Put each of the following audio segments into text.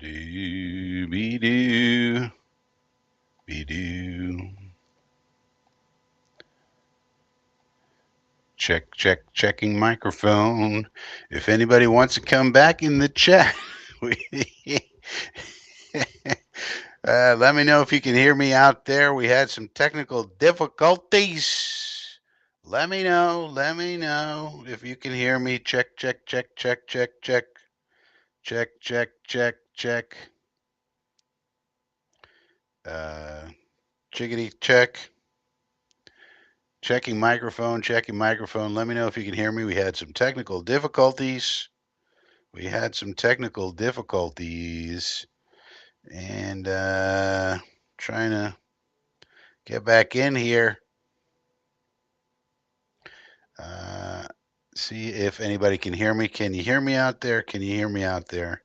Do be do be do. Checking microphone. If anybody wants to come back in the chat, let me know if you can hear me out there. We had some technical difficulties. Let me know. Let me know if you can hear me. Check, check, check, check, check, check, check, check, check, check. Uh, Chickadee check. Checking microphone, checking microphone. Let me know if you can hear me. We had some technical difficulties. And trying to get back in here. Uh, See if anybody can hear me. Can you hear me out there? Can you hear me out there?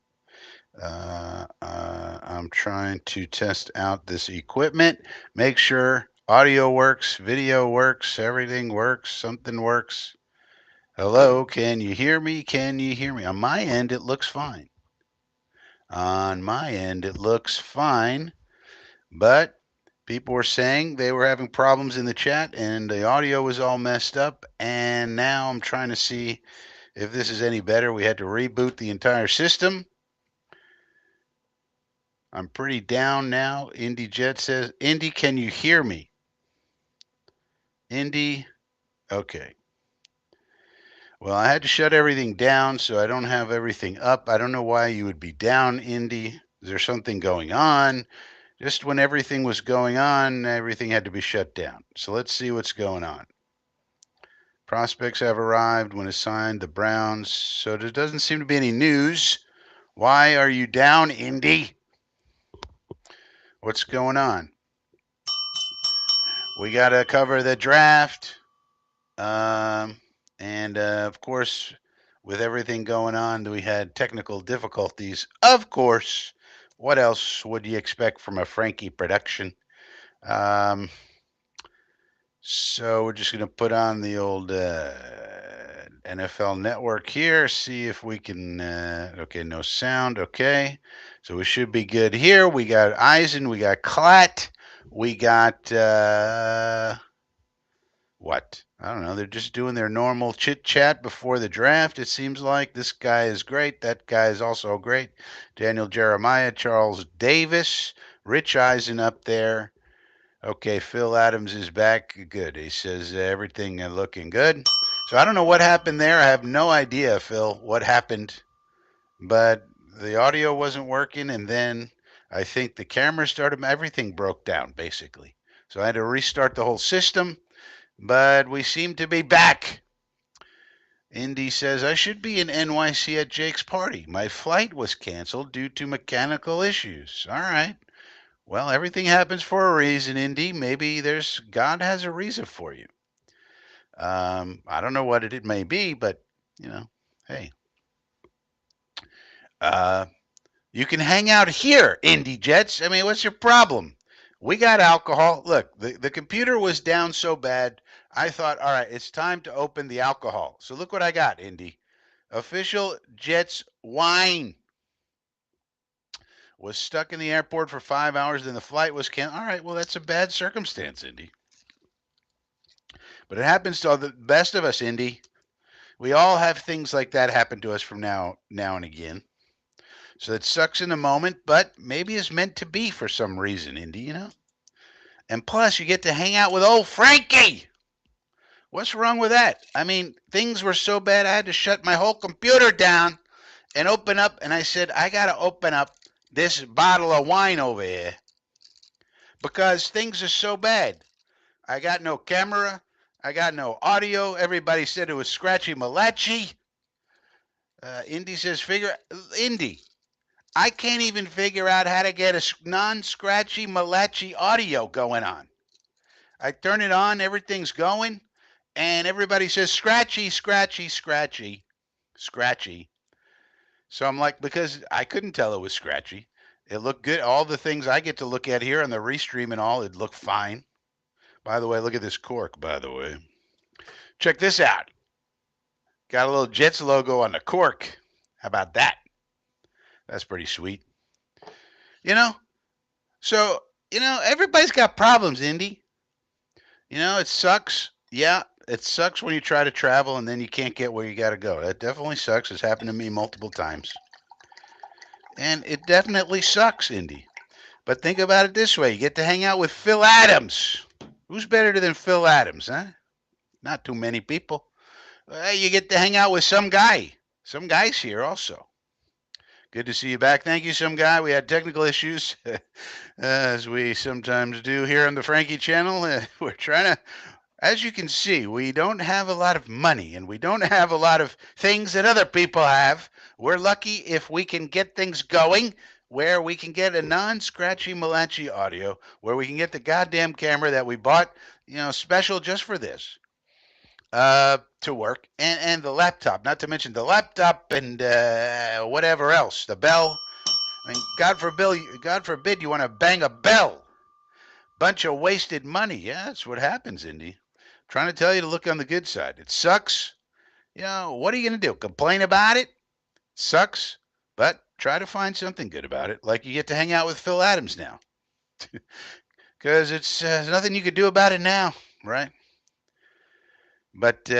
I'm trying to test out this equipment, make sure audio works, video works, everything works, something works. Hello, can you hear me? Can you hear me? On my end, it looks fine. On my end, it looks fine, but people were saying they were having problems in the chat and the audio was all messed up. And now I'm trying to see if this is any better. We had to reboot the entire system. I'm pretty down now. Indy Jet says, Indy, can you hear me? Indy, okay. Well, I had to shut everything down, so I don't have everything up. I don't know why you would be down, Indy. Is there something going on? Just when everything was going on, everything had to be shut down. So let's see what's going on. Prospects have arrived when assigned the Browns. So there doesn't seem to be any news. Why are you down, Indy? What's going on? We got to cover the draft. Of course, with everything going on, we had technical difficulties. Of course, what else would you expect from a Frankie production? Um, so we're just going to put on the old NFL Network here, see if we can. Okay, no sound. Okay, so we should be good here. We got Eisen, we got Klatt, we got. What? I don't know. They're just doing their normal chit chat before the draft. It seems like this guy is great. That guy is also great. Daniel Jeremiah, Charles Davis, Rich Eisen up there. Okay, Phil Adams is back. Good. He says everything looking good. So I don't know what happened there. I have no idea, Phil, what happened. But the audio wasn't working, and then I think the camera started. Everything broke down basically. So I had to restart the whole system. But we seem to be back. Indy says, I should be in NYC at Jake's party. My flight was canceled due to mechanical issues. All right. Well, everything happens for a reason, Indy. Maybe God has a reason for you. I don't know what it may be, but hey. You can hang out here, Indy Jets. I mean, what's your problem? We got alcohol. Look, the computer was down so bad. I thought, all right, it's time to open the alcohol. So look what I got, Indy. Official Jets wine. Was stuck in the airport for 5 hours, then the flight was canceled. All right, well, that's a bad circumstance, Indy. But it happens to the best of us, Indy. We all have things like that happen to us from now and again. So it sucks in the moment, but maybe it's meant to be for some reason, Indy, And plus, you get to hang out with old Frankie. What's wrong with that? I mean, things were so bad I had to shut my whole computer down and open up. And I said, I got to open up this bottle of wine over here because things are so bad. I got no camera. I got no audio. Everybody said it was scratchy malachi. Indy says, Indy, I can't even figure out how to get a non-scratchy malachi audio going on. I turn it on, everything's going, and everybody says scratchy, scratchy, scratchy, scratchy. So I'm like, because I couldn't tell it was scratchy. It looked good. All the things I get to look at here on the restream and all, it looked fine. By the way, look at this cork, by the way. Check this out. Got a little Jets logo on the cork. How about that? That's pretty sweet. You know? So, everybody's got problems, Indy. It sucks. Yeah, it sucks when you try to travel and then you can't get where you got to go. That definitely sucks. It's happened to me multiple times. And it definitely sucks, Indy. But think about it this way: you get to hang out with Phil Adams. Who's better than Phil Adams, huh? Not too many people. You get to hang out with some guy. Some guy's here also. Good to see you back. Thank you, some guy. We had technical issues, as we sometimes do here on the Frankie channel. We're trying to, as you can see, we don't have a lot of money and we don't have a lot of things that other people have. We're lucky if we can get things going where we can get a non-scratchy Malachi audio, where we can get the goddamn camera that we bought, special just for this, to work, and the laptop, not to mention the laptop and whatever else, the bell. I mean, God forbid you want to bang a bell. Bunch of wasted money. Yeah, that's what happens, Indy. Trying to tell you to look on the good side. It sucks. What are you going to do? Complain about it? Sucks. But try to find something good about it. Like you get to hang out with Phil Adams now. Because it's nothing you could do about it now, right? But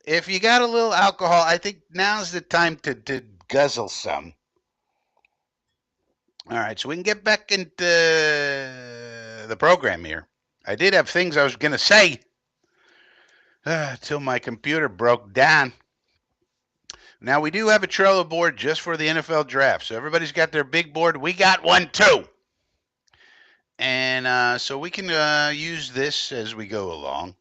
if you got a little alcohol, I think now's the time to guzzle some. All right, so we can get back into the program here. I did have things I was going to say till my computer broke down. Now, we do have a Trello board just for the NFL draft. So everybody's got their big board. We got one too. And so we can use this as we go along.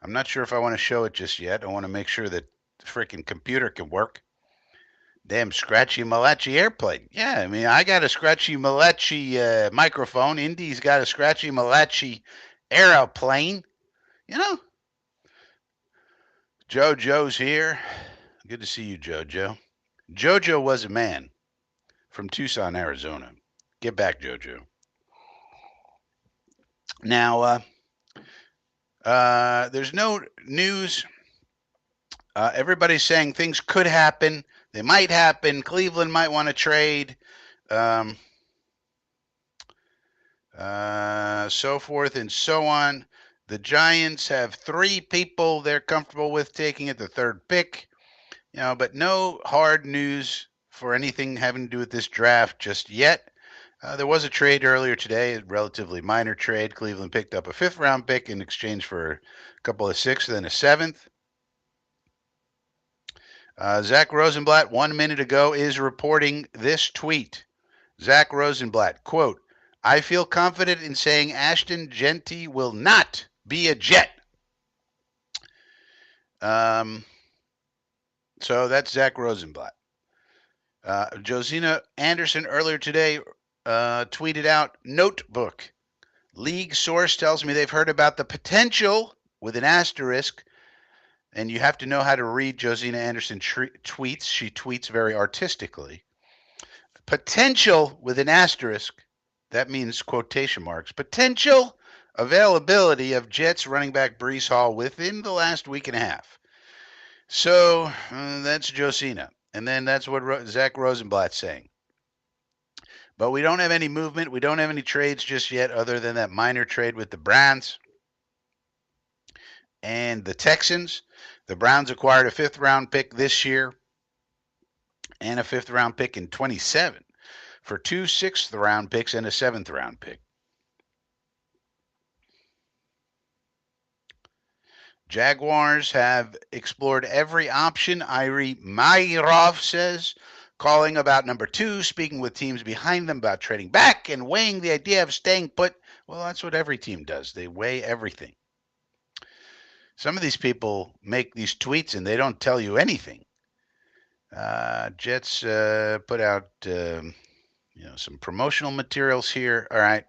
I'm not sure if I want to show it just yet. I want to make sure that the freaking computer can work. Damn scratchy Malachi airplane. Yeah, I mean, I got a scratchy Malachi microphone. Indy's got a scratchy Malachi aeroplane. You know, JoJo's here. Good to see you, JoJo. JoJo was a man from Tucson, Arizona. Get back, JoJo. Now, there's no news. Everybody's saying things could happen. They might happen. Cleveland might want to trade. So forth and so on. The Giants have 3 people they're comfortable with taking at the 3rd pick. But no hard news for anything having to do with this draft just yet. There was a trade earlier today, a relatively minor trade. Cleveland picked up a 5th round pick in exchange for a couple of 6th and a 7th. Zach Rosenblatt, 1 minute ago, is reporting this tweet. Zach Rosenblatt, quote, "I feel confident in saying Ashton Jeanty will not be a Jet." So that's Zach Rosenblatt. Josina Anderson earlier today tweeted out, "Notebook. League source tells me they've heard about the potential," with an asterisk, and you have to know how to read Josina Anderson tweets. She tweets very artistically. Potential with an asterisk, that means quotation marks. Potential availability of Jets running back Breece Hall within the last week and a half. So that's Josina. And then that's what Zach Rosenblatt's saying. But we don't have any movement. We don't have any trades just yet other than that minor trade with the Browns and the Texans. The Browns acquired a 5th round pick this year and a 5th round pick in 27 for 2 6th round picks and a 7th round pick. Jaguars have explored every option, Iri Mayrov says, calling about number 2, speaking with teams behind them about trading back and weighing the idea of staying put. Well, that's what every team does. They weigh everything. Some of these people make these tweets and they don't tell you anything. Jets put out some promotional materials here. All right.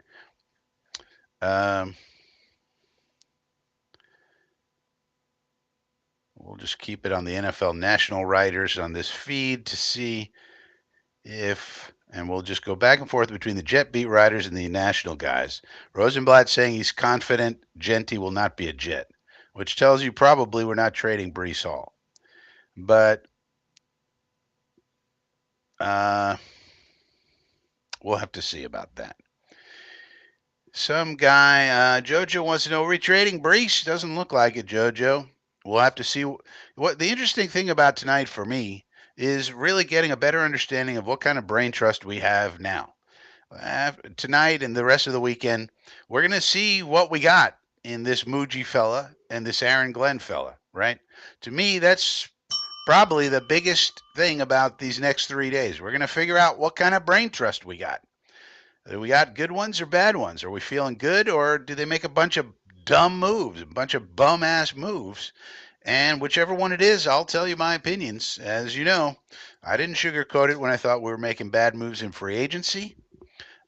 We'll just keep it on the NFL national writers on this feed to see if, and we'll just go back and forth between the Jet beat writers and the national guys. Rosenblatt saying he's confident Jeanty will not be a Jet, which tells you probably we're not trading Breece Hall. But We'll have to see about that. Some guy, Jojo wants to know, retrading Brees? Doesn't look like it, Jojo. We'll have to see. What the interesting thing about tonight for me is really getting a better understanding of what kind of brain trust we have now. Tonight and the rest of the weekend, we're going to see what we got in this Muji fella and this Aaron Glenn fella, right? To me, that's probably the biggest thing about these next 3 days. We're going to figure out what kind of brain trust we got. Do we got good ones or bad ones? Are we feeling good, or do they make a bunch of dumb moves, a bunch of bum ass moves? And whichever one it is, I'll tell you my opinions. As you know, I didn't sugarcoat it when I thought we were making bad moves in free agency.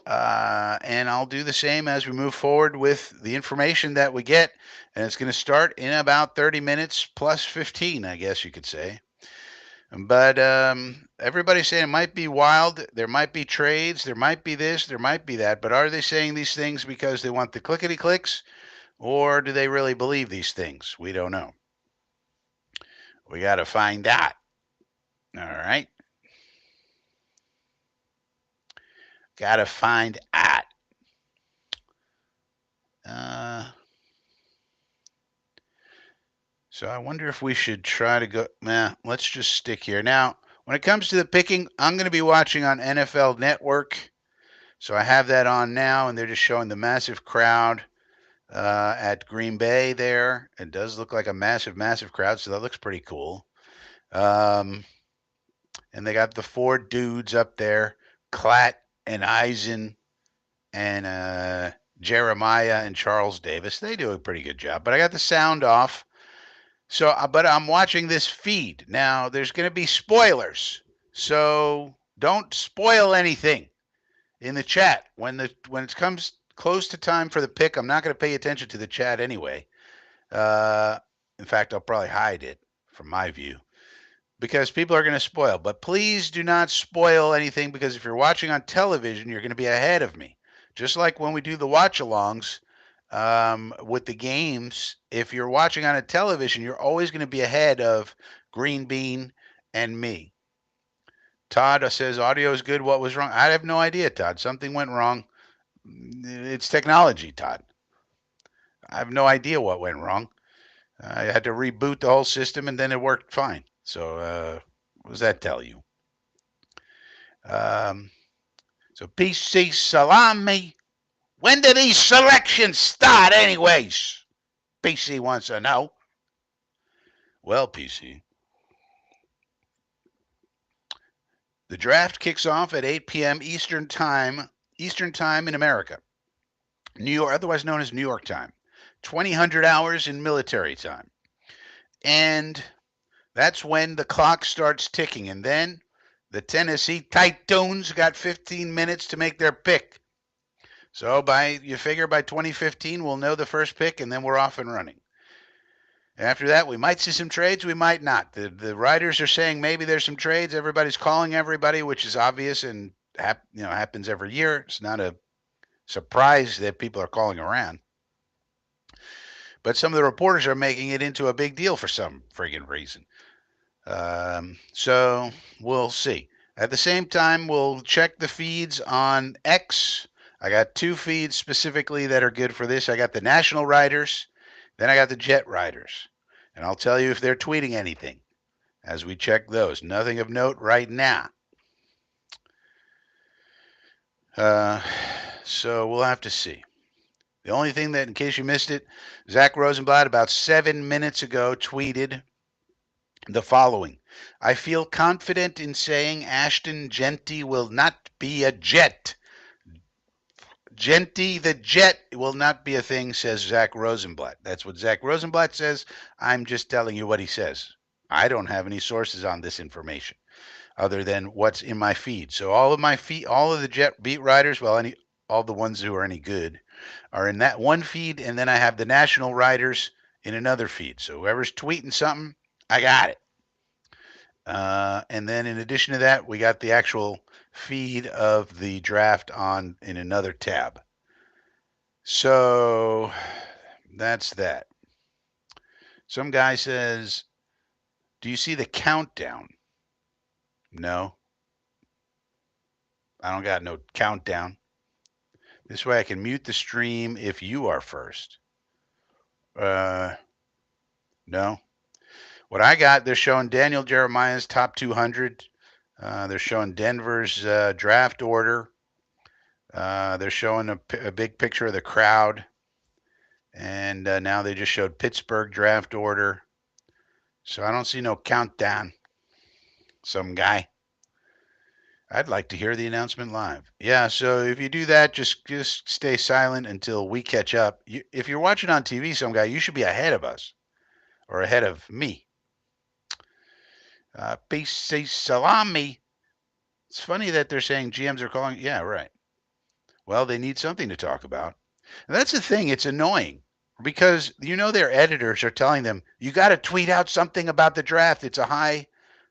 And I'll do the same as we move forward with the information that we get. And it's going to start in about 30 minutes plus 15, I guess you could say. But everybody's saying it might be wild. There might be trades. There might be this. There might be that. But are they saying these things because they want the clickety clicks? Or do they really believe these things? We don't know. We got to find out. All right. Got to find out. So I wonder if we should try to go. Let's just stick here. Now, when it comes to the picking, I'm going to be watching on NFL Network. So I have that on now, and they're just showing the massive crowd at Green Bay there. It does look like a massive, massive crowd, so that looks pretty cool. And they got the four dudes up there, Klatt and Eisen and Jeremiah and Charles Davis. They do a pretty good job. But I got the sound off. So, but I'm watching this feed. Now, there's going to be spoilers. So don't spoil anything in the chat. When it comes close to time for the pick, I'm not going to pay attention to the chat anyway. In fact, I'll probably hide it from my view because people are going to spoil. But please do not spoil anything because if you're watching on television, you're going to be ahead of me. Just like when we do the watch-alongs with the games, if you're watching on a television, you're always going to be ahead of Green Bean and me. Todd says audio is good. What was wrong? I have no idea, Todd. Something went wrong. It's technology, Todd. I have no idea what went wrong. I had to reboot the whole system and then it worked fine. So, what does that tell you? So, PC Salami, when do these selections start, anyways? PC wants to know. Well, PC, the draft kicks off at 8 p.m. Eastern Time in America. New York, otherwise known as New York time. 2000 hours in military time. And that's when the clock starts ticking. And then the Tennessee Titans got 15 minutes to make their pick. So you figure by 2015, we'll know the first pick, and then we're off and running. After that, we might see some trades, we might not. The writers are saying maybe there's some trades. Everybody's calling everybody, which is obvious and happens every year. It's not a surprise that people are calling around. But some of the reporters are making it into a big deal for some friggin' reason. So we'll see. At the same time, we'll check the feeds on X. I got two feeds specifically that are good for this. I got the national writers, then I got the jet writers. And I'll tell you if they're tweeting anything as we check those. Nothing of note right now. So we'll have to see. The only thing that, in case you missed it, Zach Rosenblatt about 7 minutes ago tweeted the following. I feel confident in saying Ashton Genty will not be a Jet. Genty the Jet will not be a thing, says Zach Rosenblatt. That's what Zach Rosenblatt says. I'm just telling you what he says. I don't have any sources on this information other than what's in my feed. So all of the Jet beat writers, all the ones who are any good, are in that one feed, and then I have the national writers in another feed. So whoever's tweeting something, I got it. And then in addition to that, we got the actual feed of the draft in another tab. So that's that. Some guy says, do you see the countdown? No. I don't got no countdown. This way I can mute the stream if you are first. No. What I got, they're showing Daniel Jeremiah's top 200. They're showing Denver's draft order. They're showing a big picture of the crowd. And now they just showed Pittsburgh draft order. So I don't see no countdown. Some guy. I'd like to hear the announcement live. Yeah, so if you do that, just stay silent until we catch up. If you're watching on TV, some guy, you should be ahead of us or ahead of me. Peace, salami. It's funny that they're saying GMs are calling. Yeah, right. Well, they need something to talk about. And that's the thing. It's annoying because their editors are telling them you got to tweet out something about the draft. It's a high.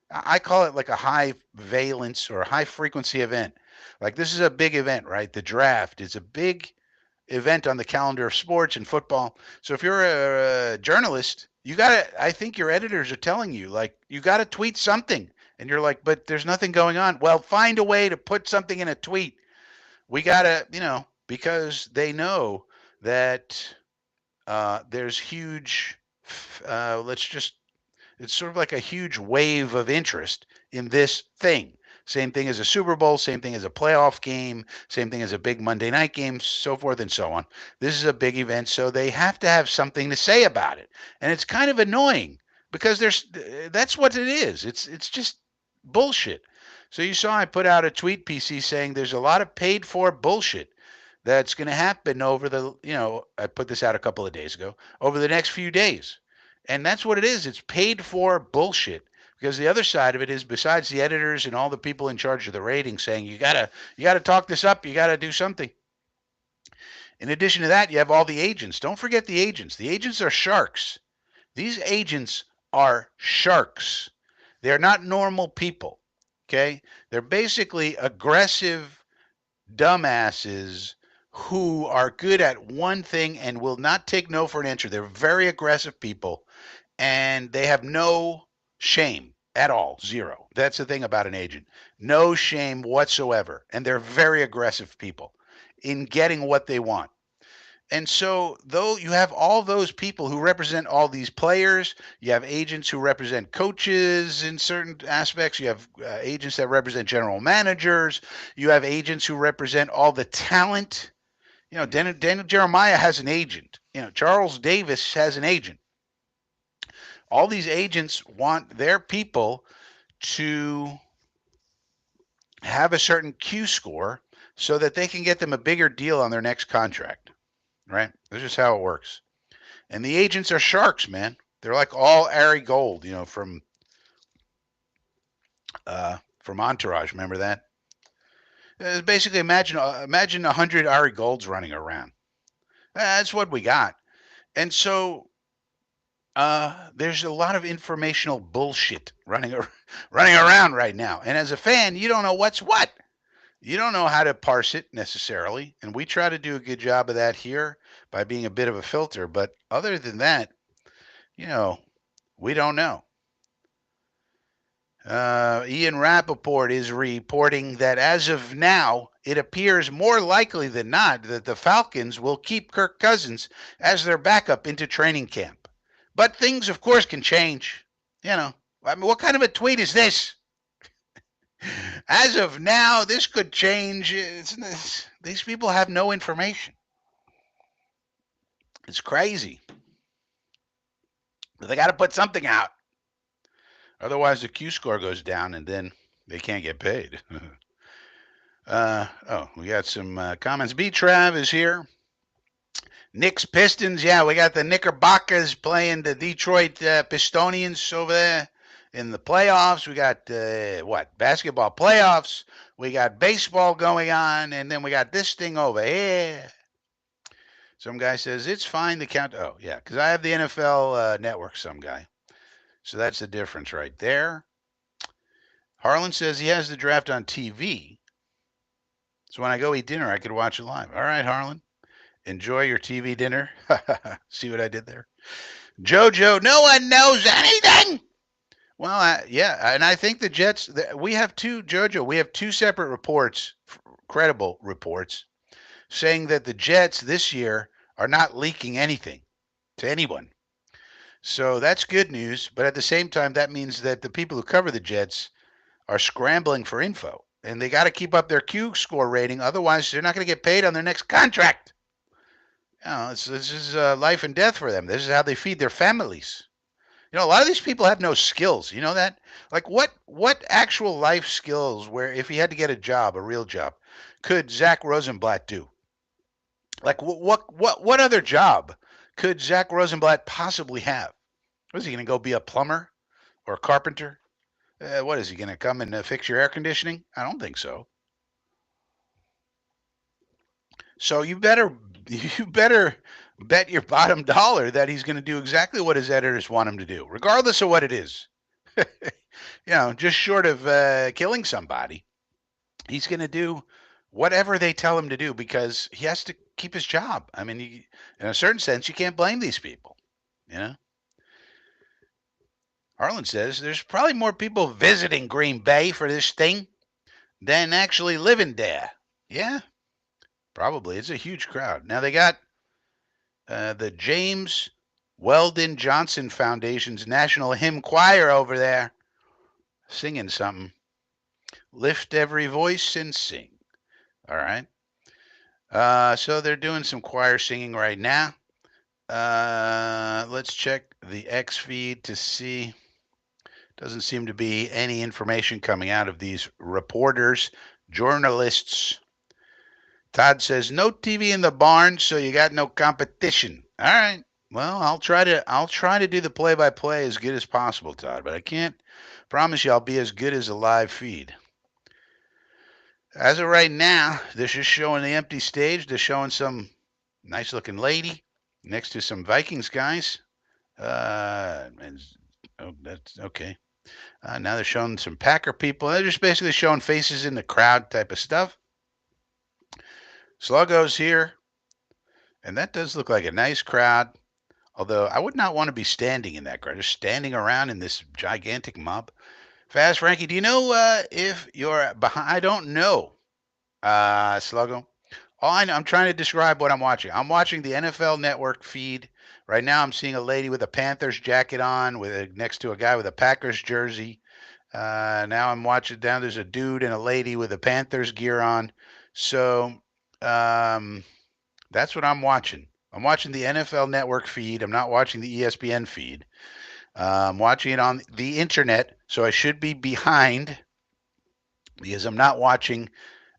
I call it like a high valence or high frequency event. Like this is a big event, right? The draft is a big event on the calendar of sports and football. So if you're a journalist, I think your editors are telling you, like, you got to tweet something. And you're like, but there's nothing going on. Well, find a way to put something in a tweet. We got to, because they know that there's huge, it's sort of like a huge wave of interest in this thing. Same thing as a Super Bowl, same thing as a playoff game, same thing as a big Monday night game, so forth and so on. This is a big event, so they have to have something to say about it. And it's kind of annoying because that's what it is. It's just bullshit. So you saw I put out a tweet, PC, saying there's a lot of paid for bullshit that's going to happen I put this out a couple of days ago, over the next few days. And that's what it is. It's paid for bullshit. Because the other side of it is, besides the editors and all the people in charge of the ratings saying you gotta talk this up, you gotta do something. In addition to that, you have all the agents. Don't forget the agents. The agents are sharks. These agents are sharks. They're not normal people. Okay? They're basically aggressive dumbasses who are good at one thing and will not take no for an answer. They're very aggressive people and they have no shame at all. Zero. That's the thing about an agent. No shame whatsoever. And they're very aggressive people in getting what they want. And so, though you have all those people who represent all these players, you have agents who represent coaches in certain aspects, you have agents that represent general managers, you have agents who represent all the talent. Daniel Jeremiah has an agent. Charles Davis has an agent. All these agents want their people to have a certain Q score so that they can get them a bigger deal on their next contract, right? That's just how it works. And the agents are sharks, man. They're like all Ari Gold, from Entourage. Remember that? Basically, imagine 100 Ari Golds running around. That's what we got. And so there's a lot of informational bullshit running around right now. And as a fan, you don't know what's what. You don't know how to parse it necessarily. And we try to do a good job of that here by being a bit of a filter. But other than that, we don't know. Ian Rappaport is reporting that as of now, it appears more likely than not that the Falcons will keep Kirk Cousins as their backup into training camp. But things, of course, can change. What kind of a tweet is this? As of now, this could change. These people have no information. It's crazy. But they got to put something out. Otherwise, the Q score goes down, and then they can't get paid. We got some comments. B-Trav is here. Knicks Pistons, yeah, we got the Knickerbockers playing the Detroit Pistonians over there in the playoffs. We got basketball playoffs. We got baseball going on, and then we got this thing over here. Some guy says it's fine to count. Oh yeah, because I have the NFL Network. Some guy, so that's the difference right there. Harlan says he has the draft on TV, so when I go eat dinner, I could watch it live. All right, Harlan. Enjoy your TV dinner. See what I did there? Jojo, no one knows anything. Well, yeah, and I think the Jets, we have two separate reports credible reports saying that the Jets this year are not leaking anything to anyone. So that's good news. But at the same time, that means that the people who cover the Jets are scrambling for info. And they got to keep up their Q score rating. Otherwise, they're not going to get paid on their next contract. This is life and death for them. This is how they feed their families. A lot of these people have no skills. You know that? Like what actual life skills where if he had to get a job, a real job, could Zach Rosenblatt do? Like what other job could Zach Rosenblatt possibly have? Was he going to go be a plumber or a carpenter? What is he going to come and fix your air conditioning? I don't think so. So you better bet your bottom dollar that he's going to do exactly what his editors want him to do, regardless of what it is. Just short of killing somebody, he's going to do whatever they tell him to do because he has to keep his job. I mean, in a certain sense, you can't blame these people. You know, Harlan says there's probably more people visiting Green Bay for this thing than actually living there. Yeah, probably. It's a huge crowd. Now they got the James Weldon Johnson Foundation's National Hymn Choir over there singing something. Lift every voice and sing. All right. So they're doing some choir singing right now. Let's check the X feed to see. Doesn't seem to be any information coming out of these reporters, journalists. Todd says no TV in the barn, so you got no competition. All right. Well, I'll try to do the play-by-play as good as possible, Todd, but I can't promise you I'll be as good as a live feed. As of right now, they're just showing the empty stage. They're showing some nice-looking lady next to some Vikings guys. That's okay. Now they're showing some Packer people. They're just basically showing faces in the crowd type of stuff. Sluggo's here, and that does look like a nice crowd. Although I would not want to be standing in that crowd, just standing around in this gigantic mob. Fast Frankie, do you know if you're behind? I don't know, Sluggo. All I know, I'm trying to describe what I'm watching. I'm watching the NFL Network feed. Right now, I'm seeing a lady with a Panthers jacket on, next to a guy with a Packers jersey. Now I'm watching down. There's a dude and a lady with a Panthers gear on. So that's what I'm watching. I'm watching the NFL Network feed. I'm not watching the ESPN feed. I'm watching it on the internet, so I should be behind because I'm not watching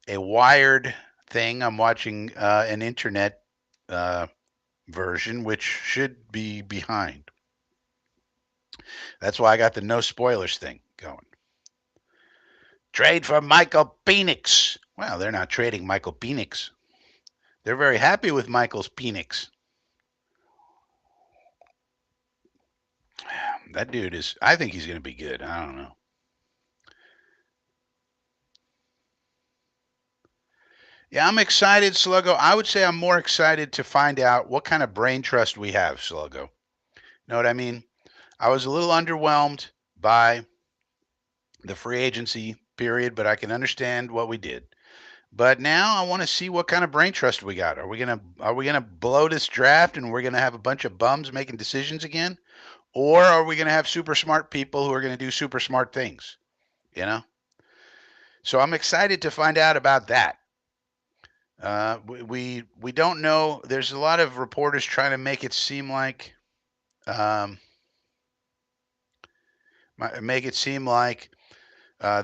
a wired thing. I'm watching an internet version, which should be behind. That's why I got the no spoilers thing going. Trade for Michael Penix. Well, they're not trading Michael Penix. They're very happy with Michael's Penix. That dude is, I think he's going to be good. I don't know. Yeah, I'm excited, Sluggo. I would say I'm more excited to find out what kind of brain trust we have, Sluggo. Know what I mean? I was a little underwhelmed by the free agency period, but I can understand what we did. But now I want to see what kind of brain trust we got. Are we gonna blow this draft and we're gonna have a bunch of bums making decisions again? Or are we gonna have super smart people who are gonna do super smart things? You know? So I'm excited to find out about that. We don't know. There's a lot of reporters trying to make it seem like um,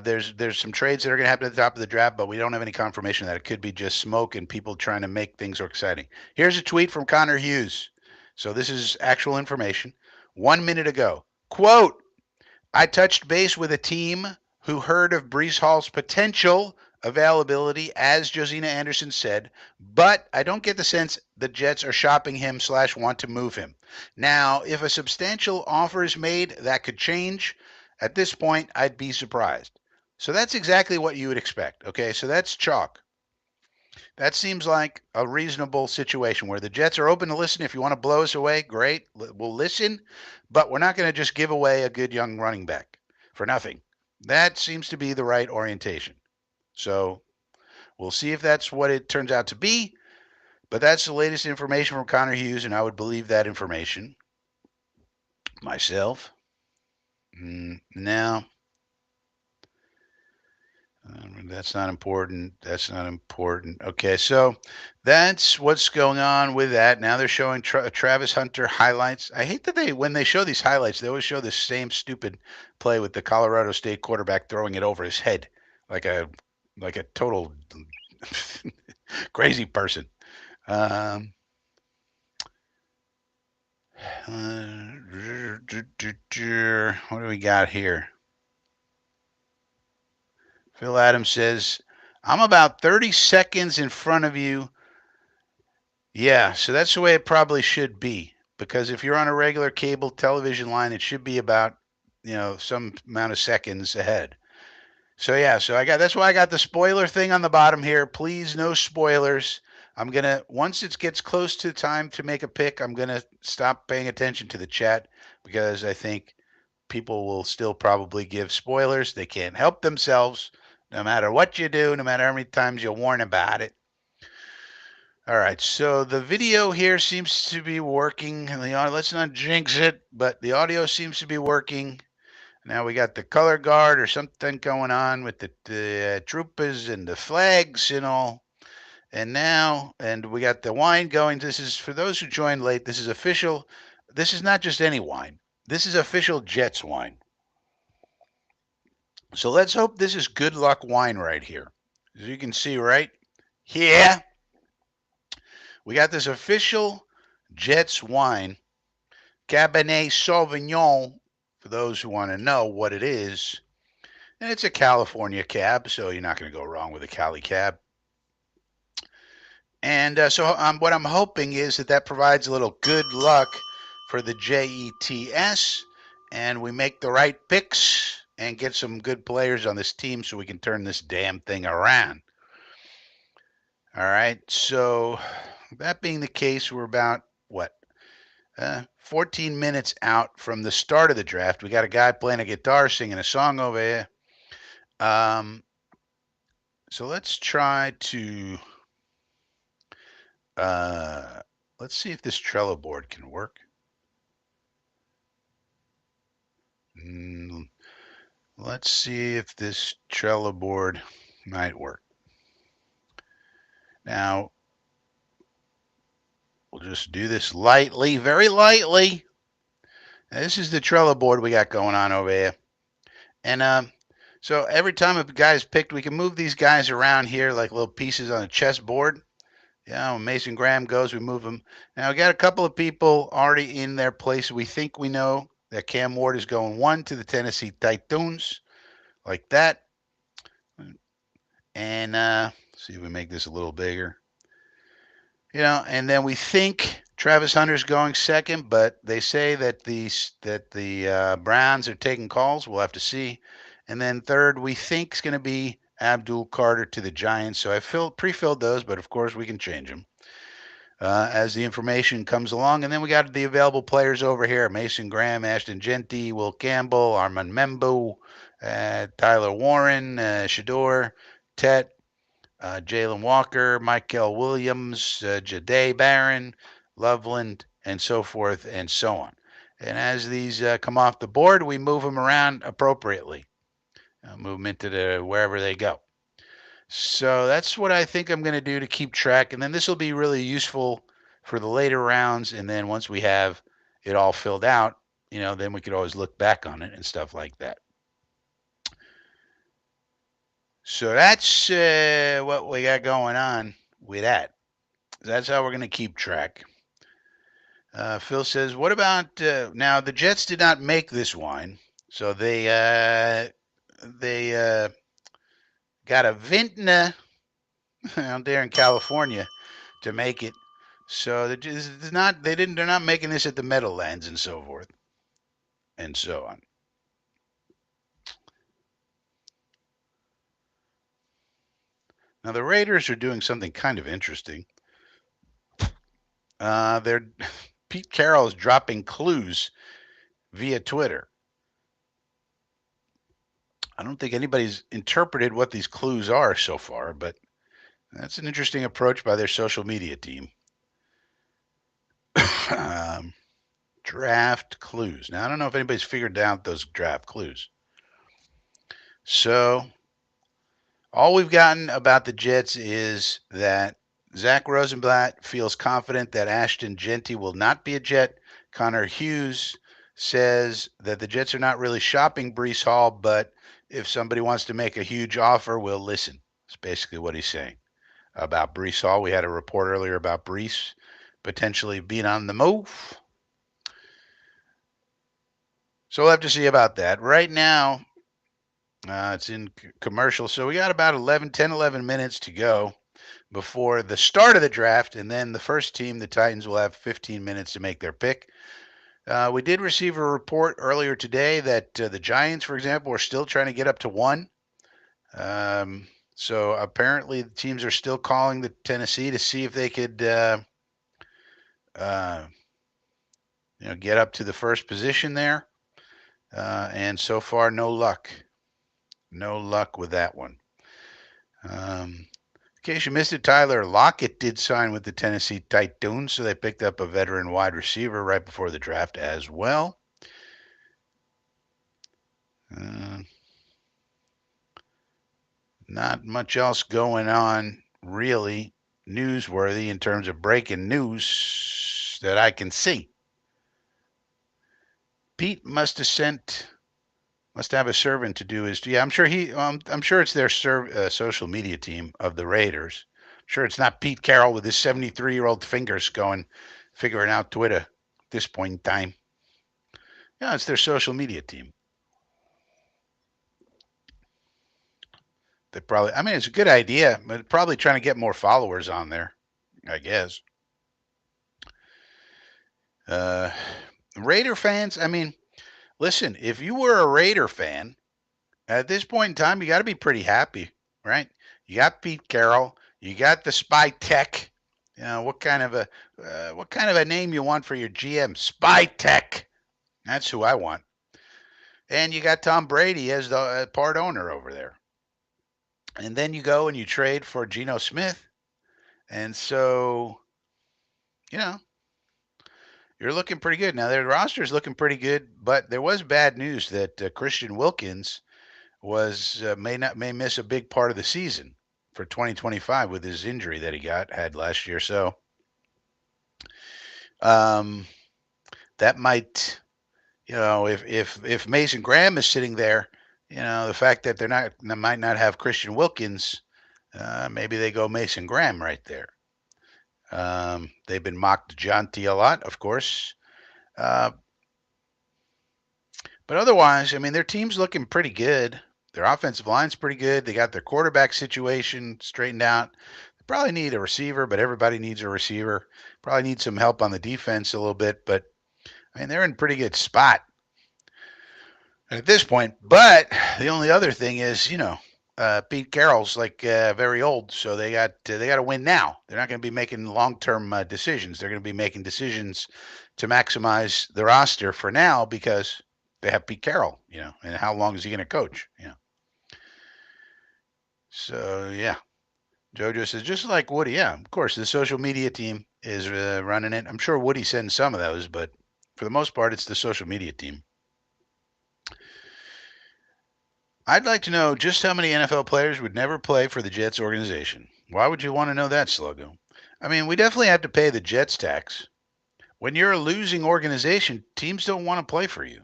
there's some trades that are going to happen at the top of the draft, but we don't have any confirmation that it could be just smoke and people trying to make things exciting. Here's a tweet from Connor Hughes. So this is actual information. 1 minute ago, quote: I touched base with a team who heard of Breece Hall's potential availability, as Josina Anderson said, but I don't get the sense the Jets are shopping him / want to move him. Now, if a substantial offer is made, that could change. At this point, I'd be surprised. So that's exactly what you would expect. Okay, so that's chalk. That seems like a reasonable situation where the Jets are open to listen. If you want to blow us away, great. We'll listen, but we're not going to just give away a good young running back for nothing. That seems to be the right orientation. So We'll see if that's what it turns out to be. But that's the latest information from Connor Hughes, and I would believe that information myself. Now, that's not important. That's not important. Okay, so that's what's going on with that. Now they're showing Travis Hunter highlights. I hate that when they show these highlights, they always show the same stupid play with the Colorado State quarterback throwing it over his head like a total crazy person. Um, what do we got here? Phil Adams says, I'm about 30 seconds in front of you. Yeah, so that's the way it probably should be. Because if you're on a regular cable television line, it should be about, some amount of seconds ahead. So yeah, that's why I got the spoiler thing on the bottom here. Please, no spoilers. I'm gonna once it gets close to time to make a pick, I'm gonna stop paying attention to the chat because I think people will still probably give spoilers. They can't help themselves, no matter what you do, no matter how many times you warn about it. All right, so the video here seems to be working. Let's not jinx it, but the audio seems to be working. Now we got the color guard or something going on with the troopers and the flags and all. And we got the wine going. This is, for those who joined late, this is official. This is not just any wine. This is official Jets wine. So let's hope this is good luck wine right here. As you can see right here, we got this official Jets wine, Cabernet Sauvignon, for those who want to know what it is. And it's a California cab, so you're not going to go wrong with a Cali cab. And what I'm hoping is that provides a little good luck for the JETS, and we make the right picks and get some good players on this team so we can turn this damn thing around. All right, so that being the case, we're about, 14 minutes out from the start of the draft. We got a guy playing a guitar, singing a song over here. So let's try to, let's see if this Trello board can work. Let's see if this Trello board might work. Now, we'll just do this lightly, very lightly. Now, this is the Trello board we got going on over here. And so every time a guy's picked, we can move these guys around here like little pieces on a chessboard. Yeah, when Mason Graham goes, we move him. Now, we got a couple of people already in their place. We think we know that Cam Ward is going 1 to the Tennessee Titans, like that. And see if we make this a little bigger. And then we think Travis Hunter's going second, but they say that the Browns are taking calls. We'll have to see. And then third, we think is going to be Abdul Carter to the Giants. So I pre-filled those, but of course we can change them as the information comes along. And then we got the available players over here: Mason Graham, Ashton Genty, Will Campbell, Armand Membo, Tyler Warren, Shador, Tet, Jalen Walker, Michael Williams, Jade Barron, Loveland, and so forth and so on. And as these come off the board, we move them around appropriately. Move them into wherever they go. So that's what I think I'm going to do to keep track. And then this will be really useful for the later rounds. And then once we have it all filled out, then we could always look back on it and stuff like that. So that's what we got going on with that. That's how we're going to keep track. Phil says, what about now? The Jets did not make this wine, so they got a vintner out there in California to make it. So they're not making this at the Meadowlands and so forth and so on. Now the Raiders are doing something kind of interesting. Pete Carroll is dropping clues via Twitter. I don't think anybody's interpreted what these clues are so far, but That's an interesting approach by their social media team. um, draft clues. Now, I don't know if anybody's figured out those draft clues. So, all we've gotten about the Jets is that Zach Rosenblatt feels confident that Ashton Genty will not be a Jet. Connor Hughes says that the Jets are not really shopping Brees Hall, but if somebody wants to make a huge offer, we'll listen. That's basically what he's saying about Brees Hall. We had a report earlier about Brees potentially being on the move. So we'll have to see about that. Right now, it's in commercial. So we got about 11 minutes to go before the start of the draft. And then the first team, the Titans, will have 15 minutes to make their pick. We did receive a report earlier today that the Giants, for example, are still trying to get up to one. So apparently the teams are still calling the Tennessee to see if they could uh, get up to the first position there. And so far, no luck. No luck with that one. In case you missed it, Tyler Lockett did sign with the Tennessee Titans, so they picked up a veteran wide receiver right before the draft as well. Not much else going on really newsworthy in terms of breaking news that I can see. Pete must have a servant to do his. Yeah, I'm sure I'm sure it's their social media team of the Raiders. I'm sure it's not Pete Carroll with his 73-year-old fingers figuring out Twitter at this point in time. Yeah, it's their social media team. They probably. I mean, it's a good idea, but probably trying to get more followers on there. I guess. Uh, Raider fans. I mean, listen. If you were a Raider fan at this point in time, you got to be pretty happy, right? You got Pete Carroll. You got the Spy Tech. What kind of a name you want for your GM? Spy Tech. That's who I want. And you got Tom Brady as the part owner over there. And then you go and you trade for Geno Smith. And so, you know, you're looking pretty good. Now, their roster is looking pretty good, but there was bad news that Christian Wilkins may miss a big part of the season for 2025 with his injury that he had last year. So that might, if Mason Graham is sitting there, the fact that they might not have Christian Wilkins, maybe they go Mason Graham right there. They've been mocked Jonty a lot, of course. But otherwise, I mean, their team's looking pretty good. Their offensive line's pretty good. They got their quarterback situation straightened out. They probably need a receiver, but everybody needs a receiver. Probably need some help on the defense a little bit, but I mean, they're in a pretty good spot at this point. But the only other thing is, Pete Carroll's very old, so they got to win now. They're not going to be making long-term decisions. They're going to be making decisions to maximize the roster for now because they have Pete Carroll, and how long is he going to coach? So yeah, JoJo says just like Woody. Yeah, of course the social media team is running it. I'm sure Woody sends some of those, but for the most part, it's the social media team. I'd like to know just how many NFL players would never play for the Jets organization. Why would you want to know that, Sluggo? I mean, we definitely have to pay the Jets tax. When you're a losing organization, teams don't want to play for you.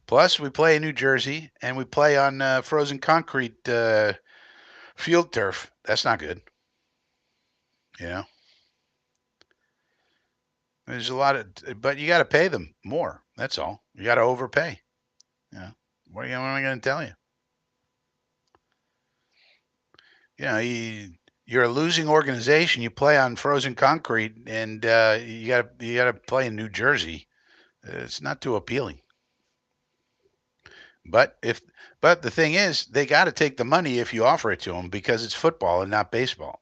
Plus, we play in New Jersey and we play on frozen concrete field turf. That's not good. There's a lot of, but you got to pay them more. That's all. You got to overpay. What am I going to tell you? You're a losing organization. You play on frozen concrete, and you got to play in New Jersey. It's not too appealing. But the thing is, they got to take the money if you offer it to them because it's football and not baseball.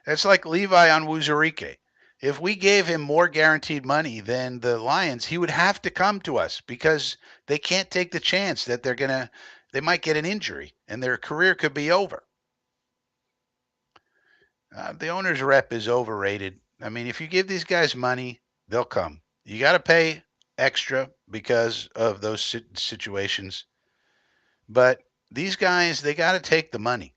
It's like Levi on Wuzurike. If we gave him more guaranteed money than the Lions, he would have to come to us because they can't take the chance that they might get an injury and their career could be over. The owner's rep is overrated. I mean, if you give these guys money, they'll come. You got to pay extra because of those situations. But these guys, they got to take the money.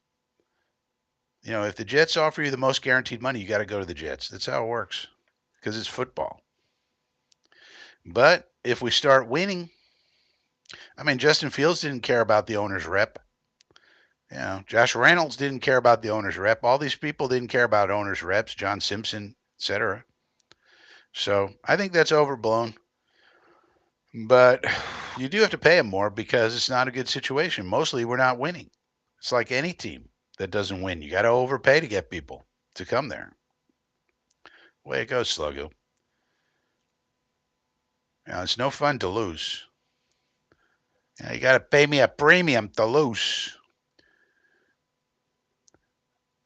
If the Jets offer you the most guaranteed money, you got to go to the Jets. That's how it works because it's football. But if we start winning, I mean, Justin Fields didn't care about the owner's rep. Josh Reynolds didn't care about the owner's rep. All these people didn't care about owners' reps, John Simpson, etc. So I think that's overblown. But you do have to pay them more because it's not a good situation. Mostly we're not winning. It's like any team that doesn't win. You got to overpay to get people to come there. Way it goes, Sluggo. It's no fun to lose. You got to pay me a premium to lose.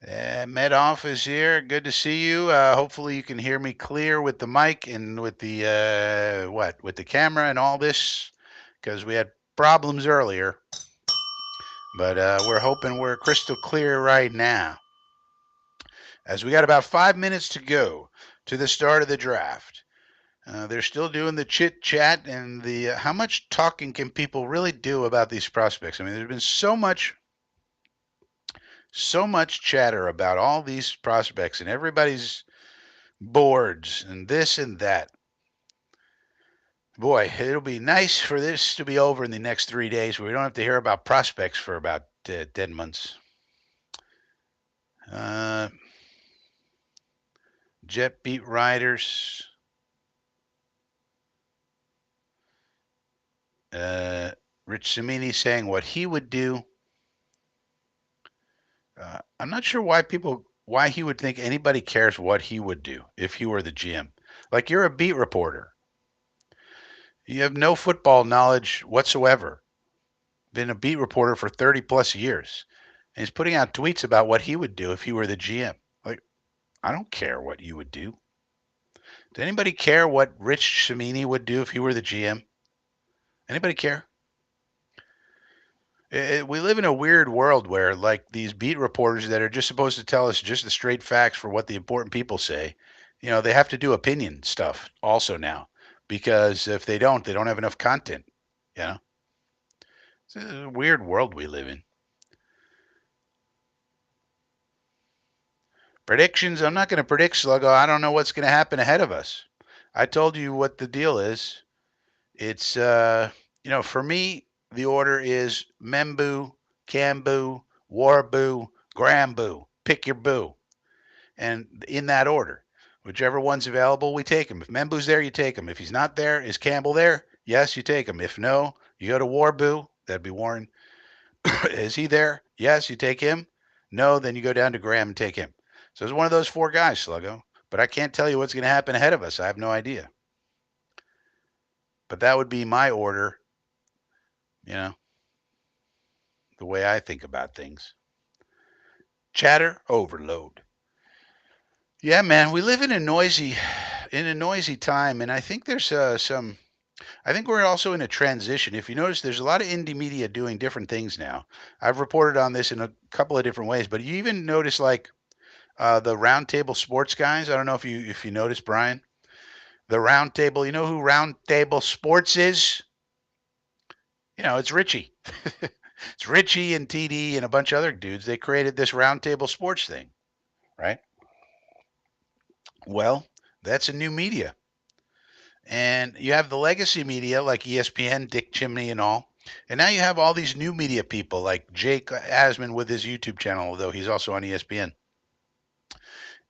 Medoff is here. Good to see you. Hopefully you can hear me clear with the mic and with the with the camera and all this, because we had problems earlier. But we're hoping we're crystal clear right now. As we got about 5 minutes to go to the start of the draft. They're still doing the chit chat and the how much talking can people really do about these prospects? I mean, there's been so much chatter about all these prospects and everybody's boards and this and that. Boy, it'll be nice for this to be over in the next 3 days where we don't have to hear about prospects for about 10 months. Jet beat riders. Rich Samini saying what he would do. I'm not sure why he would think anybody cares what he would do if he were the GM. Like, you're a beat reporter. You have no football knowledge whatsoever. Been a beat reporter for 30 plus years. And he's putting out tweets about what he would do if he were the GM. Like, I don't care what you would do. Does anybody care what Rich Samini would do if he were the GM? Anybody care? We live in a weird world where, like, these beat reporters that are just supposed to tell us just the straight facts for what the important people say, they have to do opinion stuff also now, because if they don't have enough content. It's a weird world we live in. Predictions. I'm not going to predict, Sluggo. I don't know what's going to happen ahead of us. I told you what the deal is. It's for me, the order is Membu, Cambu, Warbu, Grambu. Pick your boo. And in that order. Whichever one's available, we take him. If Membu's there, you take him. If he's not there, is Campbell there? Yes, you take him. If no, you go to Warbu. That'd be Warren. Is he there? Yes, you take him. No, then you go down to Graham and take him. So it's one of those four guys, Sluggo. But I can't tell you what's going to happen ahead of us. I have no idea. But that would be my order, the way I think about things. Chatter overload. Yeah, man, we live in a noisy time, and I think there's I think we're also in a transition. If you notice, there's a lot of indie media doing different things now. I've reported on this in a couple of different ways, but you even notice, like, the Roundtable Sports guys. I don't know if you noticed, Brian. The Roundtable. You know who Roundtable Sports is? It's Richie. It's Richie and TD and a bunch of other dudes. They created this Roundtable Sports thing, right? Well, that's a new media. And you have the legacy media like ESPN, Dick Chimney, and all. And now you have all these new media people like Jake Asman with his YouTube channel, although he's also on ESPN,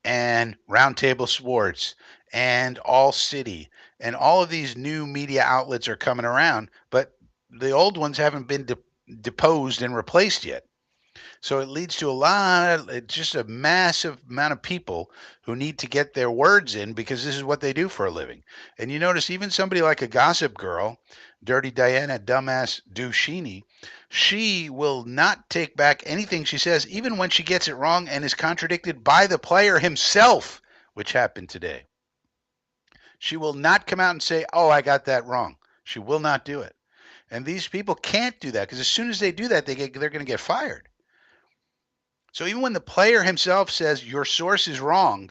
and Roundtable Sports, and All City. And all of these new media outlets are coming around, but the old ones haven't been deposed and replaced yet. So it leads to just a massive amount of people who need to get their words in because this is what they do for a living. And you notice even somebody like a Gossip Girl, Dirty Diana, Dumbass Dushini, she will not take back anything she says, even when she gets it wrong and is contradicted by the player himself, which happened today. She will not come out and say, "Oh, I got that wrong." She will not do it. And these people can't do that because as soon as they do that, they're going to get fired. So even when the player himself says your source is wrong,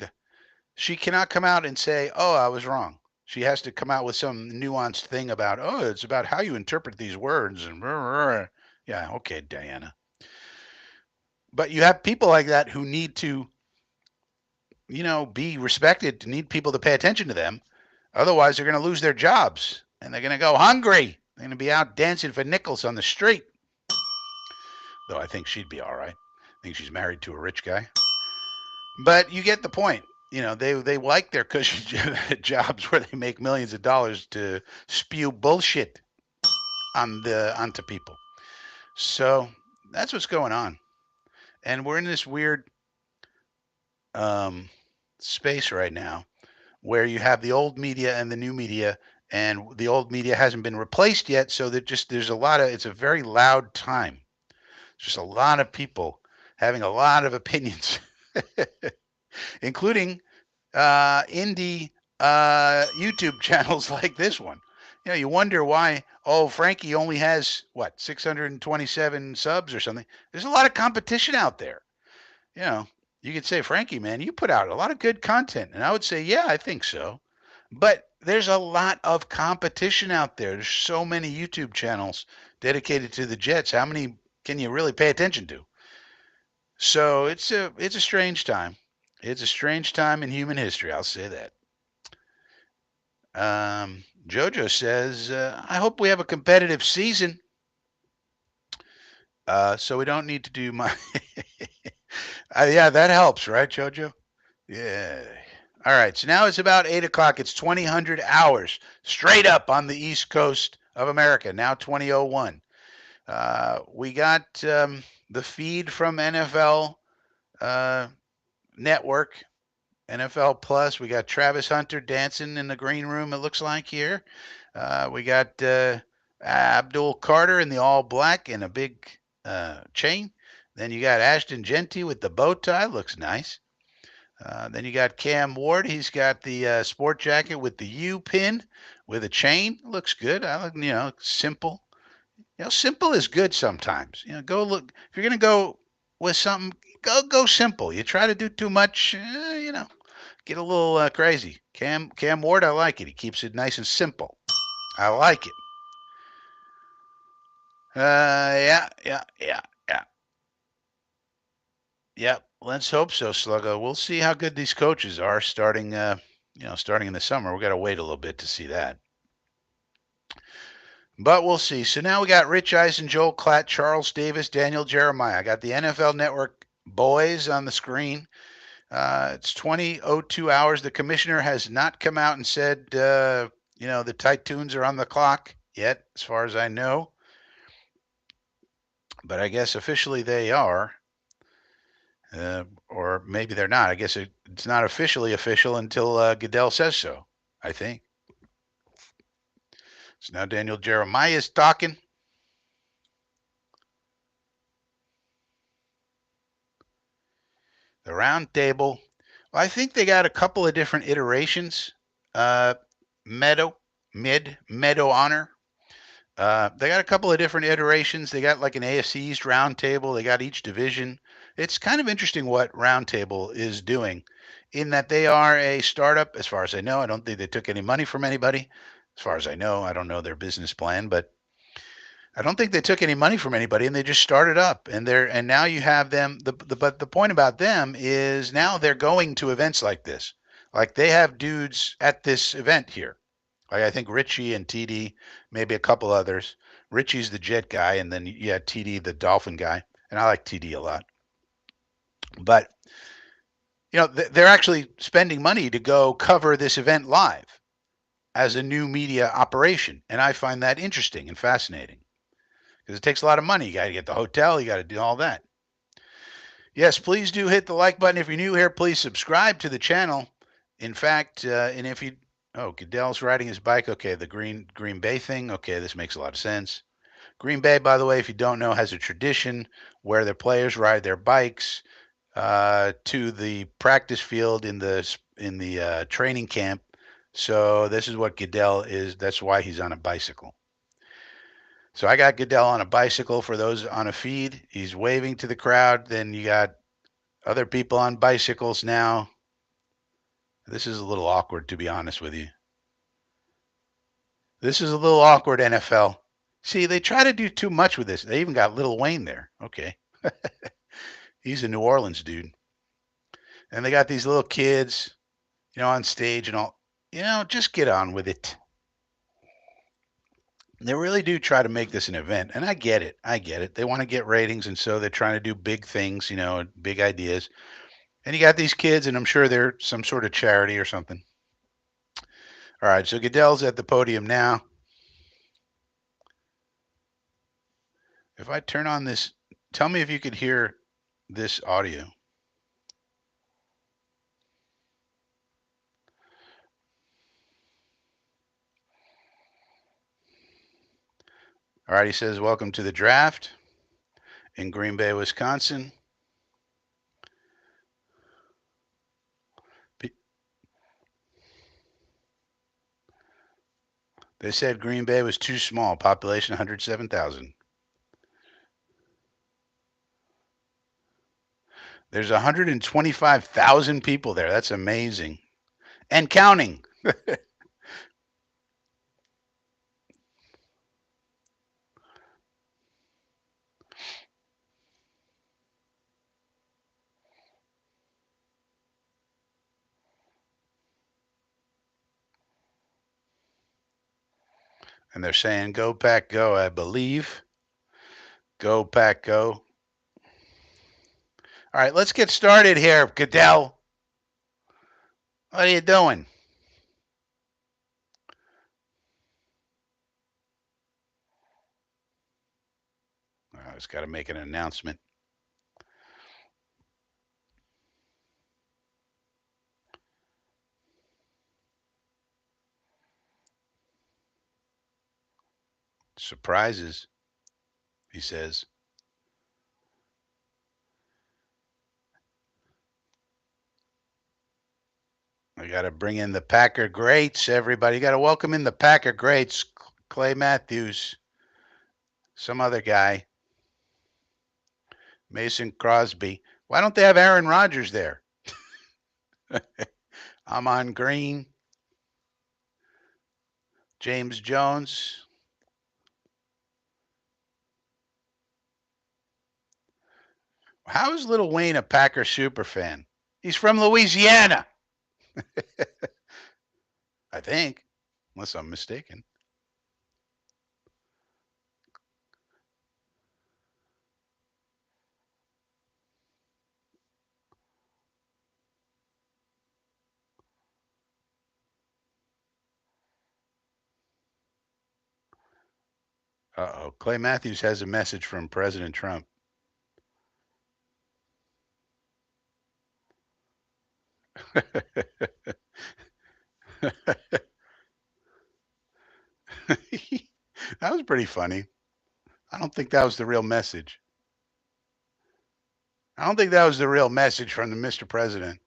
she cannot come out and say, "Oh, I was wrong." She has to come out with some nuanced thing about, "Oh, it's about how you interpret these words." And yeah, okay, Diana. But you have people like that who need to, be respected, need people to pay attention to them. Otherwise, they're going to lose their jobs and they're going to go hungry. They're going to be out dancing for nickels on the street. Though I think she'd be all right. I think she's married to a rich guy. But you get the point. They like their cushy jobs where they make millions of dollars to spew bullshit onto people. So that's what's going on, and we're in this weird um, space right now where you have the old media and the new media, and the old media hasn't been replaced yet. So that just there's a lot of it's a very loud time. Just a lot of people having a lot of opinions, including indie YouTube channels like this one. You wonder why. Oh, Frankie only has what 627 subs or something. There's a lot of competition out there. You know, you could say, Frankie, man, you put out a lot of good content, and I would say, yeah, I think so. But there's a lot of competition out there. There's so many YouTube channels dedicated to the Jets. How many can you really pay attention to? So it's a strange time. It's a strange time in human history. I'll say that. Jojo says, I hope we have a competitive season. So we don't need to do my. Yeah, that helps, right, Jojo? Yeah. All right. So now it's about 8 o'clock. It's 2000 hours straight up on the East Coast of America. Now 2001. We got the feed from NFL Network, NFL Plus. We got Travis Hunter dancing in the green room, it looks like here. We got Abdul Carter in the all black and a big chain. Then you got Ashton Genty with the bow tie. Looks nice. Then you got Cam Ward. He's got the sport jacket with the U pin with a chain. Looks good. I like, simple. Simple is good sometimes. Go look. If you're gonna go with something, go simple. You try to do too much, get a little crazy. Cam Ward, I like it. He keeps it nice and simple. I like it. Yeah, yeah, yeah, yeah. Yep. Let's hope so, Sluggo. We'll see how good these coaches are starting in the summer. We got to wait a little bit to see that. But we'll see. So now we got Rich Eisen, Joel Klatt, Charles Davis, Daniel Jeremiah. I got the NFL Network boys on the screen. It's 20:02 hours. The commissioner has not come out and said, the tight tunes are on the clock yet, as far as I know. But I guess officially they are. Or maybe they're not. I guess it's not officially official until Goodell says so, I think. So now Daniel Jeremiah is talking. The round table. Well, I think they got a couple of different iterations. Meadow, Meadow Honor. They got a couple of different iterations. They got like an AFC East roundtable. They got each division. It's kind of interesting what Roundtable is doing in that they are a startup, as far as I know. I don't think they took any money from anybody. As far as I know, I don't know their business plan, but I don't think they took any money from anybody, and they just started up. And now you have them. But the point about them is now they're going to events like this. Like they have dudes at this event here. Like I think Richie and TD, maybe a couple others. Richie's the Jet guy, and then you had TD, the Dolphin guy, and I like TD a lot. But they're actually spending money to go cover this event live as a new media operation, and I find that interesting and fascinating because it takes a lot of money. You got to get the hotel, you got to do all that. Yes, please do hit the like button if you're new here. Please subscribe to the channel. In fact, and if you Goodell's riding his bike. Okay, the Green Bay thing. Okay, this makes a lot of sense. Green Bay, by the way, if you don't know, has a tradition where their players ride their bikes to the practice field in the training camp. So this is what Goodell is. That's why he's on a bicycle. So I got Goodell on a bicycle for those on a feed. He's waving to the crowd. Then you got Other people on bicycles now. This is a little awkward, to be honest with you. This is a little awkward, NFL. See, they try to do too much with this. They even got Lil Wayne there. Okay. He's a New Orleans dude. And they got these little kids, on stage and all. Just get on with it. They really do try to make this an event. And I get it. I get it. They want to get ratings. And so they're trying to do big things, big ideas. And you got these kids, and I'm sure they're some sort of charity or something. All right. So Goodell's at the podium now. If I turn on this, tell me if you could hear this audio. All right. He says, welcome to the draft in Green Bay, Wisconsin. They said Green Bay was too small, population 107,000. There's 125,000 people there. That's amazing. And counting. And they're saying, go, Pack, go, I believe. Go, Pack, go. All right, let's get started here, Goodell. What are you doing? I just got to make an announcement. Surprises, he says. I got to bring in the Packer greats, everybody. You got to welcome in the Packer greats. Clay Matthews, some other guy, Mason Crosby. Why don't they have Aaron Rodgers there? I'm on Green, James Jones. How is Lil Wayne a Packer super fan? He's from Louisiana, I think, unless I'm mistaken. Uh-oh. Clay Matthews has a message from President Trump. That was pretty funny. I don't think that was the real message. I don't think that was the real message from the Mr. President.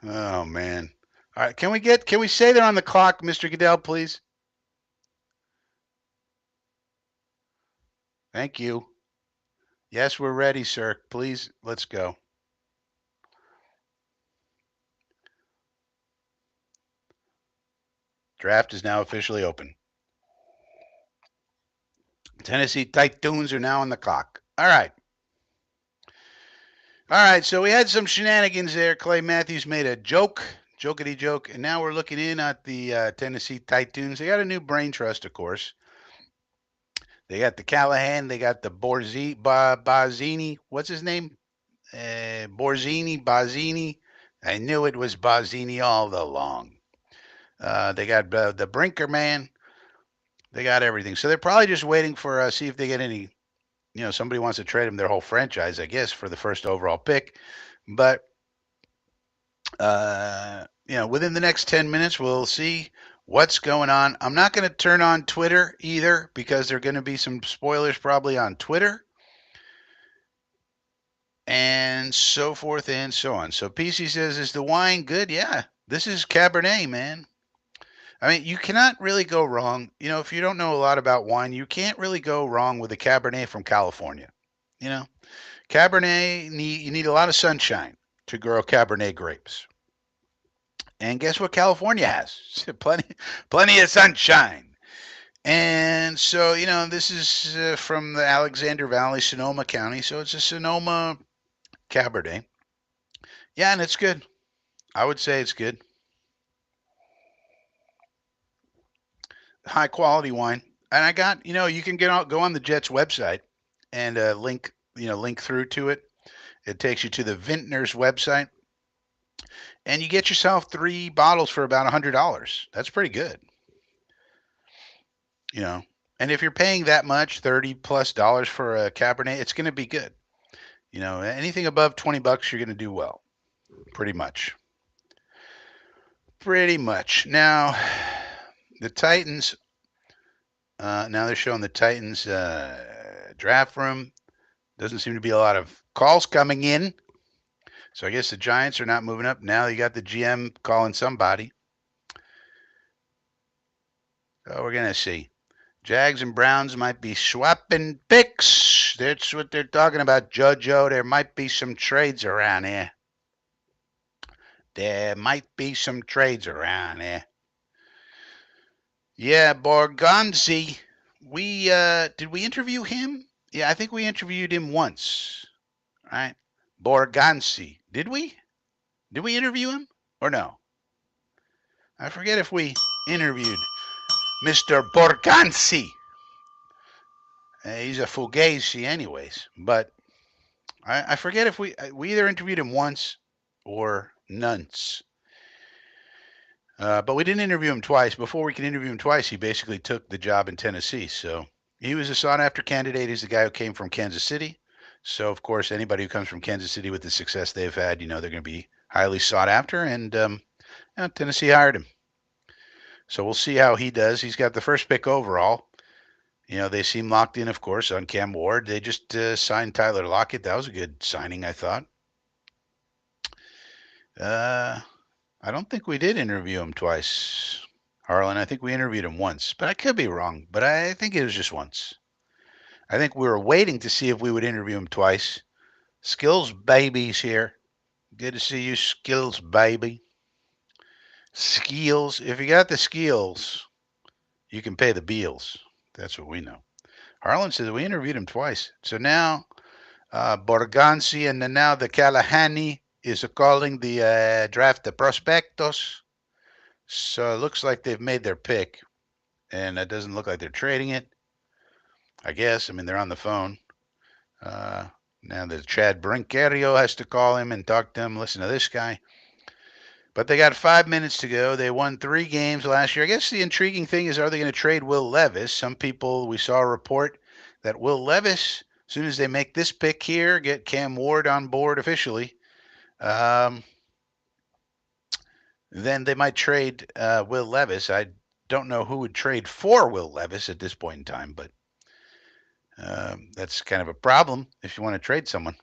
Oh man. All right, can we say they're on the clock, Mr. Goodell, please? Thank you. Yes, we're ready, sir. Please, let's go. Draft is now officially open. Tennessee Titans are now on the clock. All right. All right, so we had some shenanigans there. Clay Matthews made a jokety joke, and now we're looking in at the Tennessee Titans. They got a new brain trust, of course. They got the Callahan, they got the Bazzini. What's his name? Bazzini. I knew it was Bazzini all along. They got the Brinker man. They got everything. So they're probably just waiting for see if they get any. Somebody wants to trade them their whole franchise, I guess, for the first overall pick. But within the next 10 minutes, we'll see what's going on. I'm not going to turn on Twitter either because there are going to be some spoilers probably on Twitter and so forth and so on. So PC says, is the wine good? Yeah, this is Cabernet, man. I mean, you cannot really go wrong. If you don't know a lot about wine, you can't really go wrong with a Cabernet from California. You know, you need a lot of sunshine to grow Cabernet grapes. And guess what California has? Plenty of sunshine. And so, this is from the Alexander Valley, Sonoma County. So it's a Sonoma Cabernet. Yeah, and it's good. I would say it's good. High quality wine. And I got, you can go on the Jets website and link through to it. It takes you to the Vintner's website, and you get yourself 3 bottles for about $100. That's pretty good, you know. And if you're paying that much, $30+ for a Cabernet, it's going to be good. Anything above $20, you're going to do well, pretty much. Pretty much. Now, the Titans. Now they're showing the Titans draft room. Doesn't seem to be a lot of calls coming in. So I guess the Giants are not moving up. Now you got the GM calling somebody. So we're going to see. Jags and Browns might be swapping picks. That's what they're talking about, JoJo. There might be some trades around here. There might be some trades around here. Yeah, Borgonzi. Did we interview him? Yeah, I think we interviewed him once. Right? Borgonzi. Did we? Did we interview him or no? I forget if we interviewed Mr. Borgonzi. He's a fugazi anyways, but I forget if we either interviewed him once or nonce. But we didn't interview him twice. Before we could interview him twice, he basically took the job in Tennessee. So he was a sought-after candidate. He's the guy who came from Kansas City. So, of course, anybody who comes from Kansas City with the success they've had, they're going to be highly sought after. And Tennessee hired him. So we'll see how he does. He's got the first pick overall. They seem locked in, of course, on Cam Ward. They just signed Tyler Lockett. That was a good signing, I thought. I don't think we did interview him twice, Harlan. I think we interviewed him once, but I could be wrong. But I think it was just once. I think we were waiting to see if we would interview him twice. Skills Baby's here. Good to see you, Skills Baby. Skills. If you got the skills, you can pay the bills. That's what we know. Harlan says we interviewed him twice. So now Borganzi and now the Kalahani is calling the draft the prospectos. So it looks like they've made their pick, and it doesn't look like they're trading it. I guess. I mean, they're on the phone. Now the Chad Brincario has to call him and talk to him. Listen to this guy. But they got 5 minutes to go. They won 3 games last year. I guess the intriguing thing is, are they going to trade Will Levis? Some people, we saw a report that Will Levis, as soon as they make this pick here, get Cam Ward on board officially, then they might trade Will Levis. I don't know who would trade for Will Levis at this point in time, but that's kind of a problem if you want to trade someone.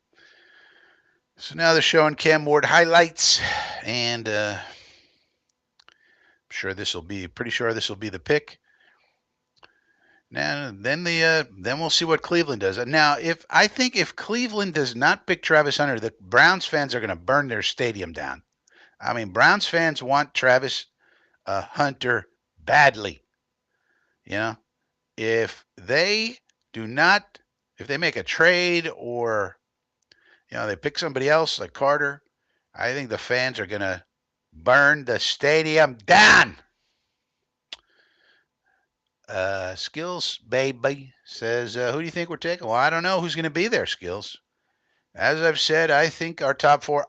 So now they're showing Cam Ward highlights, and I'm pretty sure this will be the pick. Now, then we'll see what Cleveland does. Now, if Cleveland does not pick Travis Hunter, the Browns fans are going to burn their stadium down. I mean, Browns fans want Travis Hunter badly. If they make a trade or they pick somebody else like Carter, I think the fans are going to burn the stadium down. Skills Baby says, who do you think we're taking? Well, I don't know who's going to be there, Skills. As I've said, I think our top four,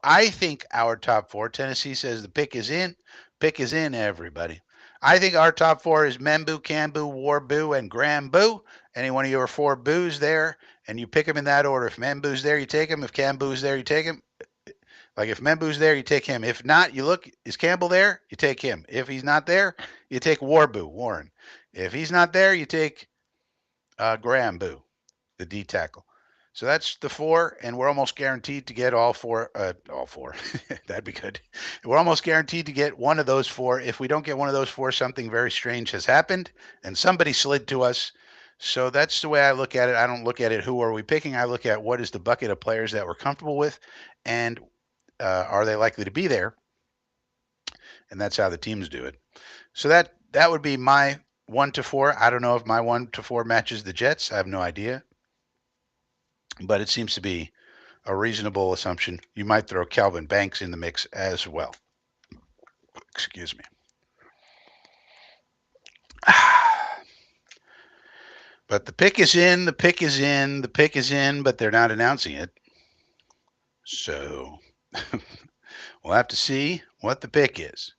Tennessee says the pick is in. Pick is in, everybody. I think our top four is Membu, Cambu, Warbu, and Grambu. Any one of your 4 boos there, and you pick them in that order. If Membu's there, you take him. If Cambu's there, you take him. Like if Membu's there, you take him. If not, you look, is Campbell there? You take him. If he's not there, you take Warren. If he's not there, you take Grambu, the D tackle. So that's the four, and we're almost guaranteed to get all four. All four. That'd be good. We're almost guaranteed to get one of those four. If we don't get one of those four, something very strange has happened, and somebody slid to us. So that's the way I look at it. I don't look at it who are we picking. I look at what is the bucket of players that we're comfortable with, and are they likely to be there? And that's how the teams do it. So that would be my 1 to 4. I don't know if my 1 to 4 matches the Jets. I have no idea, but it seems to be a reasonable assumption. You might throw Calvin Banks in the mix as well. Excuse me. But the pick is in, the pick is in, the pick is in, but they're not announcing it. So we'll have to see what the pick is.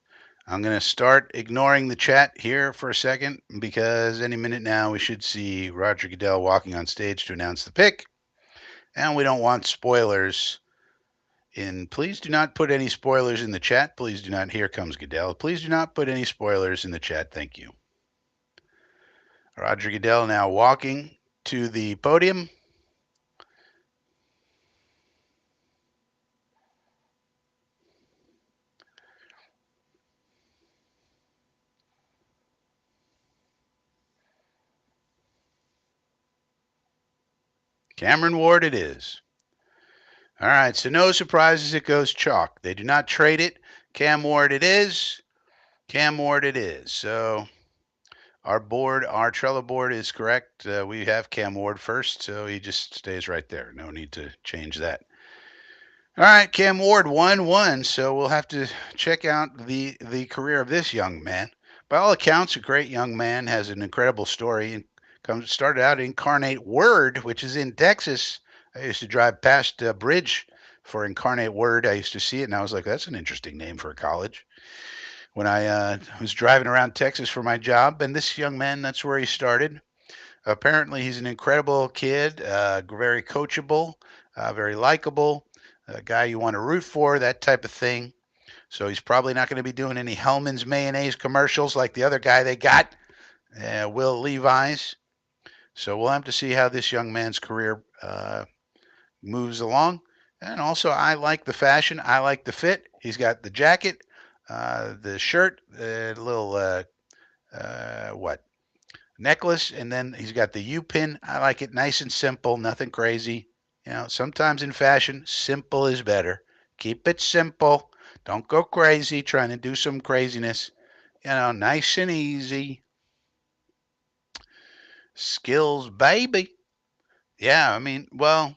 I'm going to start ignoring the chat here for a second because any minute now we should see Roger Goodell walking on stage to announce the pick. And we don't want spoilers in. Please do not put any spoilers in the chat. Please do not. Here comes Goodell. Please do not put any spoilers in the chat. Thank you. Roger Goodell now walking to the podium. Cameron Ward it is. All right, so no surprises. It goes chalk. They do not trade it. Cam Ward it is. Cam Ward it is. So our board, our Trello board is correct. We have Cam Ward first, so he just stays right there. No need to change that. All right, Cam Ward 1-1. So we'll have to check out the career of this young man. By all accounts, a great young man, has an incredible story, and started out at Incarnate Word, which is in Texas. I used to drive past a bridge for Incarnate Word. I used to see it, and I was like, that's an interesting name for a college. When I was driving around Texas for my job, and this young man, that's where he started. Apparently, he's an incredible kid, very coachable, very likable, a guy you want to root for, that type of thing. So he's probably not going to be doing any Hellman's mayonnaise commercials like the other guy they got, Will Levi's. So we'll have to see how this young man's career moves along. And also, I like the fashion. I like the fit. He's got the jacket, the shirt, the little what necklace, and then he's got the U pin. I like it nice and simple, nothing crazy. Sometimes in fashion, simple is better. Keep it simple. Don't go crazy trying to do some craziness. Nice and easy. Skills, baby. Yeah, I mean, well,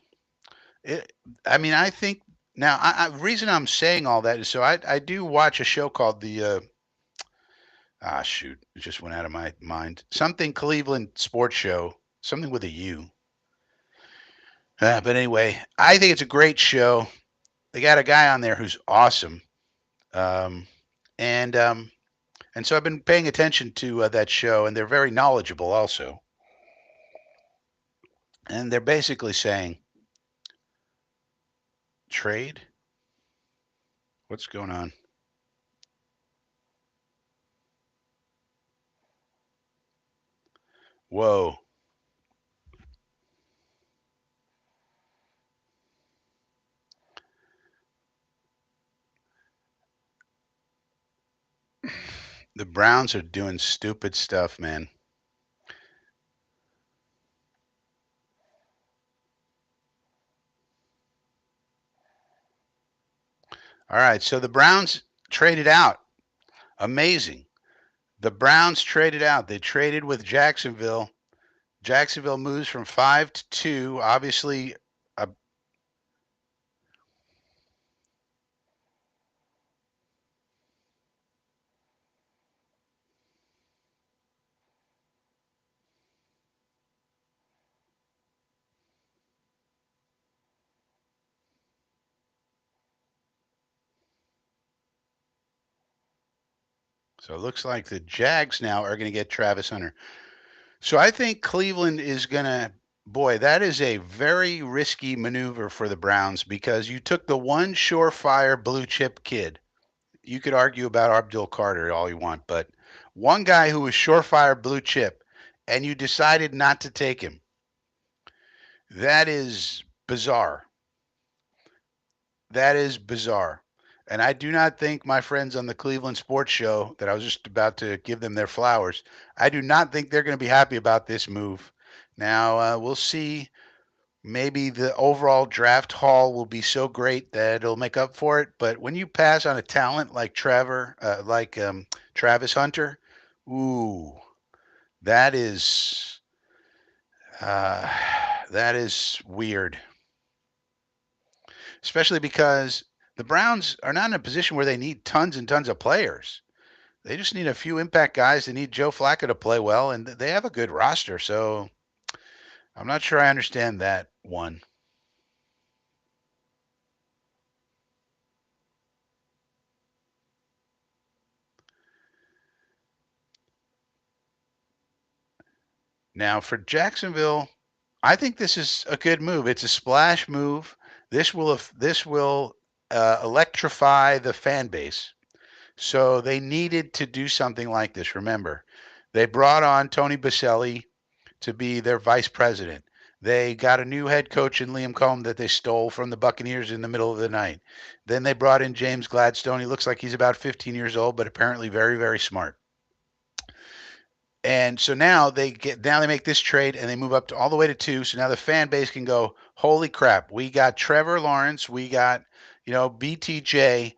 it, I think now. Reason I'm saying all that is so I do watch a show called shoot, it just went out of my mind. Something Cleveland sports show, something with a U. But anyway, I think it's a great show. They got a guy on there who's awesome, um, and um, and so I've been paying attention to that show, and they're very knowledgeable also. And they're basically saying, trade. What's going on? Whoa. The Browns are doing stupid stuff, man. All right, so the Browns traded out. Amazing. The Browns traded out. They traded with Jacksonville. Jacksonville moves from 5 to 2. Obviously, uh, so it looks like the Jags now are going to get Travis Hunter. So I think Cleveland is going to. Boy, that is a very risky maneuver for the Browns because you took the one surefire blue chip kid. You could argue about Abdul Carter all you want, but one guy who was surefire blue chip, and you decided not to take him. That is bizarre. That is bizarre. And I do not think my friends on the Cleveland Sports Show, that I was just about to give them their flowers, I do not think they're going to be happy about this move. Now, we'll see. Maybe the overall draft haul will be so great that it'll make up for it. But when you pass on a talent like Travis Hunter, ooh, that is uh, that is weird. Especially because the Browns are not in a position where they need tons and tons of players. They just need a few impact guys. They need Joe Flacco to play well, and they have a good roster. So I'm not sure I understand that one. Now for Jacksonville, I think this is a good move. It's a splash move. This will electrify the fan base. So they needed to do something like this. Remember, they brought on Tony Baselli to be their vice president. They got a new head coach in Liam Cohn that they stole from the Buccaneers in the middle of the night. Then they brought in James Gladstone. He looks like he's about 15 years old, but apparently very, very smart. And so now they make this trade and they move up to all the way to 2. So now the fan base can go, holy crap, we got Trevor Lawrence, we got BTJ,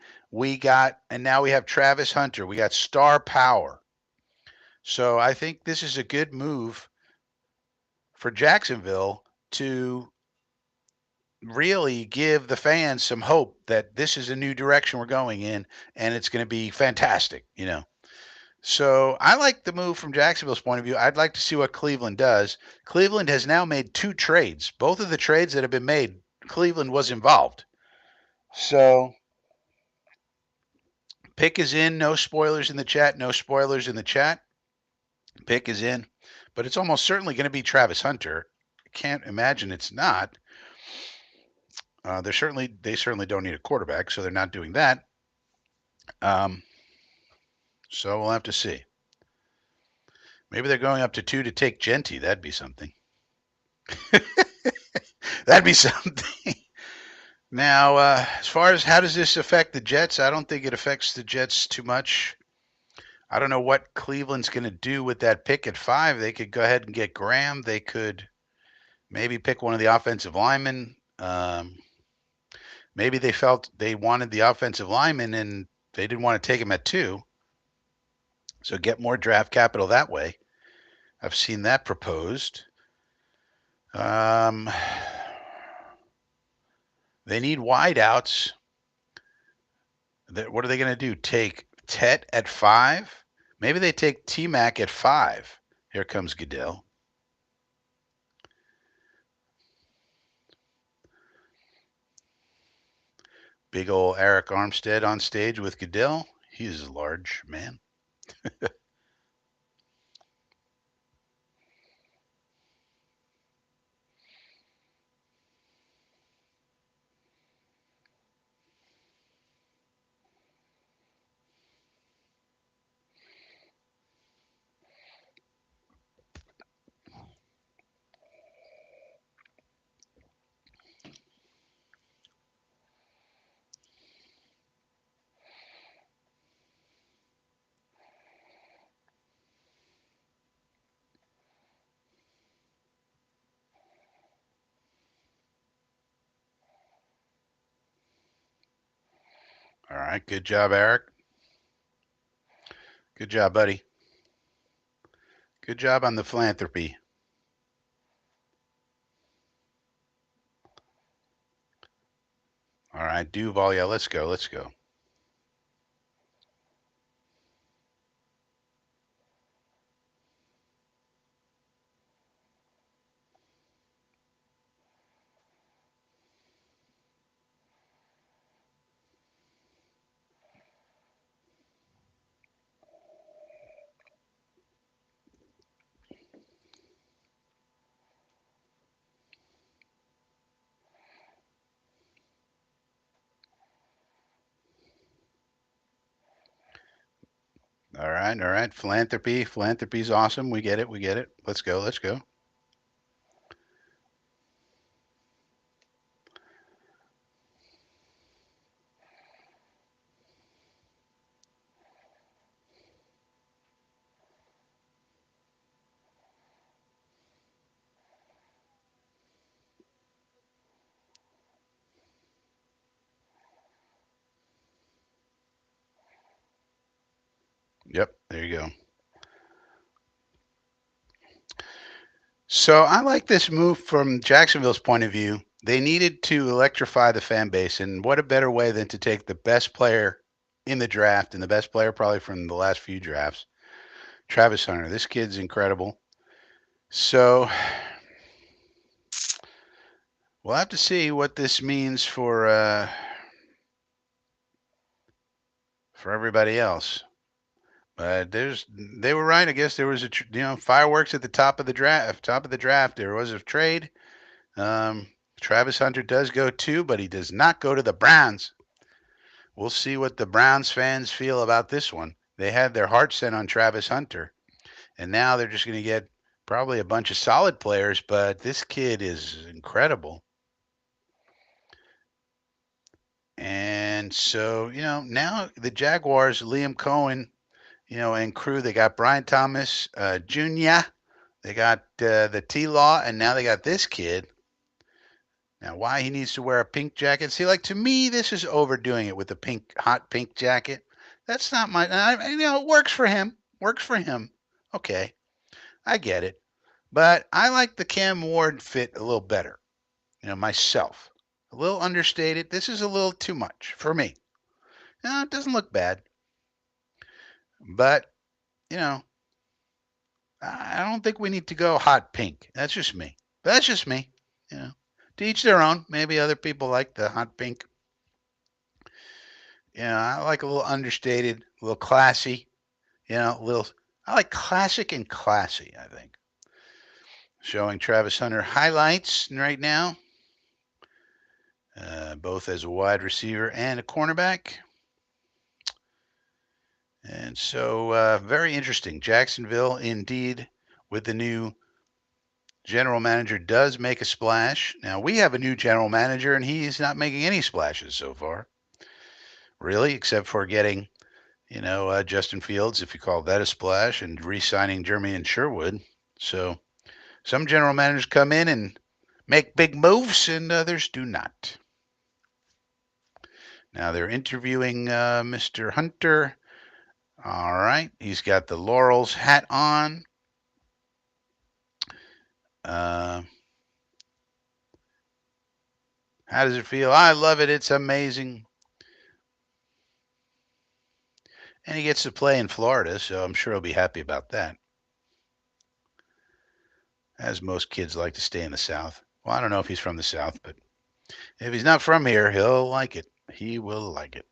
and now we have Travis Hunter, we got star power. So I think this is a good move for Jacksonville to really give the fans some hope that this is a new direction we're going in and it's going to be fantastic. So I like the move from Jacksonville's point of view. I'd like to see what Cleveland does. Cleveland has now made 2 trades. Both of the trades that have been made, Cleveland was involved. So pick is in. No spoilers in the chat. No spoilers in the chat. Pick is in. But it's almost certainly going to be Travis Hunter. I can't imagine it's not. They certainly don't need a quarterback, so they're not doing that. Um, so we'll have to see. Maybe they're going up to 2 to take Genty. That'd be something. That'd be something. Now, as far as how does this affect the Jets, I don't think it affects the Jets too much. I don't know what Cleveland's going to do with that pick at 5. They could go ahead and get Graham. They could maybe pick one of the offensive linemen. Maybe they felt they wanted the offensive lineman and they didn't want to take him at 2. So get more draft capital that way. I've seen that proposed. They need wideouts. What are they going to do? Take Tet at 5? Maybe they take T-Mac at 5. Here comes Goodell. Big old Eric Armstead on stage with Goodell. He is a large man. All right, good job, Eric. Good job, buddy. Good job on the philanthropy. All right, Duval, yeah, let's go. Let's go. All right, all right. Philanthropy. Philanthropy's awesome. We get it. We get it. Let's go. Let's go. Yep, there you go. So I like this move from Jacksonville's point of view. They needed to electrify the fan base, and what a better way than to take the best player in the draft and the best player probably from the last few drafts, Travis Hunter. This kid's incredible. So we'll have to see what this means for everybody else. But they were right. I guess there was fireworks at the top of the draft. Top of the draft, there was a trade. Um, Travis Hunter does go too, but he does not go to the Browns. We'll see what the Browns fans feel about this one. They had their heart set on Travis Hunter, and now they're just going to get probably a bunch of solid players. But this kid is incredible. And so, now the Jaguars, Liam Cohen, and crew, they got Brian Thomas Jr., they got the T Law, and now they got this kid. Now, why he needs to wear a pink jacket? See, like to me, this is overdoing it with the pink, hot pink jacket. That's not my, it works for him. Works for him. Okay, I get it. But I like the Cam Ward fit a little better, myself. A little understated. This is a little too much for me. It doesn't look bad. But, you know, I don't think we need to go hot pink. That's just me. But that's just me. You know, to each their own. Maybe other people like the hot pink. I like a little understated, a little classy. A little. I like classic and classy. I think showing Travis Hunter highlights right now, both as a wide receiver and a cornerback. And so, very interesting. Jacksonville, indeed, with the new general manager, does make a splash. Now, we have a new general manager, and he's not making any splashes so far, really, except for getting, Justin Fields, if you call that a splash, and re signing Jermaine Sherwood. So, some general managers come in and make big moves, and others do not. Now, they're interviewing Mr. Hunter. All right. He's got the Laurels hat on. Uh, how does it feel? I love it. It's amazing. And he gets to play in Florida, so I'm sure he'll be happy about that. As most kids like to stay in the South. Well, I don't know if he's from the South, but if he's not from here, he'll like it. He will like it.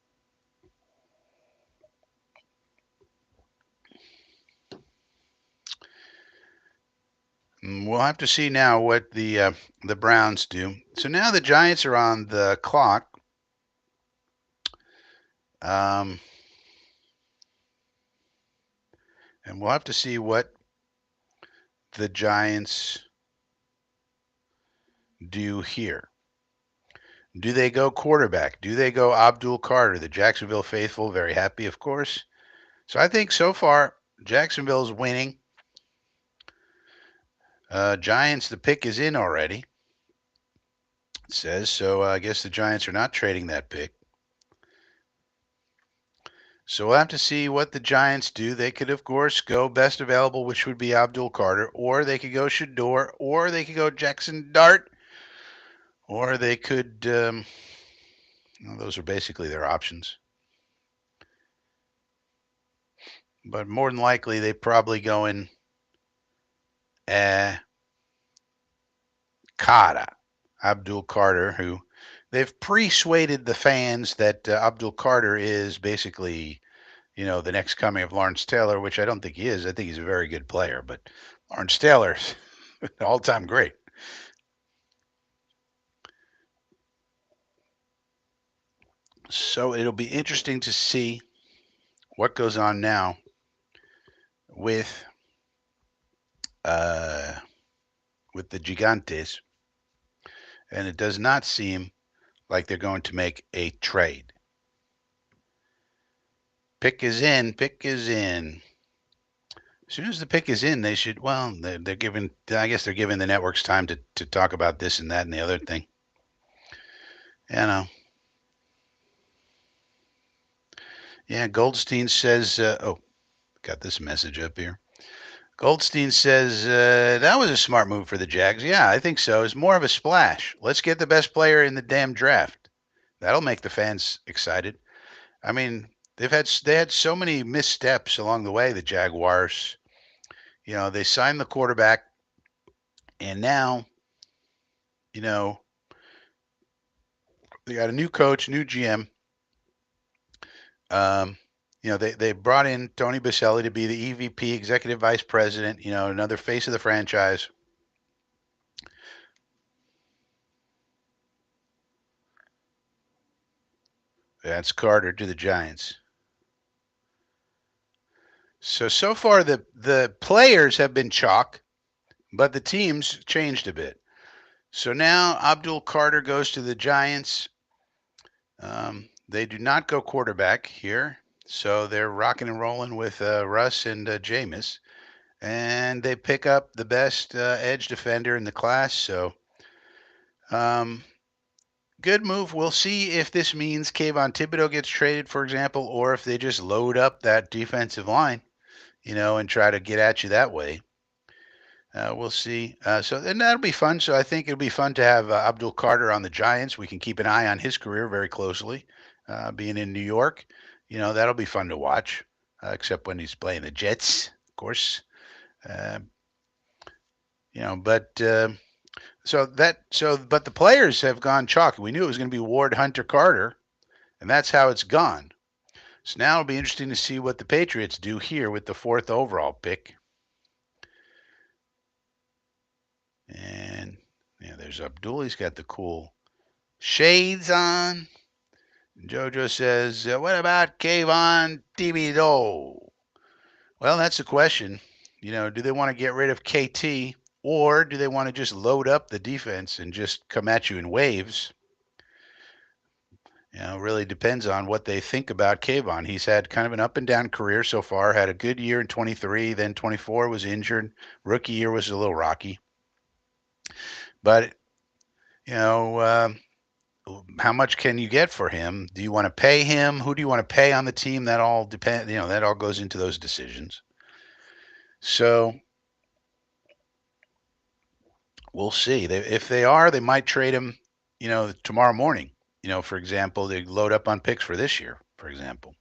We'll have to see now what the Browns do. So now the Giants are on the clock. And we'll have to see what the Giants do here. Do they go quarterback? Do they go Abdul Carter? The Jacksonville faithful, very happy, of course. So I think so far Jacksonville's winning. Giants, the pick is in already. It says so. I guess the Giants are not trading that pick. So we'll have to see what the Giants do. They could, of course, go best available, which would be Abdul Carter, or they could go Shador, or they could go Jackson Dart, or they could. Those are basically their options. But more than likely, they probably go in Carter, Abdul Carter, who they've persuaded the fans that Abdul Carter is basically, the next coming of Lawrence Taylor, which I don't think he is. I think he's a very good player, but Lawrence Taylor's all-time great. So it'll be interesting to see what goes on now with uh, with the Gigantes, and it does not seem like they're going to make a trade. Pick is in. Pick is in. As soon as the pick is in, they should. Well, they're giving. I guess they're giving the networks time to talk about this and that and the other thing. Yeah, Goldstein says. Oh, got this message up here. Goldstein says that was a smart move for the Jags. Yeah, I think so. It's more of a splash. Let's get the best player in the damn draft. That'll make the fans excited. I mean, they had so many missteps along the way. The Jaguars, they signed the quarterback, and now, you know, they got a new coach, new GM. Um, they brought in Tony Baselli to be the EVP, executive vice president. Another face of the franchise. That's Carter to the Giants. So far the players have been chalk, but the teams changed a bit. So now Abdul Carter goes to the Giants. They do not go quarterback here, so they're rocking and rolling with Russ and Jameis, and they pick up the best edge defender in the class. So, um, good move. We'll see if this means Kayvon Thibodeau gets traded, for example, or if they just load up that defensive line, and try to get at you that way. We'll see. And that'll be fun. So I think it'll be fun to have Abdul Carter on the Giants. We can keep an eye on his career very closely. Being in New York, that'll be fun to watch. Except when he's playing the Jets, of course. Uh, but but the players have gone chalk. We knew it was going to be Ward, Hunter, Carter, and that's how it's gone. So now it'll be interesting to see what the Patriots do here with the 4th overall pick. And there's Abdul. He's got the cool shades on. Jojo says, what about Kayvon Thibodeau? Well, that's the question. Do they want to get rid of KT, or do they want to just load up the defense and just come at you in waves? It really depends on what they think about Kayvon. He's had kind of an up and down career so far. Had a good year in 23, then 24 was injured. Rookie year was a little rocky. But, how much can you get for him? Do you want to pay him? Who do you want to pay on the team? That all depends. That all goes into those decisions. So we'll see. If they are, they might trade him, tomorrow morning. For example, they load up on picks for this year, for example.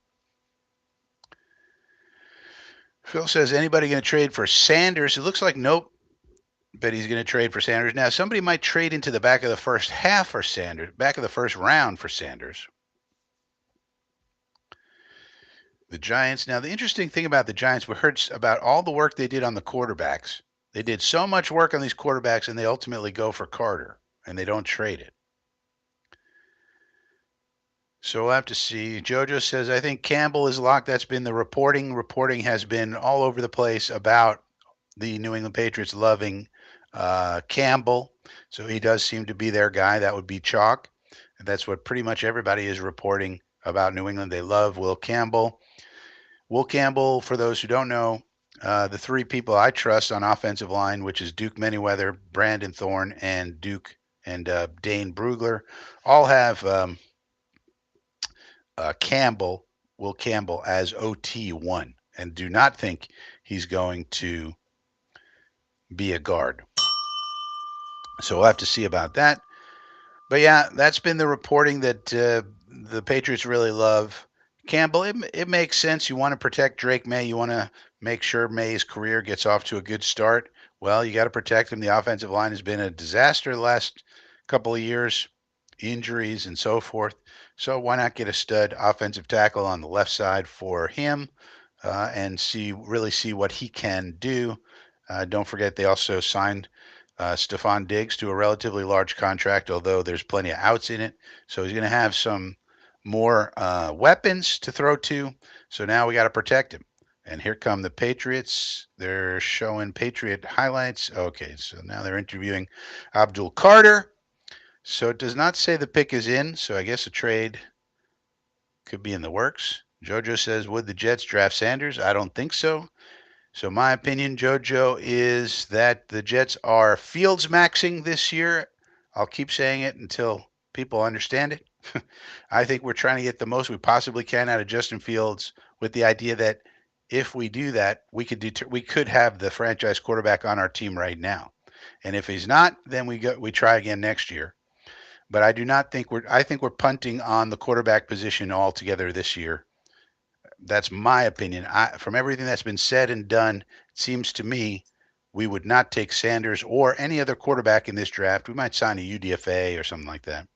Phil says, anybody going to trade for Sanders? It looks like nope. But he's going to trade for Sanders. Now, somebody might trade into the back of the first half for Sanders, back of the first round for Sanders. The Giants. Now, the interesting thing about the Giants, we heard about all the work they did on the quarterbacks. They did so much work on these quarterbacks, and they ultimately go for Carter, and they don't trade it. So we'll have to see. JoJo says, I think Campbell is locked. That's been the reporting. Reporting has been all over the place about the New England Patriots loving Campbell. So he does seem to be their guy. That would be chalk. And that's what pretty much everybody is reporting about New England. They love Will Campbell. Will Campbell, for those who don't know, the 3 people I trust on offensive line, which is Duke Manyweather, Brandon Thorne, and Dane Brugler, all have Will Campbell as OT1, and do not think he's going to be a guard. So we'll have to see about that. But yeah, that's been the reporting that the Patriots really love Campbell. It makes sense. You want to protect Drake May. You want to make sure May's career gets off to a good start. Well, you got to protect him. The offensive line has been a disaster the last couple of years, injuries and so forth. So why not get a stud offensive tackle on the left side for him and really see what he can do. Don't forget they also signed Stephon Diggs to a relatively large contract, although there's plenty of outs in it. So he's going to have some more weapons to throw to. So now we got to protect him. And here come the Patriots. They're showing Patriot highlights. Okay, so now they're interviewing Abdul Carter. So it does not say the pick is in, so I guess a trade could be in the works. Jojo says, would the Jets draft Sanders? I don't think so. So my opinion, Jojo, is that the Jets are Fields maxing this year. I'll keep saying it until people understand it. I think we're trying to get the most we possibly can out of Justin Fields with the idea that if we do that, we could have the franchise quarterback on our team right now. And if he's not, then we try again next year. But I do not think I think we're punting on the quarterback position altogether this year. That's my opinion. From everything that's been said and done, it seems to me we would not take Sanders or any other quarterback in this draft. We might sign a UDFA or something like that.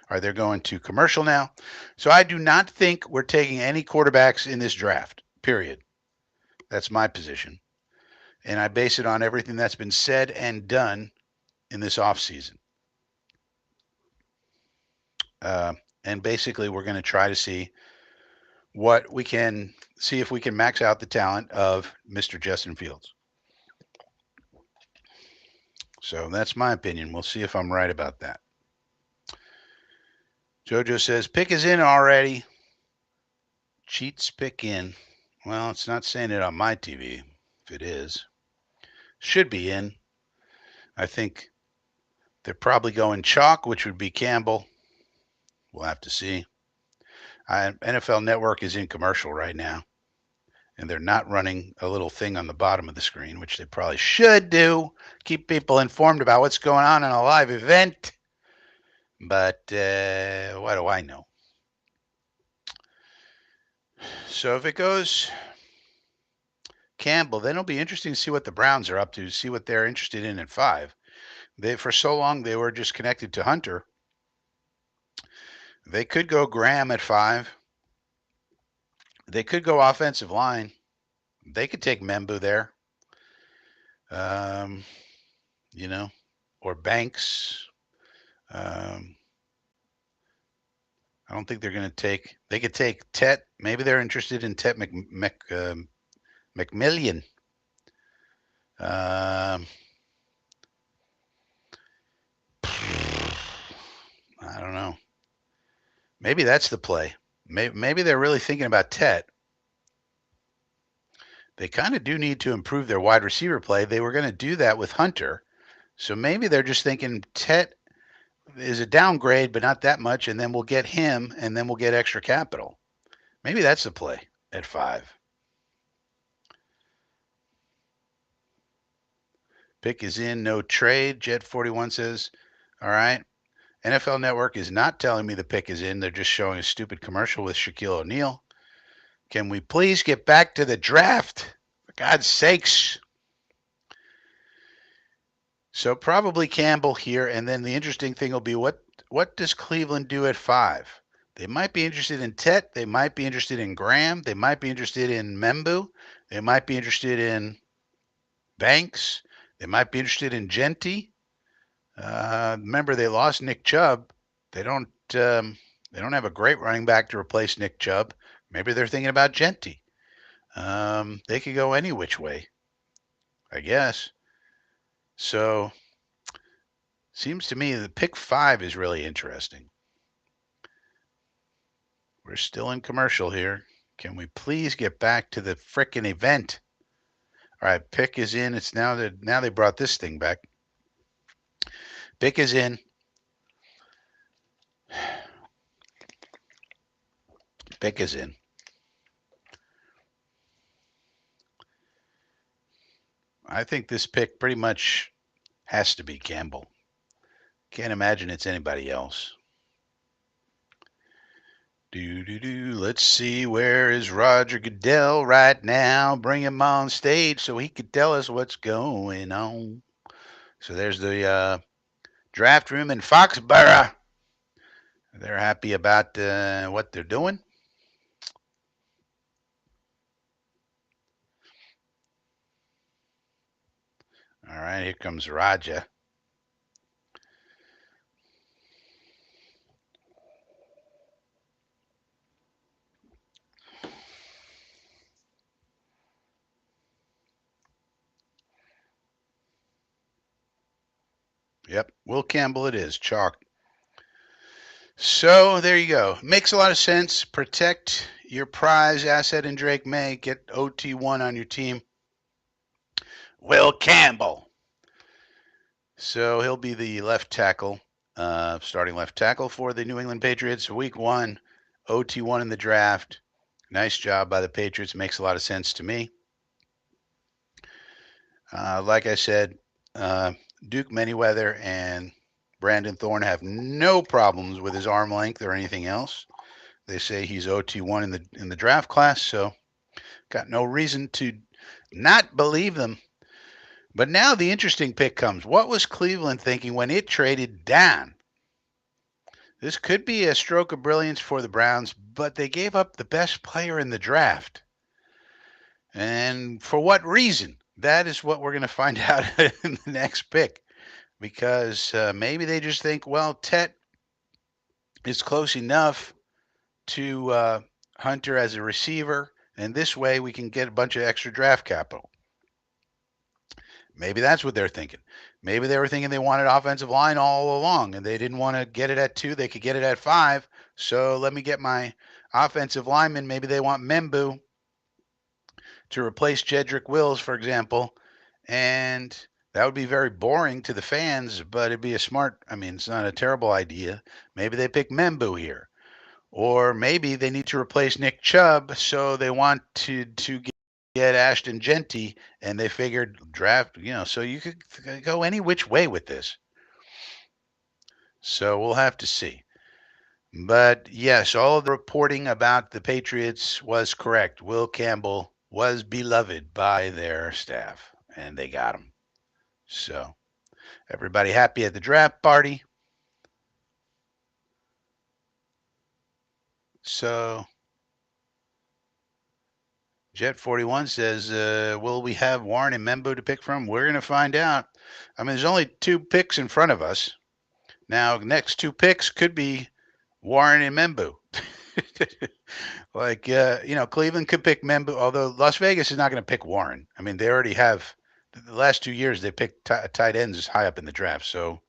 Are they going to commercial now? So I do not think we're taking any quarterbacks in this draft, period. That's my position. And I base it on everything that's been said and done in this offseason. And basically, we're going to try to see what we can see if we can max out the talent of Mr. Justin Fields. So that's my opinion. We'll see if I'm right about that. Jojo says, pick is in already. Cheats pick in. Well, it's not saying it on my TV. If it is, should be in. I think they're probably going chalk, which would be Campbell. We'll have to see. NFL Network is in commercial right now, and they're not running a little thing on the bottom of the screen, which they probably should do. Keep people informed about what's going on in a live event. But what do I know? So if it goes Campbell, then it'll be interesting to see what the Browns are up to, see what they're interested in at 5. For so long they were just connected to Hunter. They could go Graham at 5. They could go offensive line. They could take Membu there. You know, or Banks. I don't think they're going to take. They could take Tet. Maybe they're interested in Tet McMillian. I don't know. Maybe that's the play. Maybe they're really thinking about Tet. They kind of do need to improve their wide receiver play. They were going to do that with Hunter. So maybe they're just thinking Tet is a downgrade, but not that much, and then we'll get him, and then we'll get extra capital. Maybe that's the play at 5. Pick is in, no trade. Jet41 says, all right. NFL Network is not telling me the pick is in. They're just showing a stupid commercial with Shaquille O'Neal. Can we please get back to the draft? For God's sakes. So probably Campbell here, and then the interesting thing will be what does Cleveland do at 5? They might be interested in Tet. They might be interested in Graham. They might be interested in Membu. They might be interested in Banks. They might be interested in Genty. Remember, they lost Nick Chubb. They don't have a great running back to replace Nick Chubb. Maybe they're thinking about Genty. They could go any which way, I guess. So, seems to me the pick 5 is really interesting. We're still in commercial here. Can we please get back to the frickin' event? All right, pick is in. It's now they brought this thing back. Pick is in. Pick is in. I think this pick pretty much has to be Campbell. Can't imagine it's anybody else. Let's see, where is Roger Goodell right now? Bring him on stage so he could tell us what's going on. So there's the draft room in Foxborough. They're happy about what they're doing. All right, here comes Roger. Yep, Will Campbell it is, chalk. So there you go. Makes a lot of sense. Protect your prize asset in Drake May. Get OT1 on your team. Will Campbell. So he'll be the left tackle, starting left tackle for the New England Patriots. Week 1, OT1 in the draft. Nice job by the Patriots. Makes a lot of sense to me. Like I said, uh, Duke Manyweather and Brandon Thorne have no problems with his arm length or anything else. They say he's OT1 in the draft class, so got no reason to not believe them. But now the interesting pick comes. What was Cleveland thinking when it traded down? This could be a stroke of brilliance for the Browns, but they gave up the best player in the draft. And for what reason? That is what we're going to find out in the next pick. Because maybe they just think, well, Tet is close enough to Hunter as a receiver, and this way we can get a bunch of extra draft capital. Maybe that's what they're thinking. Maybe they were thinking they wanted offensive line all along, and they didn't want to get it at 2. They could get it at 5. So let me get my offensive lineman. Maybe they want Membu to replace Jedrick Wills, for example, and that would be very boring to the fans, but it'd be a smart. I mean, it's not a terrible idea. Maybe they pick Membu here, or maybe they need to replace Nick Chubb, so they want to get Ashton Genty, and they figured draft. So you could go any which way with this. So we'll have to see. But yes, all of the reporting about the Patriots was correct. Will Campbell was beloved by their staff, and they got him. So everybody happy at the draft party. So Jet 41 says, will we have Warren and Membo to pick from? We're going to find out. I mean, there's only 2 picks in front of us. Now, next 2 picks could be Warren and Membo. Like, Cleveland could pick Membo, although Las Vegas is not going to pick Warren. I mean, they already have. The last 2 years, they picked tight ends high up in the draft. So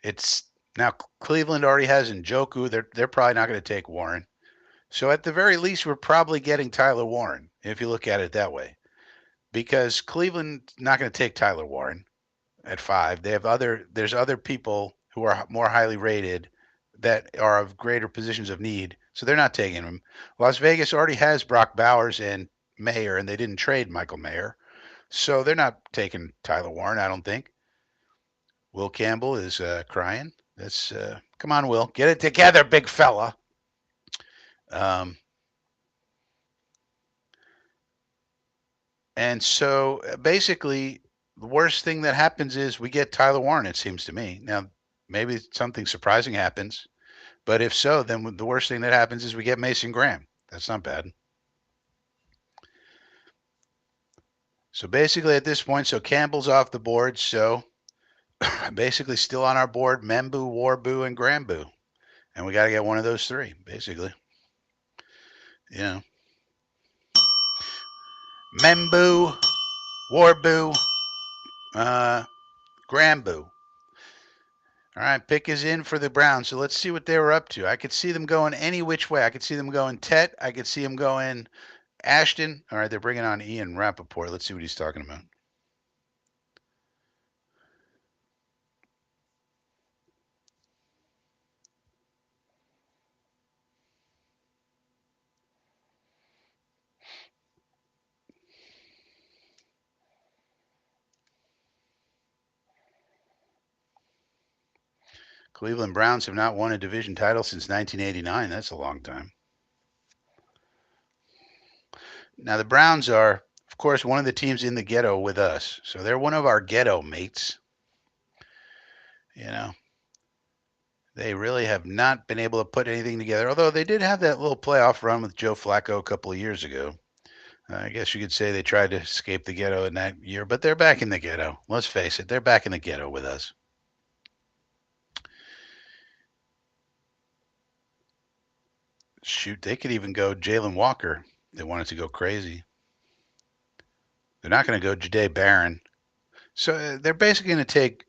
it's now Cleveland already has Njoku. They're probably not going to take Warren. So at the very least, we're probably getting Tyler Warren, if you look at it that way, because Cleveland's not going to take Tyler Warren at 5. There's other people who are more highly rated that are of greater positions of need, so they're not taking him. Las Vegas already has Brock Bowers and Mayer, and they didn't trade Michael Mayer, so they're not taking Tyler Warren, I don't think. Will Campbell is crying. That's come on, Will, get it together, big fella. Um, And so basically, the worst thing that happens is we get Tyler Warren, it seems to me. Now, maybe something surprising happens, but if so, then the worst thing that happens is we get Mason Graham. That's not bad. So basically, at this point, so Campbell's off the board. So basically, still on our board, Membu, Warbu, and Grambu. And we got to get one of those 3, basically. You know, Membu, Warbu, Grambu. All right, pick is in for the Browns. So let's see what they were up to. I could see them going any which way. I could see them going Tet. I could see them going Ashton. All right, they're bringing on Ian Rappaport. Let's see what he's talking about. Cleveland Browns have not won a division title since 1989. That's a long time. Now, the Browns are, of course, one of the teams in the ghetto with us. So they're one of our ghetto mates. You know, they really have not been able to put anything together, although they did have that little playoff run with Joe Flacco a couple of years ago. I guess you could say they tried to escape the ghetto in that year, but they're back in the ghetto. Let's face it, they're back in the ghetto with us. Shoot, they could even go Jalen Walker. They wanted to go crazy. They're not going to go Jade Barron. So they're basically going to take.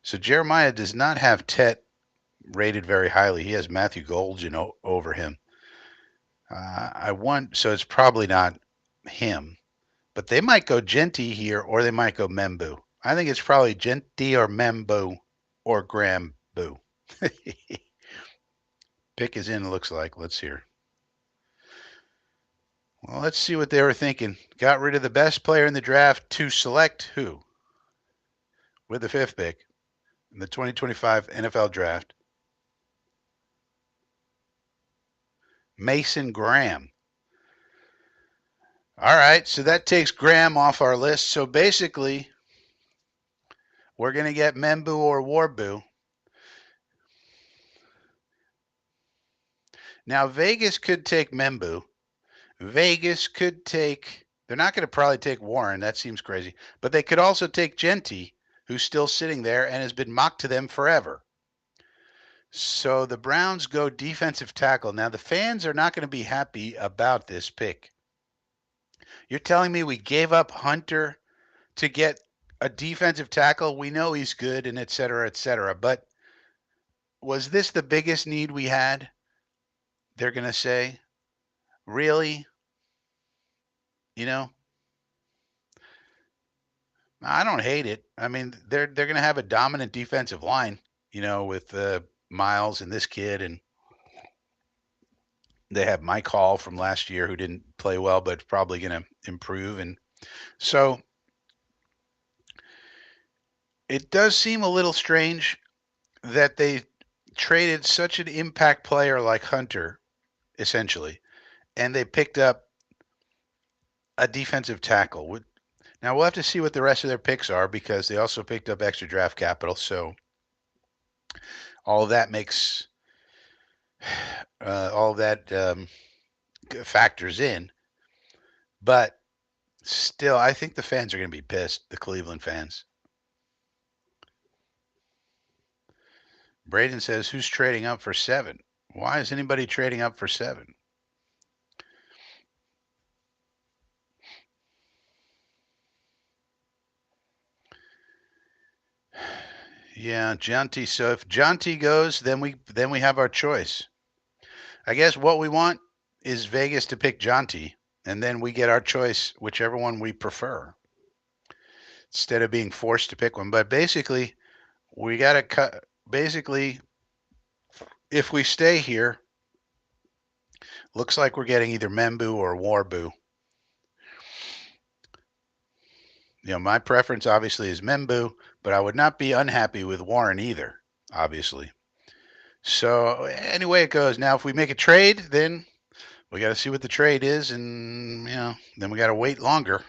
So Jeremiah does not have Tet rated very highly. He has Matthew Golden over him. So it's probably not him. But they might go Genty here, or they might go Membu. I think it's probably Genty or Membu or Graham Boo. Pick is in, looks like. Let's hear. Well, let's see what they were thinking. Got rid of the best player in the draft to select who with the fifth pick in the 2025 NFL draft? Mason Graham. All right, so that takes Graham off our list. So basically, we're going to get Membu or Warbu. Now, Vegas could take Membu. Vegas could take, they're not going to probably take Warren. That seems crazy. But they could also take Genty, who's still sitting there and has been mocked to them forever. So the Browns go defensive tackle. Now, the fans are not going to be happy about this pick. You're telling me we gave up Hunter to get a defensive tackle? We know he's good and et cetera, et cetera. But was this the biggest need we had? They're going to say, really? You know, I don't hate it. I mean, they're going to have a dominant defensive line, with Miles and this kid, and they have Mike Hall from last year who didn't play well, but probably going to improve. And so it does seem a little strange that they traded such an impact player like Hunter, essentially, and they picked up a defensive tackle. Now we'll have to see what the rest of their picks are because they also picked up extra draft capital. So all of that makes all of that factors in. But still, I think the fans are going to be pissed. The Cleveland fans. Braden says, "Who's trading up for 7? Why is anybody trading up for 7?" Yeah, Jonty. So if Jonty goes, then we have our choice. I guess what we want is Vegas to pick Jonty, and then we get our choice, whichever one we prefer, instead of being forced to pick one. But basically, we got to cut. Basically, if we stay here, looks like we're getting either Membu or Warbu. My preference obviously is Membu, but I would not be unhappy with Warren either, obviously. So anyway it goes. Now, if we make a trade, then we got to see what the trade is, and then we got to wait longer.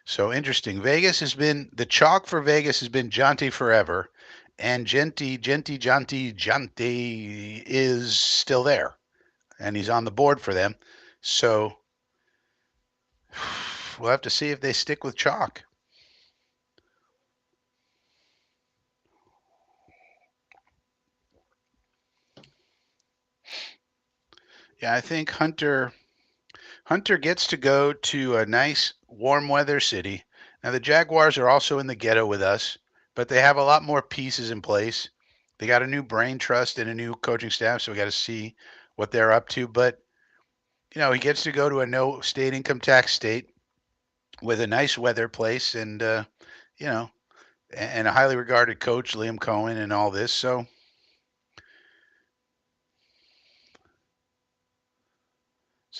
So interesting. Vegas has been the chalk for Vegas has been Jonty forever, and Jonty is still there, and he's on the board for them. So we'll have to see if they stick with chalk. Yeah, I think Hunter gets to go to a nice warm weather city. Now the Jaguars are also in the ghetto with us, but they have a lot more pieces in place. They got a new brain trust and a new coaching staff, so we got to see what they're up to. But he gets to go to a no state income tax state with a nice weather place, and you know, and a highly regarded coach, Liam Cohen, and all this. So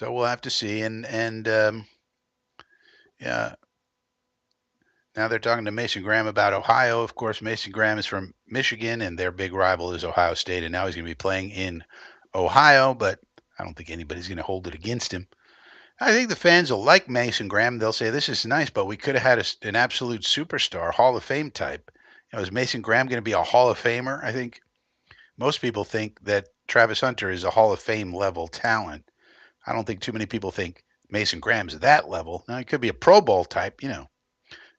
we'll have to see. And yeah, now they're talking to Mason Graham about Ohio. Of course, Mason Graham is from Michigan, and their big rival is Ohio State, and now he's going to be playing in Ohio. But I don't think anybody's going to hold it against him. I think the fans will like Mason Graham. They'll say this is nice, but we could have had an absolute superstar, Hall of Fame type. Is Mason Graham going to be a Hall of Famer? I think most people think that Travis Hunter is a Hall of Fame level talent. I don't think too many people think Mason Graham's that level. Now, he could be a Pro Bowl type.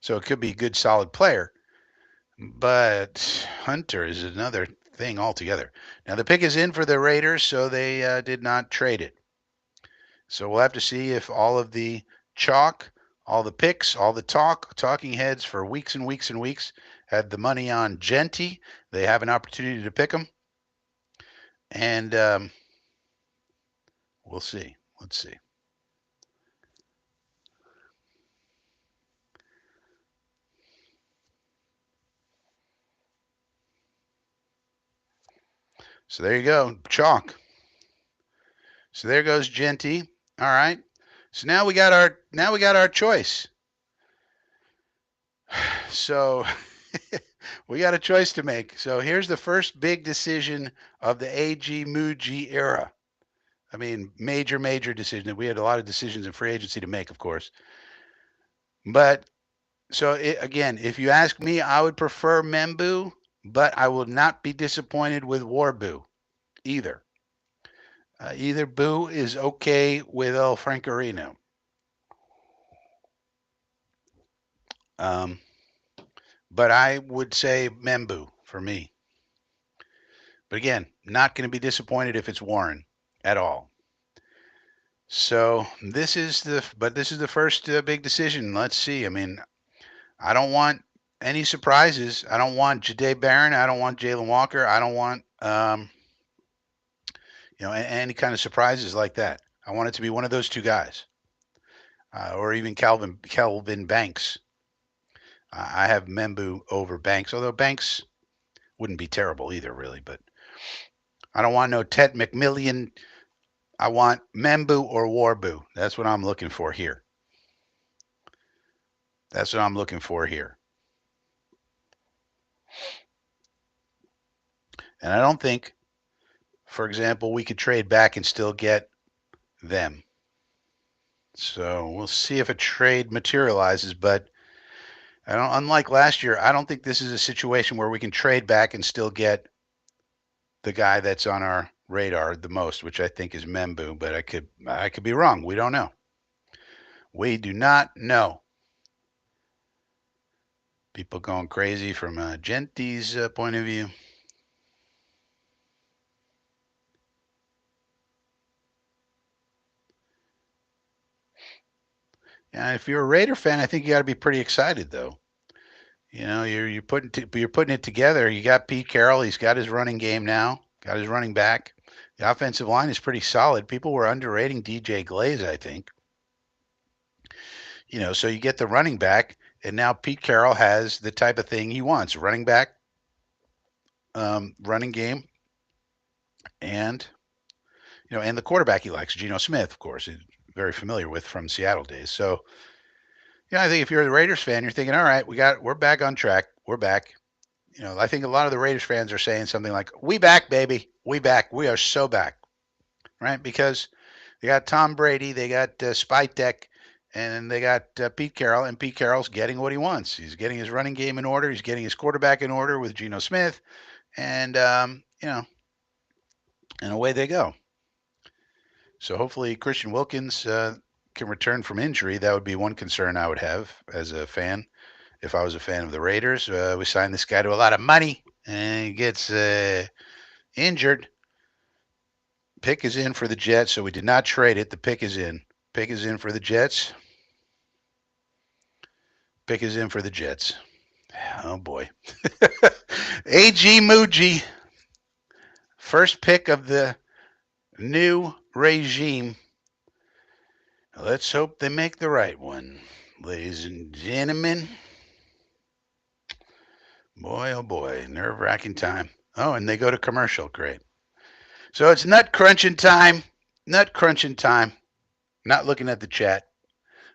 So it could be a good, solid player. But Hunter is another thing altogether. Now, the pick is in for the Raiders, so they did not trade it. So we'll have to see if all of the chalk, all the picks, all the talking heads for weeks and weeks and weeks had the money on Genty. They have an opportunity to pick them. And we'll see. Let's see. So there you go, chalk. So there goes Genty. All right. So now we got our choice. So we got a choice to make. So here's the first big decision of the AG Muji era. I mean, major decision. We had a lot of decisions in free agency to make, of course. But so again, if you ask me, I would prefer Membu, but I will not be disappointed with Warbu either. Either Boo is okay with El Francarino. Um, but I would say Membu for me. But again, not going to be disappointed if it's Warren at all. So this is the first big decision. Let's see. I mean, I don't want any surprises. I don't want Jade Barron. I don't want Jalen Walker. I don't want any kind of surprises like that. I want it to be one of those two guys, or even Calvin Banks. I have Membu over Banks, although Banks wouldn't be terrible either, really. But I don't want no Ted McMillian. I want Membu or Warbu. That's what I'm looking for here. That's what I'm looking for here. And I don't think, for example, we could trade back and still get them. So we'll see if a trade materializes. But unlike last year, I don't think this is a situation where we can trade back and still get the guy that's on our radar the most, which I think is Membu. But I could be wrong. We don't know. We do not know. People going crazy from Genti's point of view. Yeah, if you're a Raider fan, I think you got to be pretty excited though. You're putting it together. You got Pete Carroll. He's got his running game now. Got his running back. The offensive line is pretty solid. People were underrating DJ Glaze, I think. So you get the running back, and now Pete Carroll has the type of thing he wants: running back, running game, and and the quarterback he likes, Geno Smith, of course, he's very familiar with from Seattle days. So I think if you're the Raiders fan, you're thinking, all right, we're back on track. We're back. I think a lot of the Raiders fans are saying something like, "We back, baby. We back. We are so back." Right? Because they got Tom Brady, they got Spite Deck, and they got Pete Carroll, and Pete Carroll's getting what he wants. He's getting his running game in order. He's getting his quarterback in order with Geno Smith, and and away they go. So hopefully Christian Wilkins can return from injury. That would be one concern I would have as a fan. If I was a fan of the Raiders, we signed this guy to a lot of money, and he gets injured. Pick is in for the Jets, so we did not trade it. The pick is in. Pick is in for the Jets. Pick is in for the Jets. Oh boy. AG Muji, first pick of the new regime. Let's hope they make the right one, ladies and gentlemen. Boy, oh boy, nerve-wracking time. Oh, and they go to commercial. Great. So it's nut crunching time. Nut crunching time. Not looking at the chat.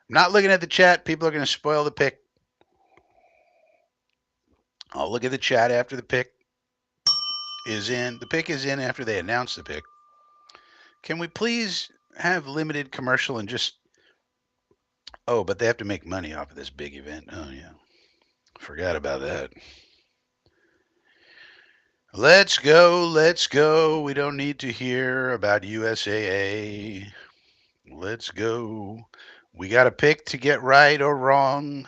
Not looking at the chat. People are going to spoil the pick. I'll look at the chat after the pick is in. The pick is in after they announce the pick. Can we please have limited commercial and just. Oh, but they have to make money off of this big event. Oh, yeah. Forgot about that. Let's go. Let's go. We don't need to hear about USAA. Let's go. We got a pick to get right or wrong.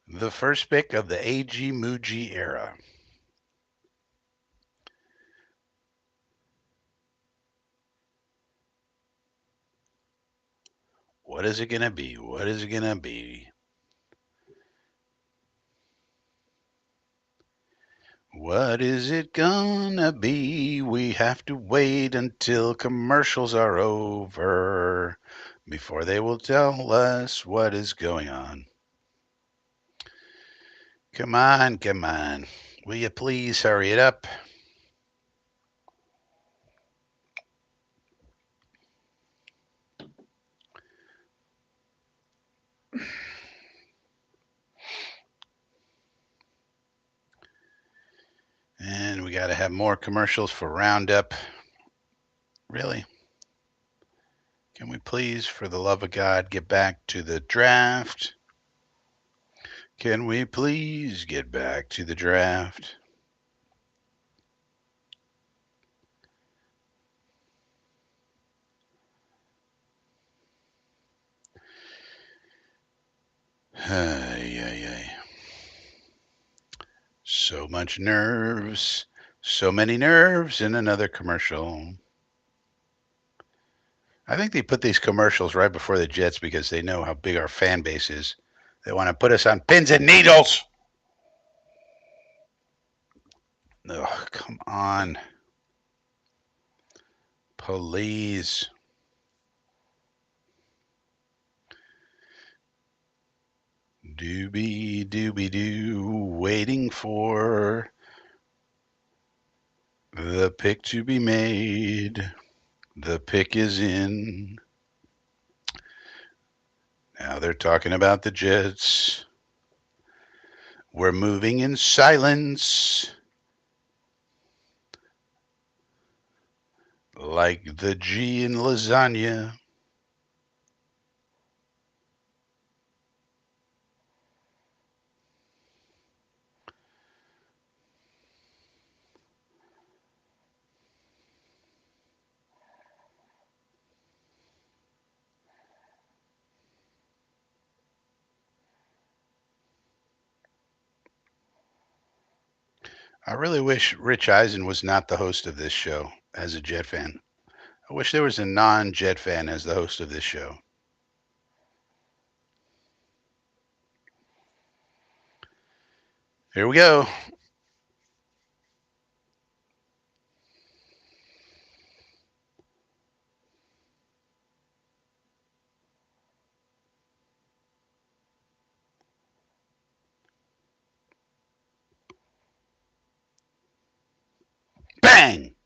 The first pick of the AG Muji era. What is it going to be? What is it going to be? What is it gonna be? We have to wait until commercials are over before they will tell us what is going on. Come on, come on. Will you please hurry it up? We got to have more commercials for Roundup. Really? Can we please, for the love of God, get back to the draft? Can we please get back to the draft? Ay, ay, ay. So much nerves. So many nerves in another commercial. I think they put these commercials right before the Jets because they know how big our fan base is. They want to put us on pins and needles. Oh, come on. Please. Doobie doobie doo, waiting for the pick to be made. The pick is in. Now they're talking about the Jets. We're moving in silence. Like the G in lasagna. I really wish Rich Eisen was not the host of this show as a Jet fan. I wish there was a non Jet fan as the host of this show. Here we go. Bang!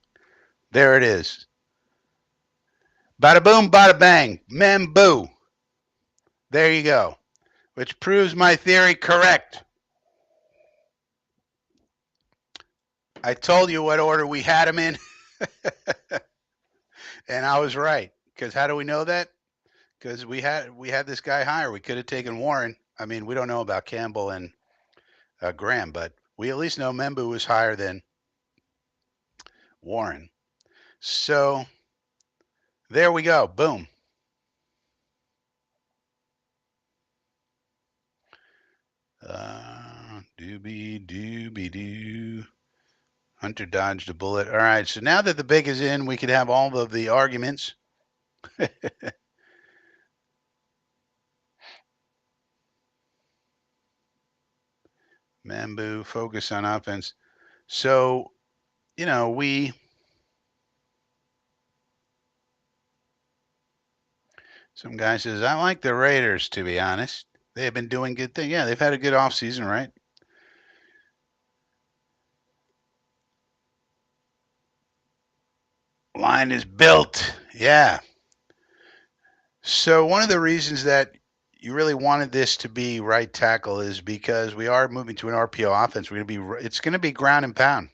There it is. Bada boom, bada bang. Mem boo. There you go. Which proves my theory correct. I told you what order we had him in, and I was right. Because how do we know that? Because we had this guy higher. We could have taken Warren. I mean, we don't know about Campbell and Graham, but we at least know Membu was higher than Warren. So there we go. Boom. Doobie doobie doo. Hunter dodged a bullet. All right. So now that the big is in, we can have all of the arguments. Mambu, focus on offense. So, some guy says, I like the Raiders, to be honest. They have been doing good things. Yeah, they've had a good offseason, right? Line is built. Yeah. So, one of the reasons that you really wanted this to be right tackle is because we are moving to an RPO offense. It's going to be ground and pound.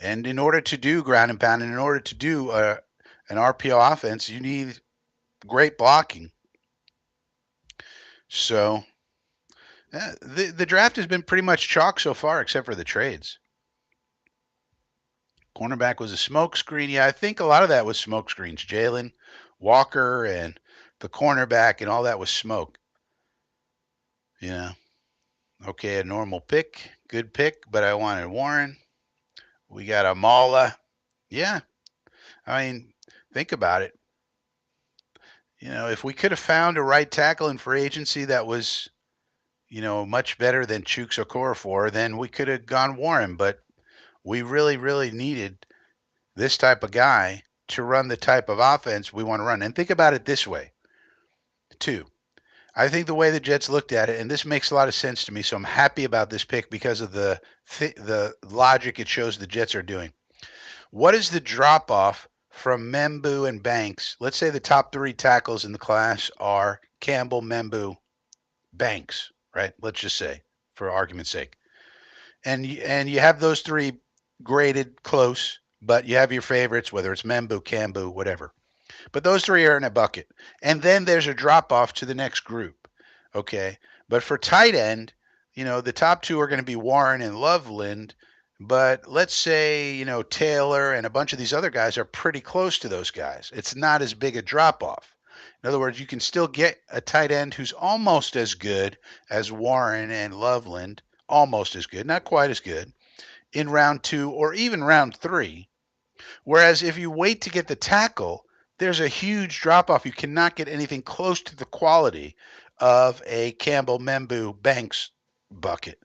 And in order to do ground and pound, and in order to do an RPO offense, you need great blocking. So the draft has been pretty much chalk so far, except for the trades. Cornerback was a smokescreen. Yeah, I think a lot of that was smoke screens. Jalen Walker and the cornerback and all that was smoke. Yeah. Okay, a normal pick, good pick, but I wanted Warren. We got a Mala. Yeah. I mean, think about it. If we could have found a right tackle in free agency that was, much better than Chooks Okorafor, then we could have gone Warren. But we really, really needed this type of guy to run the type of offense we want to run. And think about it this way, too. I think the way the Jets looked at it, and this makes a lot of sense to me, so I'm happy about this pick because of the logic it shows the Jets are doing. What is the drop off from Membu and Banks? Let's say the top three tackles in the class are Campbell, Membu, Banks, right? Let's just say, for argument's sake. and you have those three graded close, but you have your favorites, whether it's Membu, Cambu, whatever. But those three are in a bucket. And then there's a drop off to the next group. Okay. But for tight end, the top two are going to be Warren and Loveland. But let's say, Taylor and a bunch of these other guys are pretty close to those guys. It's not as big a drop off. In other words, you can still get a tight end who's almost as good as Warren and Loveland, almost as good, not quite as good, in round two or even round three. Whereas if you wait to get the tackle, there's a huge drop off. You cannot get anything close to the quality of a Campbell Membu Banks bucket.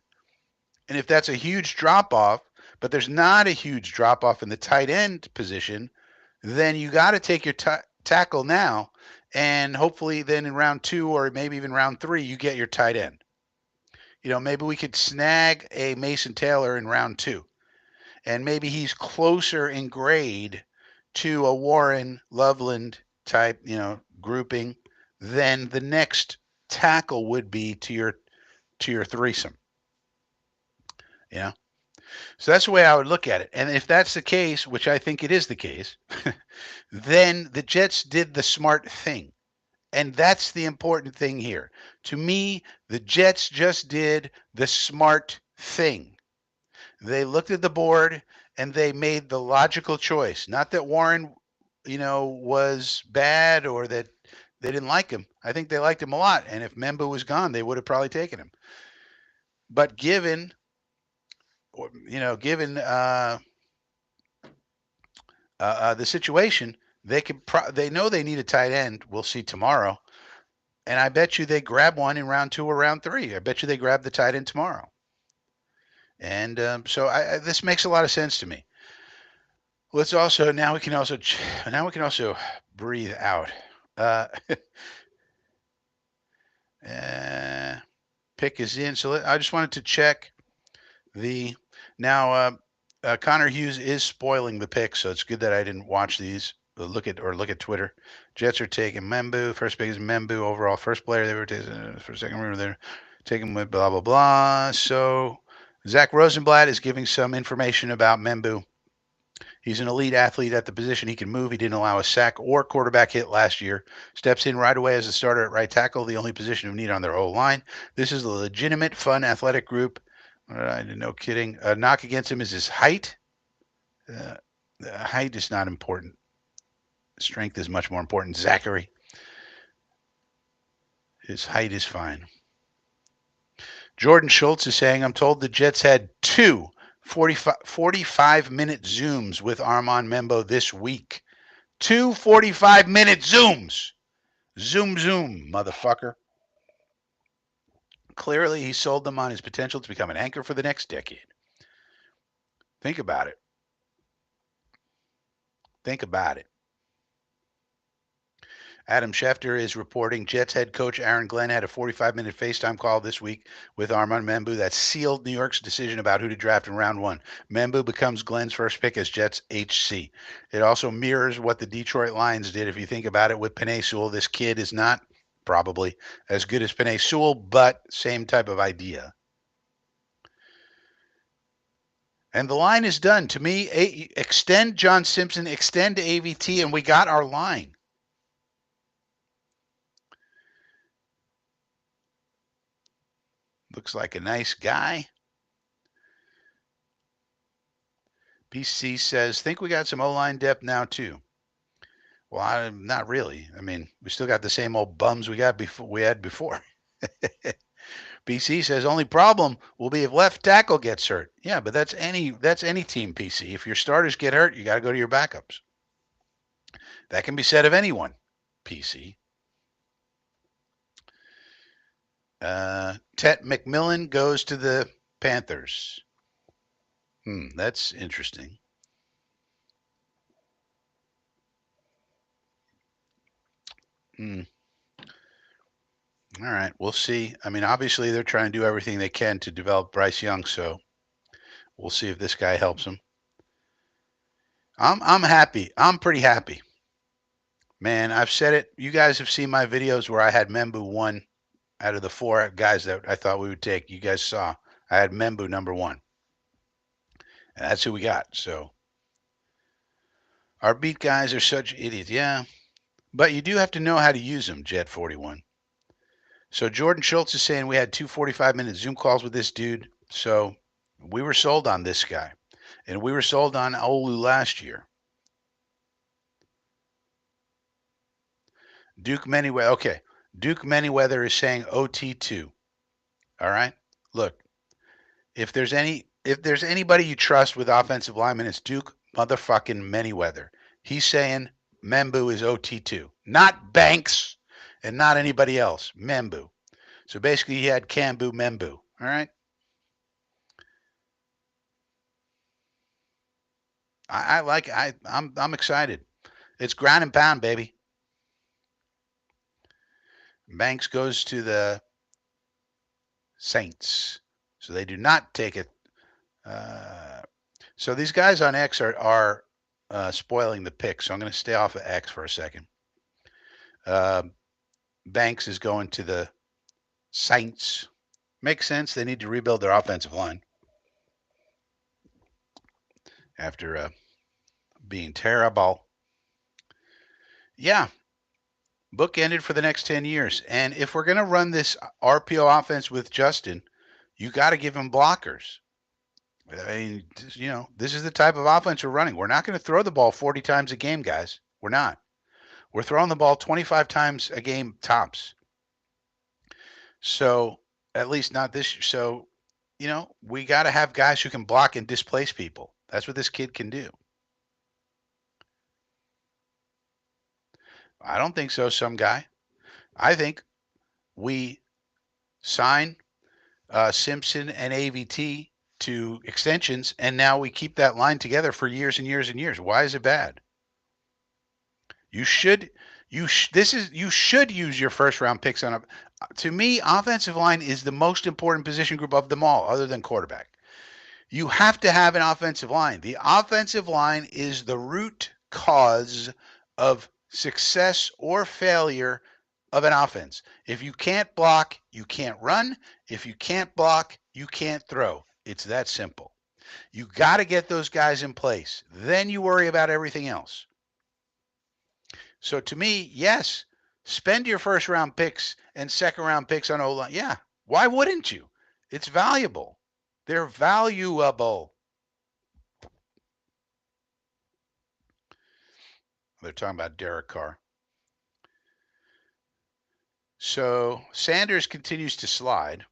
And if that's a huge drop off, but there's not a huge drop off in the tight end position, then you got to take your tackle now. And hopefully, then in round two or maybe even round three, you get your tight end. Maybe we could snag a Mason Taylor in round two, and maybe he's closer in grade to a Warren Loveland type, grouping than the next tackle would be to your threesome. So that's the way I would look at it. And if that's the case, which I think it is the case, then the Jets did the smart thing. And that's the important thing here. To me, the Jets just did the smart thing. They looked at the board and they made the logical choice. Not that Warren, was bad or that they didn't like him. I think they liked him a lot. And if Membu was gone, they would have probably taken him. But given the situation, they know they need a tight end. We'll see tomorrow. And I bet you they grab one in round two or round three. I bet you they grab the tight end tomorrow. And so this makes a lot of sense to me. Let's also now we can also breathe out. Pick is in. So I just wanted to check the now. Connor Hughes is spoiling the pick, so it's good that I didn't watch these. Look at Twitter. Jets are taking Membu. First pick is Membu overall. First player they were taking for second round. They're taking with blah blah blah. So Zach Rosenblatt is giving some information about Membu. He's an elite athlete at the position. He can move. He didn't allow a sack or quarterback hit last year. Steps in right away as a starter at right tackle, the only position of need on their O-line. This is a legitimate, fun, athletic group. No kidding. A knock against him is his height. Height is not important. Strength is much more important. Zachary. His height is fine. Jordan Schultz is saying, I'm told the Jets had two 45-minute Zooms with Armand Membo this week. Two 45-minute Zooms. Zoom, motherfucker. Clearly, he sold them on his potential to become an anchor for the next decade. Think about it. Adam Schefter is reporting Jets head coach Aaron Glenn had a 45-minute FaceTime call this week with Armand Membu that sealed New York's decision about who to draft in round one. Membu becomes Glenn's first pick as Jets HC. It also mirrors what the Detroit Lions did, if you think about it, with Penei Sewell. This kid is not probably as good as Penei Sewell, but same type of idea. And the line is done. To me, extend John Simpson, extend AVT, and we got our line. Looks like a nice guy. PC says, think we got some O-line depth now, too. Well, not really. I mean, we still got the same old bums we had before. PC says, only problem will be if left tackle gets hurt. Yeah, but that's any team, PC. If your starters get hurt, you got to go to your backups. That can be said of anyone, PC. Tet McMillan goes to the Panthers. That's interesting. All right, we'll see. I mean, obviously they're trying to do everything they can to develop Bryce Young, so we'll see if this guy helps him. I'm happy. I'm pretty happy. Man, I've said it. You guys have seen my videos where I had Membu one out of the four guys that I thought we would take. You guys saw I had Membu number one. And that's who we got. So our beat guys are such idiots. Yeah. But you do have to know how to use them, Jet 41. So Jordan Schultz is saying we had 2 45-minute Zoom calls with this dude. So we were sold on this guy. And we were sold on Olu last year. Duke Manyweather. Okay. Duke Manyweather is saying OT2. All right. Look, if there's anybody you trust with offensive linemen, it's Duke motherfucking Manyweather. He's saying Membu is OT2, not Banks and not anybody else. Membu. So basically, he had Cambu Membu. All right. I like. I'm excited. It's ground and pound, baby. Banks goes to the Saints, so they do not take it. So these guys on X are spoiling the pick. So I'm going to stay off of X for a second. Uh, Banks is going to the Saints. Makes sense. They need to rebuild their offensive line after being terrible. Yeah, book ended for the next 10 years. And if we're going to run this RPO offense with Justin, you got to give him blockers. I mean, this is the type of offense we're running. We're not going to throw the ball 40 times a game, guys. We're not. We're throwing the ball 25 times a game tops. So at least not this year. So, we got to have guys who can block and displace people. That's what this kid can do. I don't think so, some guy. I think we sign Simpson and AVT to extensions, and now we keep that line together for years and years and years. Why is it bad? You should you should use your first round picks on a. To me, offensive line is the most important position group of them all, other than quarterback. You have to have an offensive line. The offensive line is the root cause of success or failure of an offense. If you can't block, you can't run. If you can't block, you can't throw. It's that simple. You got to get those guys in place. Then you worry about everything else. So to me, yes, spend your first round picks and second round picks on O-line. Yeah. Why wouldn't you? It's valuable. They're valuable. They're talking about Derek Carr. So Sanders continues to slide.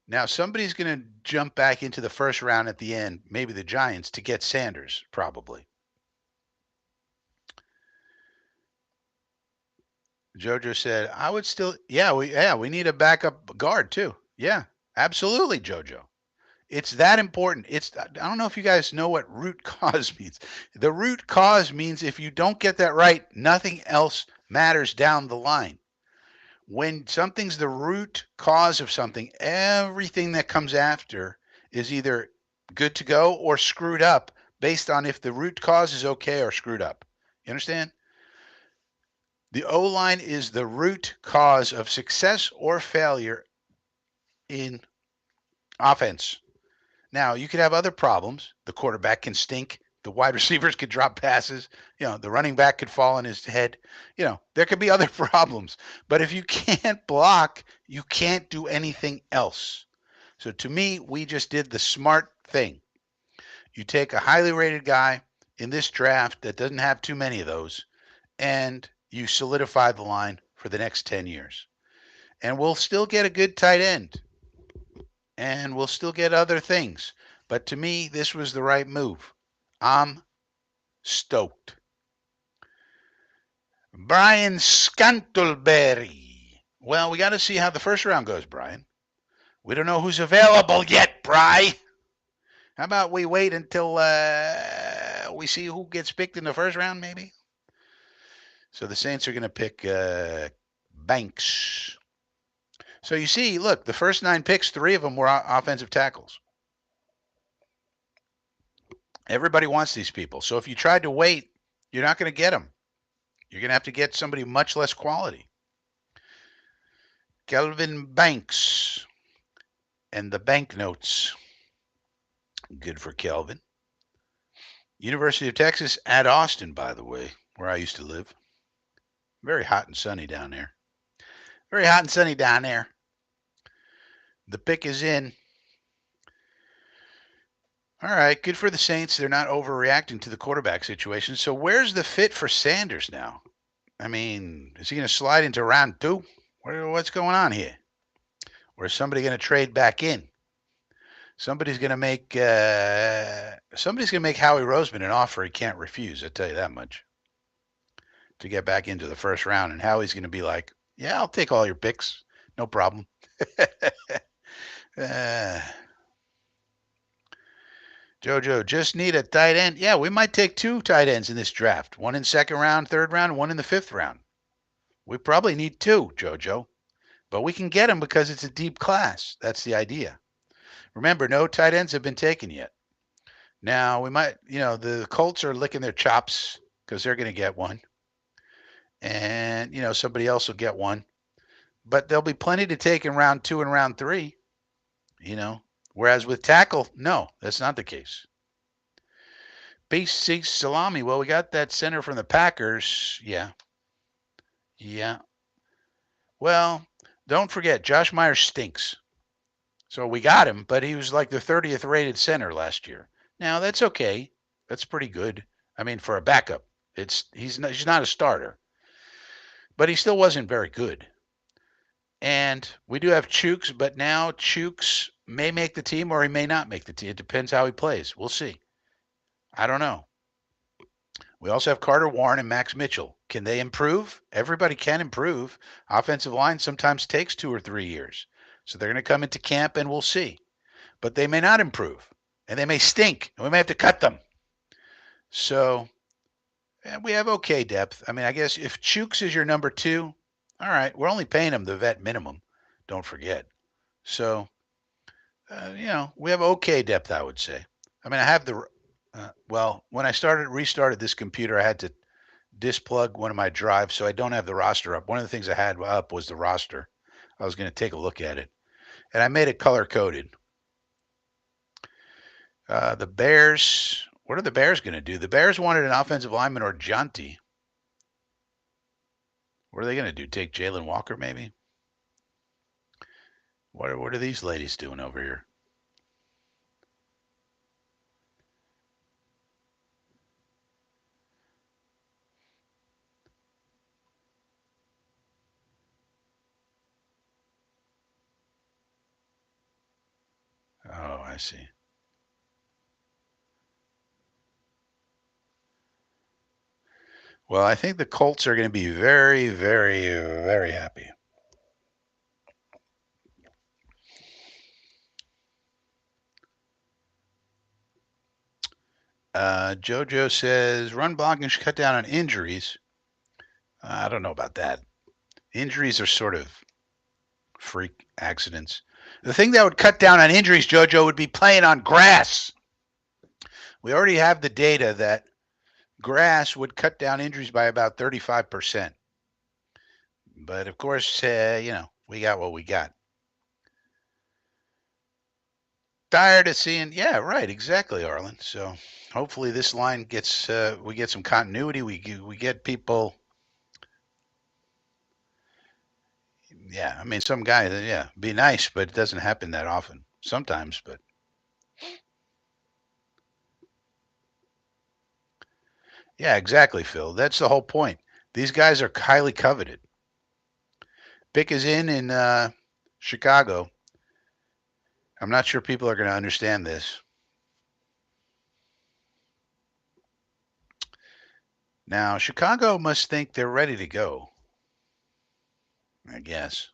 Now somebody's going to jump back into the first round at the end, maybe the Giants, to get Sanders, probably. Jojo said, I would still, we need a backup guard too. Yeah, absolutely, Jojo. It's that important. I don't know if you guys know what root cause means. The root cause means if you don't get that right, nothing else matters down the line. When something's the root cause of something, everything that comes after is either good to go or screwed up based on if the root cause is okay or screwed up. You understand? The O line is the root cause of success or failure in offense. Now, you could have other problems. The quarterback can stink. The wide receivers could drop passes. The running back could fall on his head. There could be other problems. But if you can't block, you can't do anything else. So to me, we just did the smart thing. You take a highly rated guy in this draft that doesn't have too many of those, and you solidify the line for the next 10 years. And we'll still get a good tight end. And we'll still get other things. But to me, this was the right move. I'm stoked. Brian Scantleberry. Well, we got to see how the first round goes, Brian. We don't know who's available yet, Bry. How about we wait until we see who gets picked in the first round, maybe? So the Saints are going to pick Banks. So you see, look, the first 9 picks, 3 of them were offensive tackles. Everybody wants these people. So if you tried to wait, you're not going to get them. You're going to have to get somebody much less quality. Kelvin Banks and the banknotes. Good for Kelvin. University of Texas at Austin, by the way, where I used to live. Very hot and sunny down there. Very hot and sunny down there. The pick is in. All right, good for the Saints. They're not overreacting to the quarterback situation. So where's the fit for Sanders now? I mean, is he going to slide into round two? What's going on here? Or is somebody going to trade back in? Somebody's going to make Howie Roseman an offer he can't refuse. I tell you that much. To get back into the first round, and Howie's going to be like, "Yeah, I'll take all your picks, no problem." uh, Jojo, just need a tight end. Yeah, we might take two tight ends in this draft. One in second round, third round, one in the fifth round. We probably need two, Jojo. But we can get them because it's a deep class. That's the idea. Remember, no tight ends have been taken yet. Now, we might, the Colts are licking their chops because they're going to get one. And, somebody else will get one. But there'll be plenty to take in round two and round three, Whereas with tackle, no, that's not the case. Beast seeks salami. Well, we got that center from the Packers. Yeah. Yeah. Well, don't forget, Josh Myers stinks. So we got him, but he was like the 30th rated center last year. Now that's okay. That's pretty good. I mean, for a backup, he's not a starter, but he still wasn't very good. And we do have Chooks, but now Chooks may make the team or he may not make the team. It depends how he plays. We'll see. I don't know. We also have Carter Warren and Max Mitchell. Can they improve? Everybody can improve. Offensive line sometimes takes 2 or 3 years. So they're going to come into camp and we'll see. But they may not improve. And they may stink. And we may have to cut them. So we have okay depth. I mean, I guess if Chooks is your number two, all right, we're only paying him the vet minimum. Don't forget. So, we have okay depth, I would say. I mean, I have when I restarted this computer, I had to displug one of my drives, so I don't have the roster up. One of the things I had up was the roster. I was going to take a look at it, and I made it color coded. The Bears. What are the Bears going to do? The Bears wanted an offensive lineman or Jonty. What are they going to do? Take Jalen Walker, maybe? What are these ladies doing over here? Oh, I see. Well, I think the Colts are going to be very, very, very happy. JoJo says run blocking should cut down on injuries. I don't know about that. Injuries are sort of freak accidents. The thing that would cut down on injuries, JoJo, would be playing on grass. We already have the data that grass would cut down injuries by about 35%. But of course, we got what we got. Tired of seeing, yeah, right, exactly, Arlen. So hopefully this line gets, we get some continuity. We get people. Yeah, I mean, some guys, yeah, be nice, but it doesn't happen that often. Sometimes, but yeah, exactly, Phil. That's the whole point. These guys are highly coveted. Bick is in Chicago. I'm not sure people are going to understand this. Now, Chicago must think they're ready to go. I guess.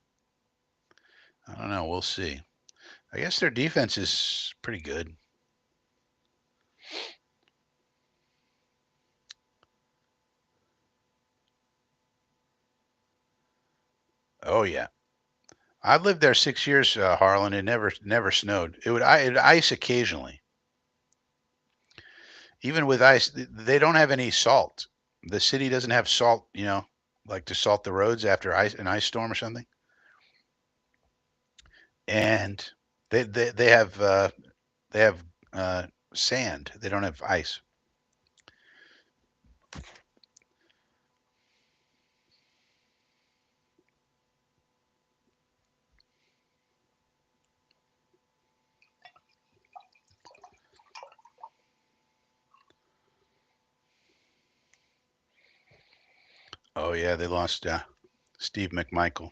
I don't know. We'll see. I guess their defense is pretty good. Oh yeah, I've lived there 6 years, Harlan. It never snowed. It ice occasionally. Even with ice, they don't have any salt. The city doesn't have salt. Like to salt the roads after an ice storm or something. And they have sand. They don't have ice. Oh yeah, they lost Steve McMichael.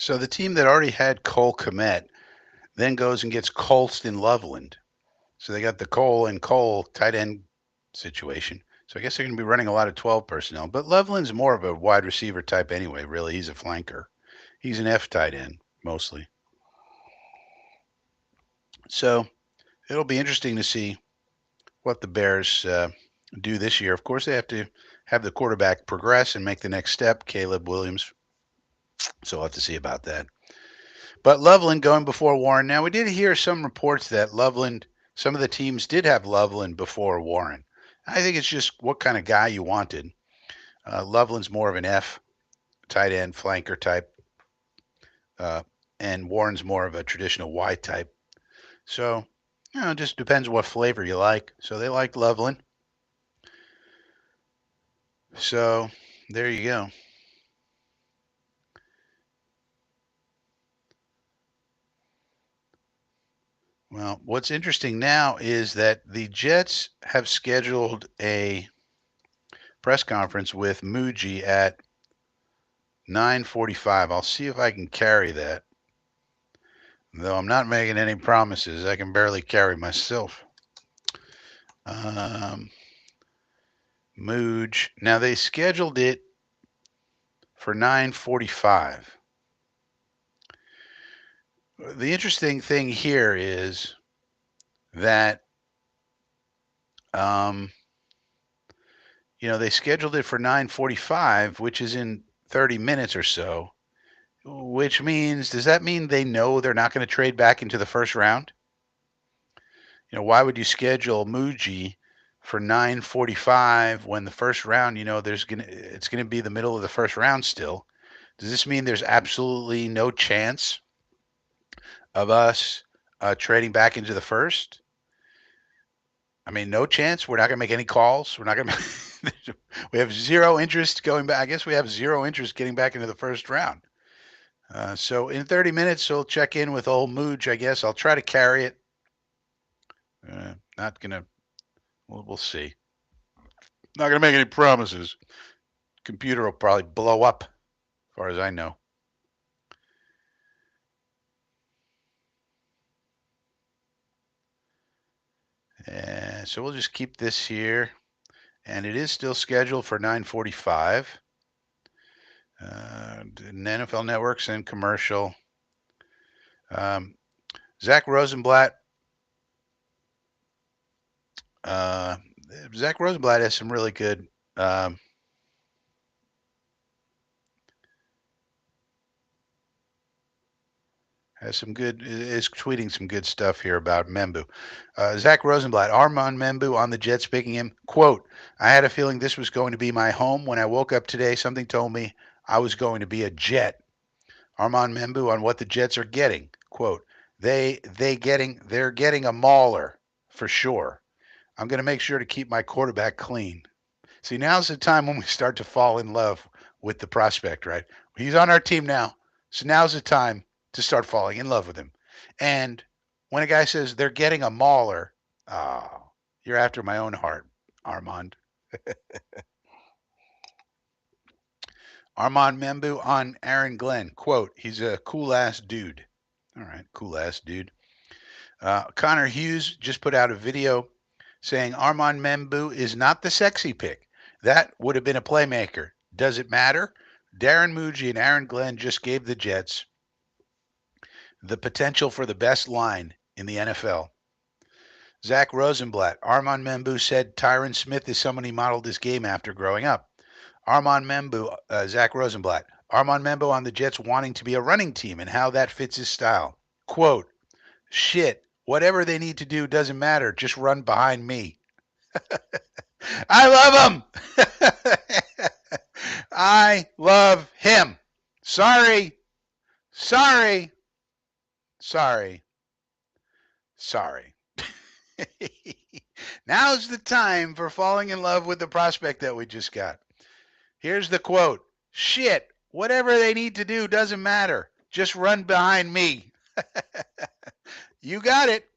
So the team that already had Cole Komet then goes and gets Colston Loveland. So they got the Cole and Cole tight end situation. So I guess they're going to be running a lot of 12 personnel. But Loveland's more of a wide receiver type anyway, really. He's a flanker. He's an F tight end mostly. So it'll be interesting to see what the Bears do this year. Of course, they have to have the quarterback progress and make the next step, Caleb Williams. So we'll have to see about that. But Loveland going before Warren. Now, we did hear some reports that Loveland, some of the teams did have Loveland before Warren. I think it's just what kind of guy you wanted. Loveland's more of an F tight end flanker type, uh, and Warren's more of a traditional Y type. So, it just depends what flavor you like. So they liked Loveland. So there you go. Well, what's interesting now is that the Jets have scheduled a press conference with Muji at 9:45. I'll see if I can carry that. Though I'm not making any promises. I can barely carry myself. Um, Mooj. Now they scheduled it for 9:45. The interesting thing here is that um, they scheduled it for 9:45, which is in 30 minutes or so. Which means, does that mean they know they're not going to trade back into the first round? Why would you schedule Muji for 9:45 when the first round, it's gonna be the middle of the first round still? Does this mean there's absolutely no chance of us trading back into the first? I mean, no chance. We're not going to make any calls. We're not going to. We have zero interest going back. I guess we have zero interest getting back into the first round. So in 30 minutes, we'll check in with old Mooj. I guess I'll try to carry it. Not gonna. We'll see. Not gonna make any promises. Computer will probably blow up, as far as I know. So we'll just keep this here, and it is still scheduled for 9:45. NFL Networks and commercial. Um, Zach Rosenblatt. Uh, Zach Rosenblatt has some really good. Has some good is tweeting some good stuff here about Membu. Zach Rosenblatt, Armand Membu on the Jets picking him. Quote, I had a feeling this was going to be my home. When I woke up today, something told me I was going to be a Jet. Armand Membu on what the Jets are getting. Quote, they're getting a mauler for sure. I'm going to make sure to keep my quarterback clean. See, now's the time when we start to fall in love with the prospect, right? He's on our team now. So now's the time to start falling in love with him. And when a guy says they're getting a mauler, oh, you're after my own heart, Armand. Armand Membu on Aaron Glenn. Quote, he's a cool ass dude. All right, cool ass dude. Connor Hughes just put out a video saying Armand Membu is not the sexy pick. That would have been a playmaker. Does it matter? Darren Muji and Aaron Glenn just gave the Jets the potential for the best line in the NFL. Zach Rosenblatt. Armand Membu said Tyron Smith is someone he modeled his game after growing up. Armand Membu, Zach Rosenblatt. Armand Membu on the Jets wanting to be a running team and how that fits his style. Quote, shit, whatever they need to do doesn't matter. Just run behind me. I love him. I love him. Sorry. Sorry. Sorry. Sorry. Now's the time for falling in love with the prospect that we just got. Here's the quote. Shit, whatever they need to do doesn't matter. Just run behind me. You got it.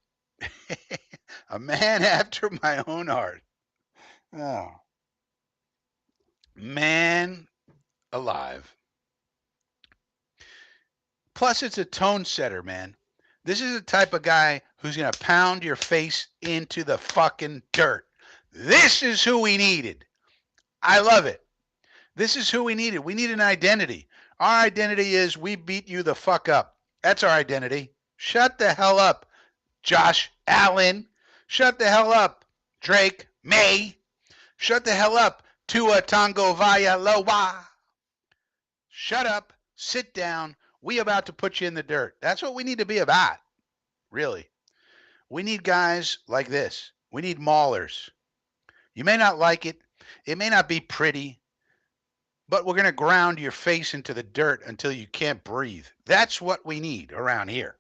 A man after my own heart. Oh. Man alive. Plus, it's a tone setter, man. This is the type of guy who's going to pound your face into the fucking dirt. This is who we needed. I love it. This is who we needed. We need an identity. Our identity is we beat you the fuck up. That's our identity. Shut the hell up, Josh Allen. Shut the hell up, Drake May. Shut the hell up, Tua Tagovailoa. Shut up. Sit down. We about to put you in the dirt. That's what we need to be about, really. We need guys like this. We need maulers. You may not like it. It may not be pretty, but we're going to ground your face into the dirt until you can't breathe. That's what we need around here.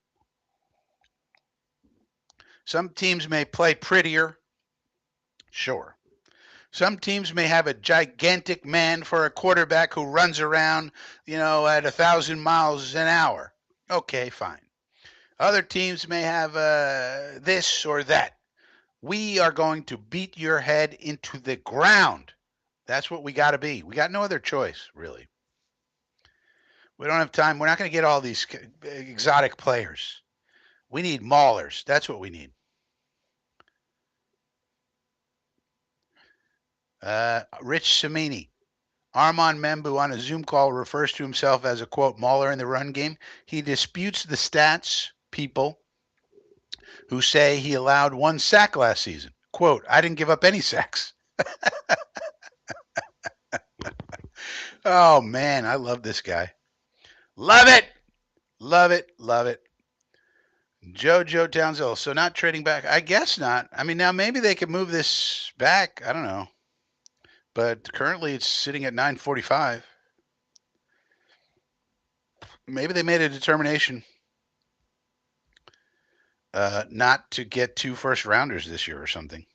Some teams may play prettier. Sure. Some teams may have a gigantic man for a quarterback who runs around, at 1,000 miles an hour. Okay, fine. Other teams may have this or that. We are going to beat your head into the ground. That's what we got to be. We got no other choice, really. We don't have time. We're not going to get all these exotic players. We need maulers. That's what we need. Rich Samini. Armand Membu on a Zoom call refers to himself as a, quote, mauler in the run game. He disputes the stats people who say he allowed 1 sack last season. Quote, I didn't give up any sacks. Oh, man, I love this guy. Love it. Love it. Love it. Joe Townsville. So not trading back. I guess not. I mean, now maybe they could move this back. I don't know. But currently it's sitting at 945. Maybe they made a determination not to get 2 first rounders this year or something.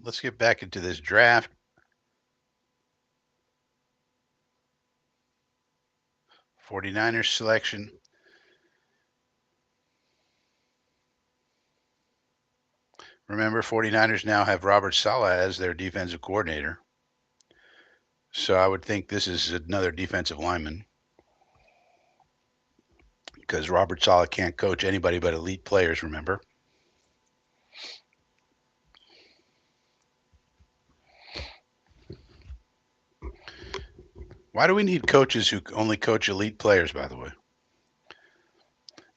Let's get back into this draft. '49ers selection. Remember, 49ers now have Robert Saleh as their defensive coordinator. So I would think this is another defensive lineman, because Robert Saleh can't coach anybody but elite players, remember? Why do we need coaches who only coach elite players, by the way?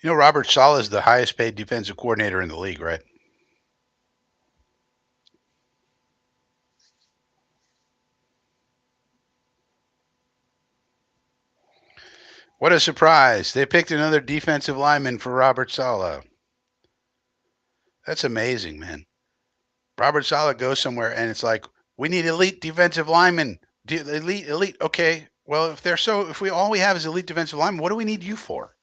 Robert Saleh is the highest paid defensive coordinator in the league, right? What a surprise. They picked another defensive lineman for Robert Saleh. That's amazing, man. Robert Saleh goes somewhere and it's like, we need elite defensive linemen. Elite. Okay. Well, if all we have is elite defensive linemen, what do we need you for?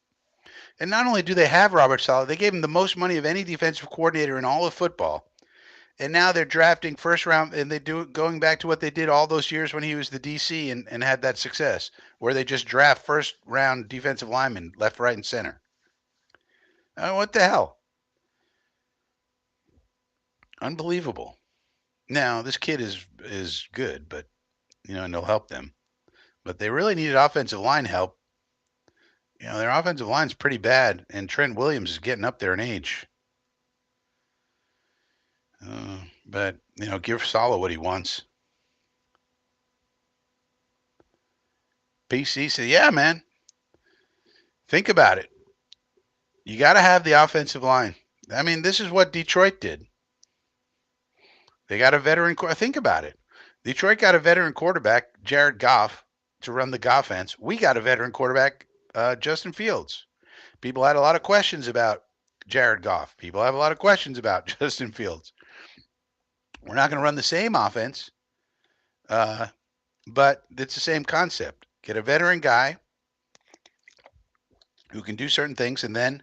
And not only do they have Robert Saleh, they gave him the most money of any defensive coordinator in all of football. And now they're drafting first round, and going back to what they did all those years when he was the DC and had that success, where they just draft first round defensive linemen left, right, and center. What the hell? Unbelievable. Now, this kid is good, but and he'll help them. But they really needed offensive line help. Their offensive line's pretty bad, and Trent Williams is getting up there in age. But give Salah what he wants. PC said, "Yeah, man. Think about it. You got to have the offensive line. I mean, this is what Detroit did. They got a veteran. Think about it. Detroit got a veteran quarterback, Jared Goff, to run the Goffense. We got a veteran quarterback, Justin Fields. People had a lot of questions about Jared Goff. People have a lot of questions about Justin Fields. We're not going to run the same offense, but it's the same concept. Get a veteran guy who can do certain things and then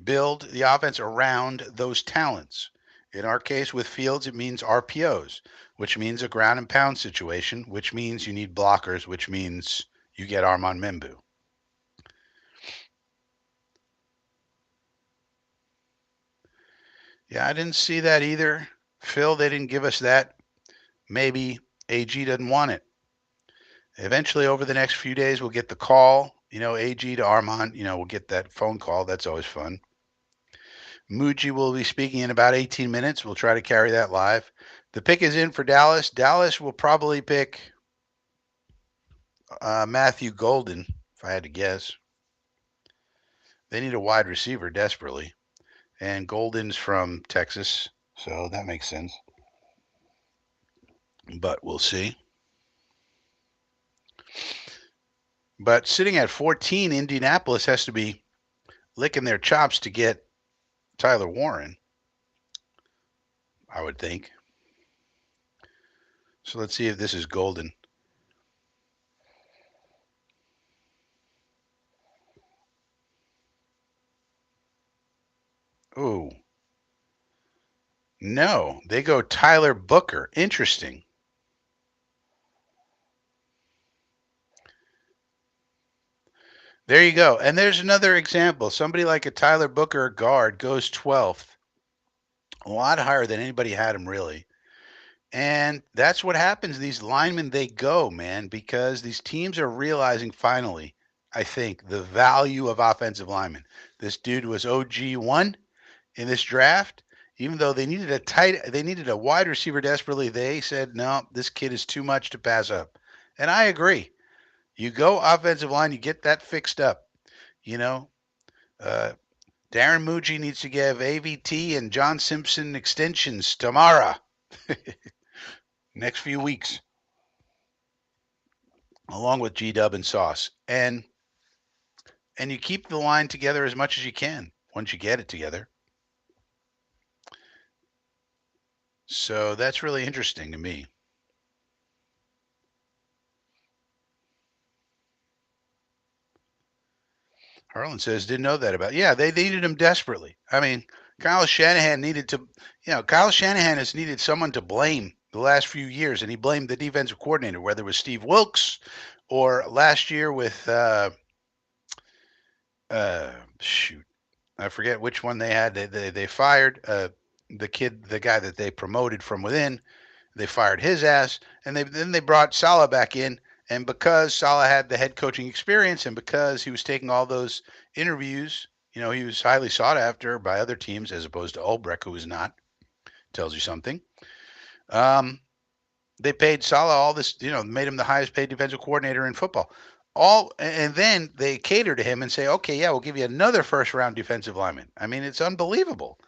build the offense around those talents. In our case with Fields, it means RPOs, which means a ground and pound situation, which means you need blockers, which means you get Armand Membu. Yeah, I didn't see that either. Phil, they didn't give us that. Maybe AG doesn't want it. Eventually, over the next few days, we'll get the call. AG to Armand. We'll get that phone call. That's always fun. Muji will be speaking in about 18 minutes. We'll try to carry that live. The pick is in for Dallas. Dallas will probably pick Matthew Golden, if I had to guess. They need a wide receiver desperately. And Golden's from Texas, so that makes sense. But we'll see. But sitting at 14, Indianapolis has to be licking their chops to get Tyler Warren, I would think. So let's see if this is Golden. Ooh. No, they go Tyler Booker. Interesting. There you go. And there's another example. Somebody like a Tyler Booker guard goes 12th, a lot higher than anybody had him really. And that's what happens. These linemen, they go, man, because these teams are realizing finally, I think, the value of offensive linemen. This dude was OG1 in this draft. Even though they needed a wide receiver desperately, they said, no, this kid is too much to pass up. And I agree. You go offensive line, you get that fixed up. Uh, Darren Muji needs to give AVT and John Simpson extensions tomorrow. Next few weeks, along with G-Dub and Sauce. And you keep the line together as much as you can once you get it together. So that's really interesting to me. Harlan says, didn't know that about. Yeah, they needed him desperately. I mean, Kyle Shanahan has needed someone to blame the last few years, and he blamed the defensive coordinator, whether it was Steve Wilkes or last year with shoot, I forget which one they had. They fired the guy that they promoted from within. They fired his ass, and then they brought Saleh back in. And because Saleh had the head coaching experience, and because he was taking all those interviews, he was highly sought after by other teams as opposed to Ulbrich, who was not. Tells you something. They paid Saleh all this, made him the highest paid defensive coordinator in football. And then they cater to him and say, okay, yeah, we'll give you another first round defensive lineman. I mean, it's unbelievable.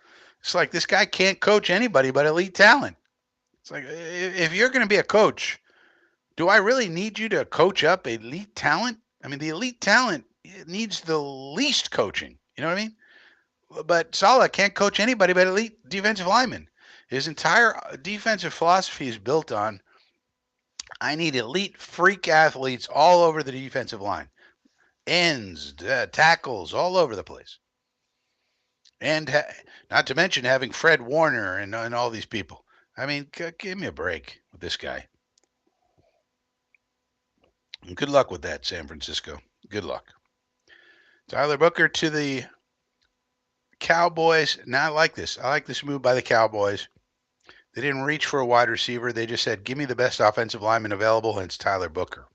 It's like this guy can't coach anybody but elite talent. It's like, if you're going to be a coach, do I really need you to coach up elite talent? I mean, the elite talent needs the least coaching. You know what I mean? But Saleh can't coach anybody but elite defensive linemen. His entire defensive philosophy is built on I need elite freak athletes all over the defensive line, ends, tackles, all over the place. And not to mention having Fred Warner and all these people. I mean, give me a break with this guy. And good luck with that, San Francisco. Good luck. Tyler Booker to the Cowboys. Now I like this. I like this move by the Cowboys. They didn't reach for a wide receiver. They just said, give me the best offensive lineman available, and it's Tyler Booker.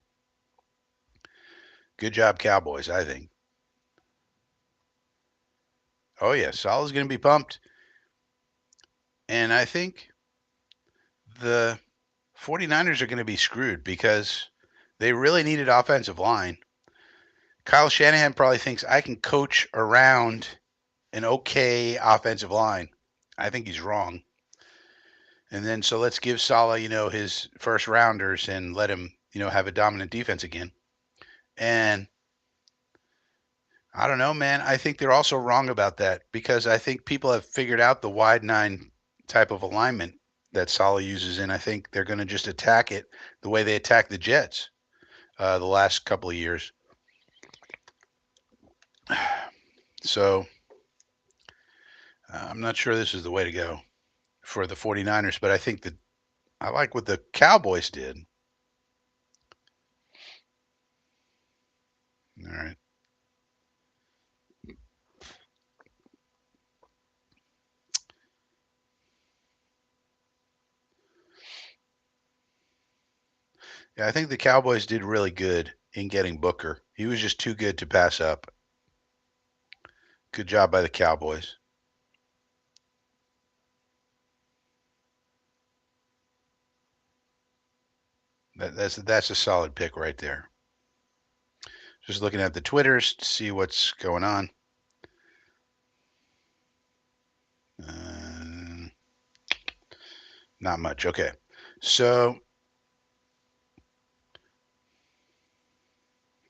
Good job, Cowboys, I think. Oh, yeah, Salah's going to be pumped. And I think the 49ers are going to be screwed because they really needed offensive line. Kyle Shanahan probably thinks I can coach around an okay offensive line. I think he's wrong. And then so let's give Salah, his first rounders and let him, have a dominant defense again. And I don't know, man. I think they're also wrong about that because I think people have figured out the wide nine type of alignment that Salah uses, and I think they're going to just attack it the way they attack the Jets the last couple of years. So I'm not sure this is the way to go for the 49ers, but I think that I like what the Cowboys did. All right. Yeah, I think the Cowboys did really good in getting Booker. He was just too good to pass up. Good job by the Cowboys. That's a solid pick right there. Just looking at the Twitters to see what's going on. Uh, Not much. Okay. So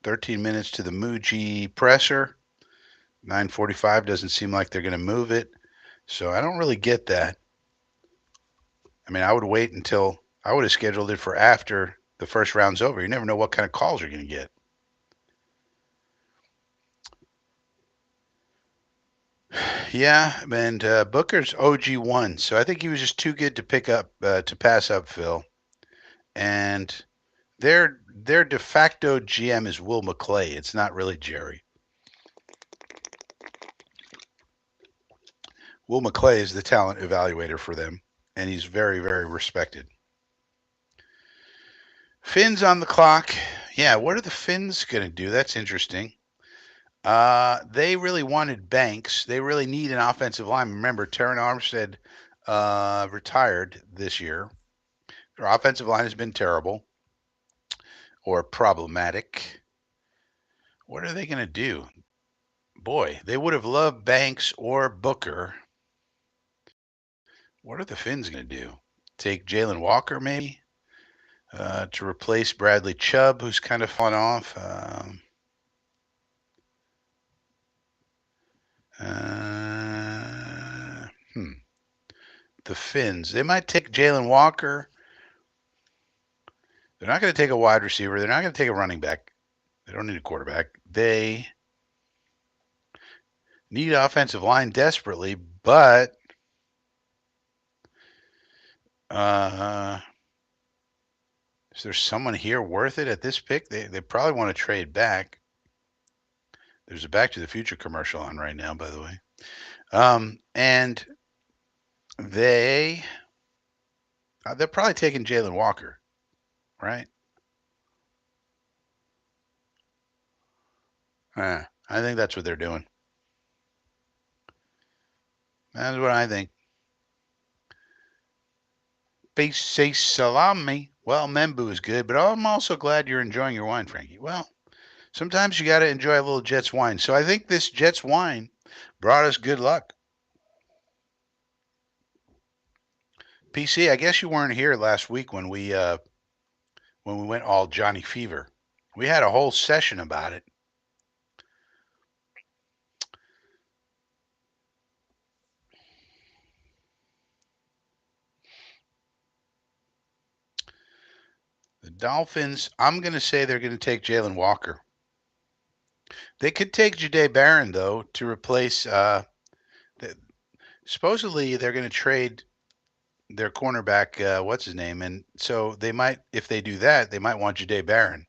13 minutes to the Muji presser. 9:45 doesn't seem like they're going to move it. So I don't really get that. I mean, I would wait until I would have scheduled it for after the first round's over. You never know what kind of calls you're going to get. Yeah, and Booker's OG1, so I think he was just too good to pick up to pass up, Phil. And their de facto GM is Will McClay. It's not really Jerry. Will McClay is the talent evaluator for them, and he's very, very respected. Finns on the clock. Yeah, what are the Finns going to do? That's interesting. They really wanted Banks. They really need an offensive line. Remember, Terran Armstead retired this year. Their offensive line has been terrible or problematic. What are they going to do? Boy, they would have loved Banks or Booker. What are the Finns going to do? Take Jalen Walker maybe to replace Bradley Chubb, who's kind of fallen off. Uh, hmm. The Finns. They might take Jalen Walker. They're not going to take a wide receiver. They're not going to take a running back. They don't need a quarterback. They need offensive line desperately, but uh, is there someone here worth it at this pick? They probably want to trade back. There's a Back to the Future commercial on right now, by the way. And they're probably taking Jalen Walker, right? I think that's what they're doing. That's what I think. Base say salami. Well, Membu is good, but I'm also glad you're enjoying your wine, Frankie. Well, sometimes you got to enjoy a little Jets wine. So I think this Jets wine brought us good luck. PC, I guess you weren't here last week when we went all Johnny Fever. We had a whole session about it. The Dolphins, I'm going to say they're going to take Jalen Walker. They could take Jade Barron though to replace. Supposedly they're going to trade their cornerback. What's his name? And so they might, if they do that, they might want Jade Barron.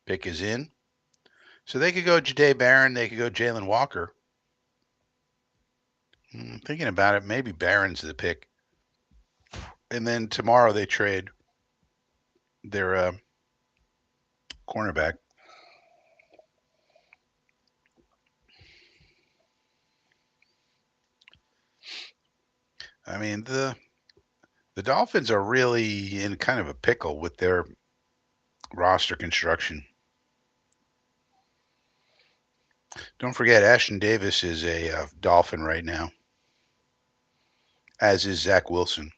Pick is in. So they could go Jade Barron. They could go Jalen Walker. Thinking about it, maybe Barron's the pick, and then tomorrow they trade their cornerback. I mean, the Dolphins are really in kind of a pickle with their roster construction. Don't forget, Ashton Davis is a Dolphin right now, as is Zach Wilson.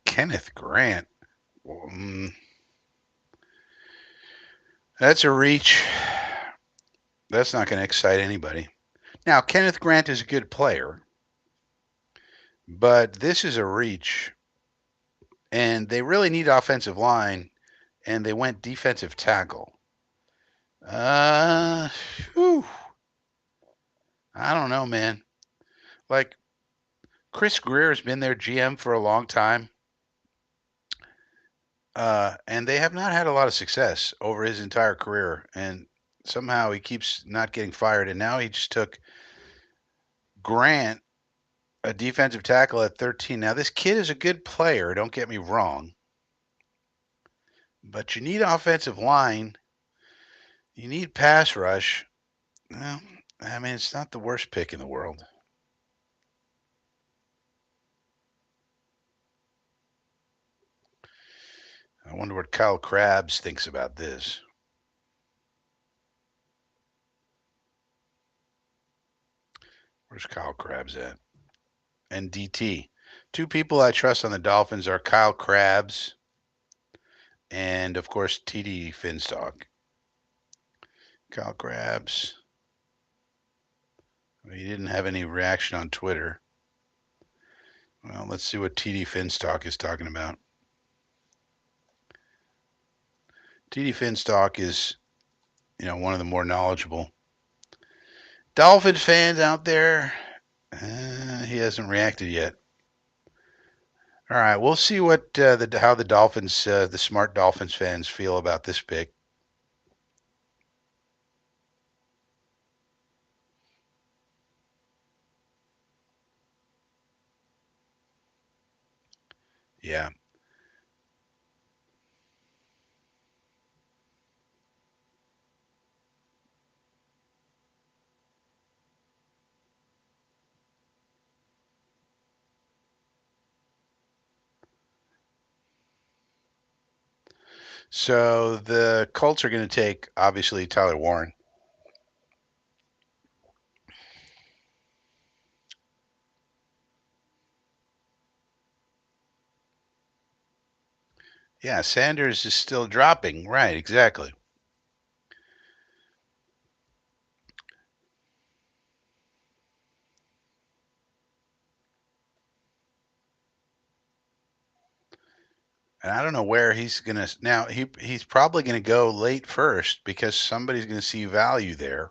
Kenneth Grant. Mm, that's a reach. That's not going to excite anybody. Now, Kenneth Grant is a good player, but this is a reach, and they really need offensive line, and they went defensive tackle. Uh, whew, I don't know, man. Like Chris Greer has been their GM for a long time, and they have not had a lot of success over his entire career. And somehow he keeps not getting fired. And now he just took Grant, a defensive tackle at 13. Now this kid is a good player. Don't get me wrong, but you need offensive line. You need pass rush. Well, I mean, it's not the worst pick in the world. I wonder what Kyle Krabs thinks about this. Where's Kyle Krabs at? And DT. Two people I trust on the Dolphins are Kyle Krabs and, of course, TD Finstock. Kyle Krabs. He didn't have any reaction on Twitter. Well, let's see what TD Finstock is talking about. TD Finstock is, one of the more knowledgeable Dolphin fans out there. He hasn't reacted yet. All right, we'll see what how the Dolphins, the smart Dolphins fans, feel about this pick. Yeah. So the Colts are going to take obviously Tyler Warren. Yeah, Sanders is still dropping. Right, exactly. And I don't know where he's going to now. He's probably going to go late first because somebody's going to see value there.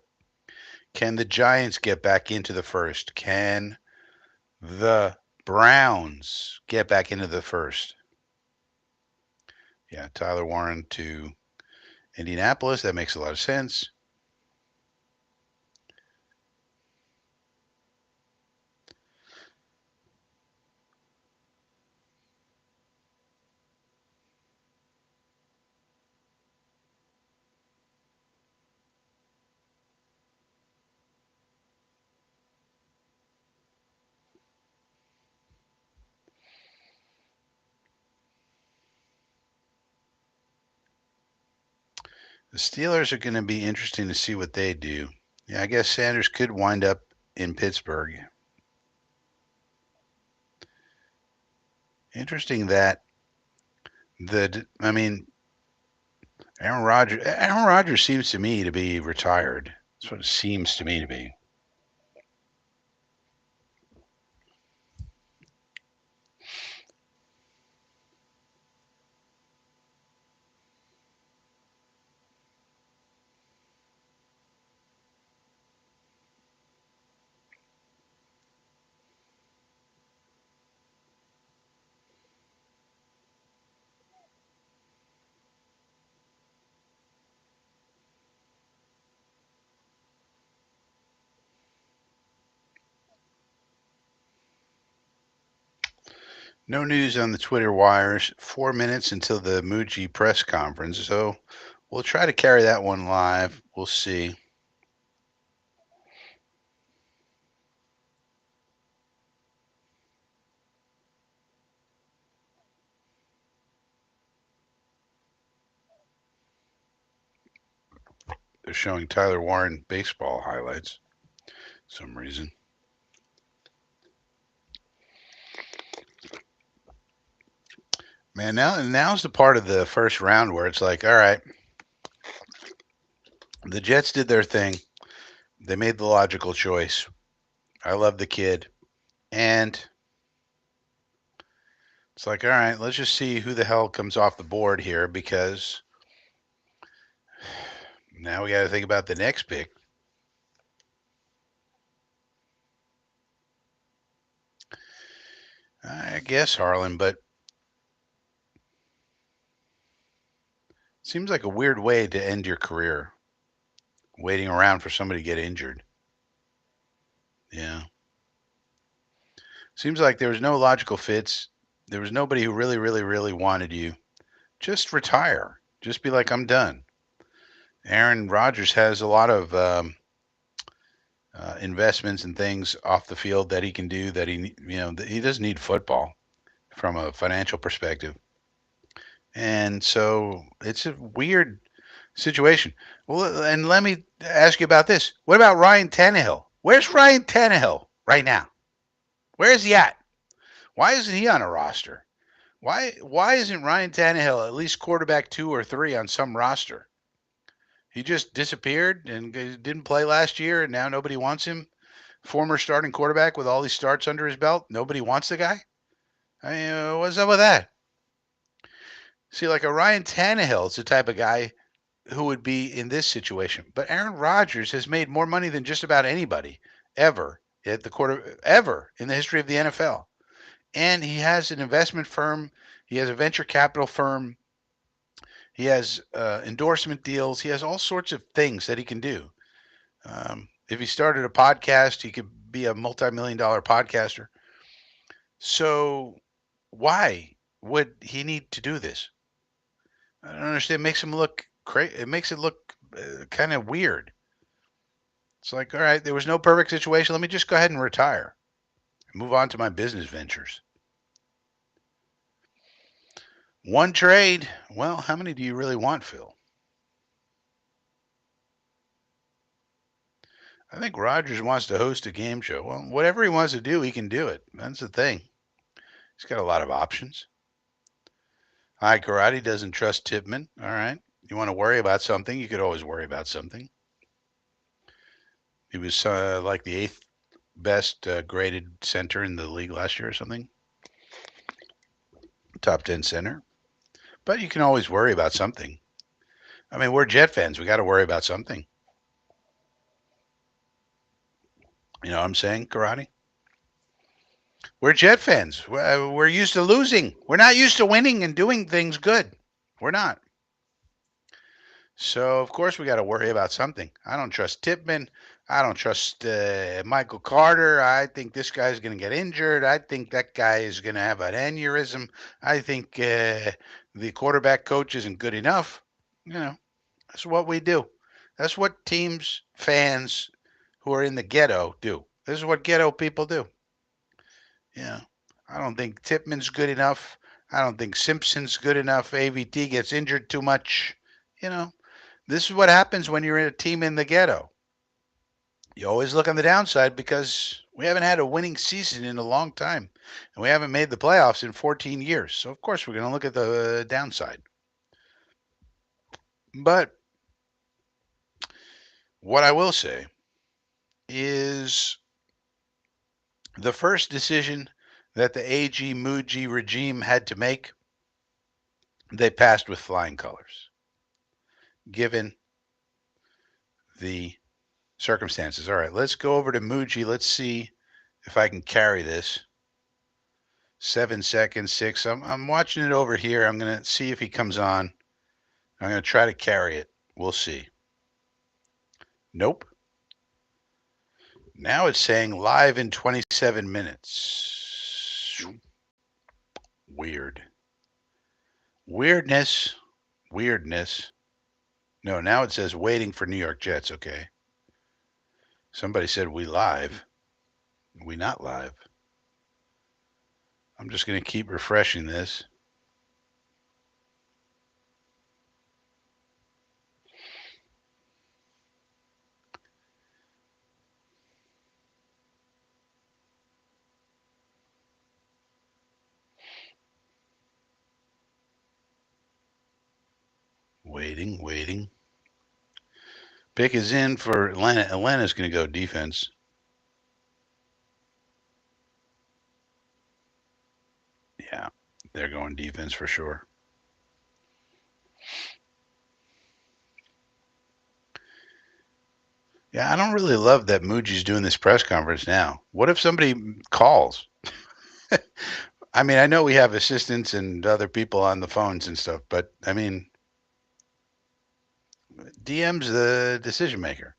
Can the Giants get back into the first? Can the Browns get back into the first? Yeah, Tyler Warren to Indianapolis. That makes a lot of sense. The Steelers are going to be interesting to see what they do. Yeah, I guess Sanders could wind up in Pittsburgh. Interesting that I mean, Aaron Rodgers seems to me to be retired. That's what it seems to me to be. No news on the Twitter wires. 4 minutes until the Muji press conference, so we'll try to carry that one live. We'll see. They're showing Tyler Warren baseball highlights for some reason. Man, now's the part of the first round where it's like, all right, the Jets did their thing. They made the logical choice. I love the kid. And it's like, all right, let's just see who the hell comes off the board here because now we got to think about the next pick. I guess Harlan, but seems like a weird way to end your career, waiting around for somebody to get injured. Yeah. Seems like there was no logical fits. There was nobody who really, really, really wanted you. Just retire. Just be like, I'm done. Aaron Rodgers has a lot of investments and things off the field that he can do that he doesn't need football from a financial perspective. And so it's a weird situation. Well, and let me ask you about this. What about Ryan Tannehill? Where's Ryan Tannehill right now? Where is he at? Why isn't he on a roster? Why isn't Ryan Tannehill at least quarterback 2 or 3 on some roster? He just disappeared and didn't play last year, and now nobody wants him. Former starting quarterback with all these starts under his belt. Nobody wants the guy. I mean, what's up with that? See, like a Ryan Tannehill is the type of guy who would be in this situation. But Aaron Rodgers has made more money than just about anybody ever at the quarter ever in the history of the NFL. And he has an investment firm. He has a venture capital firm. He has endorsement deals. He has all sorts of things that he can do. If he started a podcast, he could be a multi-million-dollar podcaster. So why would he need to do this? I don't understand. It makes him look crazy. It makes it look kind of weird. It's like, all right, there was no perfect situation. Let me just go ahead and retire and move on to my business ventures. One trade. Well, how many do you really want, Phil? I think Rogers wants to host a game show. Well, whatever he wants to do, he can do it. That's the thing. He's got a lot of options. Hi, Karate doesn't trust Tipman. All right. You want to worry about something, you could always worry about something. He was like the 8th best graded center in the league last year or something. Top 10 center. But you can always worry about something. I mean, we're Jet fans. We got to worry about something. You know what I'm saying, Karate? We're Jet fans. We're used to losing. We're not used to winning and doing things good. We're not. So, of course, we got to worry about something. I don't trust Tipman. I don't trust Michael Carter. I think this guy's going to get injured. I think that guy is going to have an aneurysm. I think the quarterback coach isn't good enough. You know, that's what we do. That's what teams, fans who are in the ghetto do. This is what ghetto people do. Yeah. I don't think Tipman's good enough. I don't think Simpson's good enough. AVT gets injured too much. You know, this is what happens when you're in a team in the ghetto. You always look on the downside because we haven't had a winning season in a long time, and we haven't made the playoffs in 14 years. So, of course, we're going to look at the downside. But what I will say is the first decision that the AG Muji regime had to make, they passed with flying colors, given the circumstances. All right, let's go over to Muji. Let's see if I can carry this. 7 seconds, 6. I'm watching it over here. I'm going to see if he comes on. I'm going to try to carry it. We'll see. Nope. Now it's saying live in 27 minutes. Weird. Weirdness. Weirdness. No, now it says waiting for New York Jets. Okay. Somebody said we live. We not live. I'm just going to keep refreshing this. Waiting, waiting. Pick is in for Atlanta. Atlanta's going to go defense. Yeah, they're going defense for sure. Yeah, I don't really love that Muji's doing this press conference now. What if somebody calls? I mean, I know we have assistants and other people on the phones and stuff, but I mean, DM's the decision maker.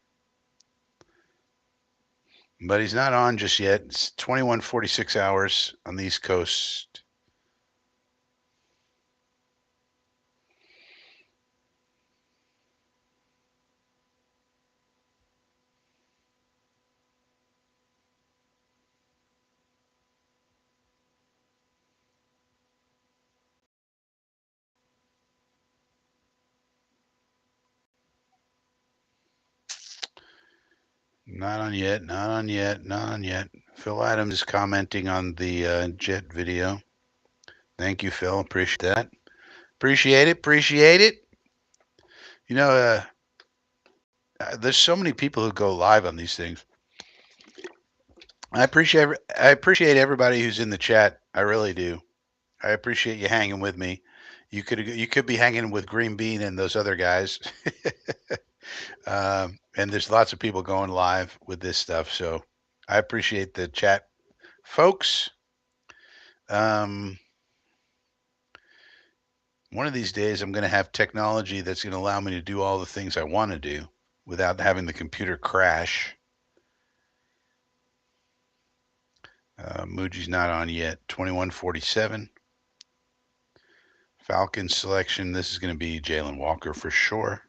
But he's not on just yet. It's 21:46 hours on the East Coast. Not on yet, not on yet, not on yet. Phil Adams is commenting on the Jet video. Thank you, Phil. Appreciate that. Appreciate it. Appreciate it. You know, there's so many people who go live on these things. I appreciate everybody who's in the chat. I really do. I appreciate you hanging with me. You could be hanging with Green Bean and those other guys. And there's lots of people going live with this stuff. So I appreciate the chat, folks. Um, one of these days, I'm going to have technology that's going to allow me to do all the things I want to do without having the computer crash. Muji's not on yet. 21:47. Falcons selection. This is going to be Jalen Walker for sure.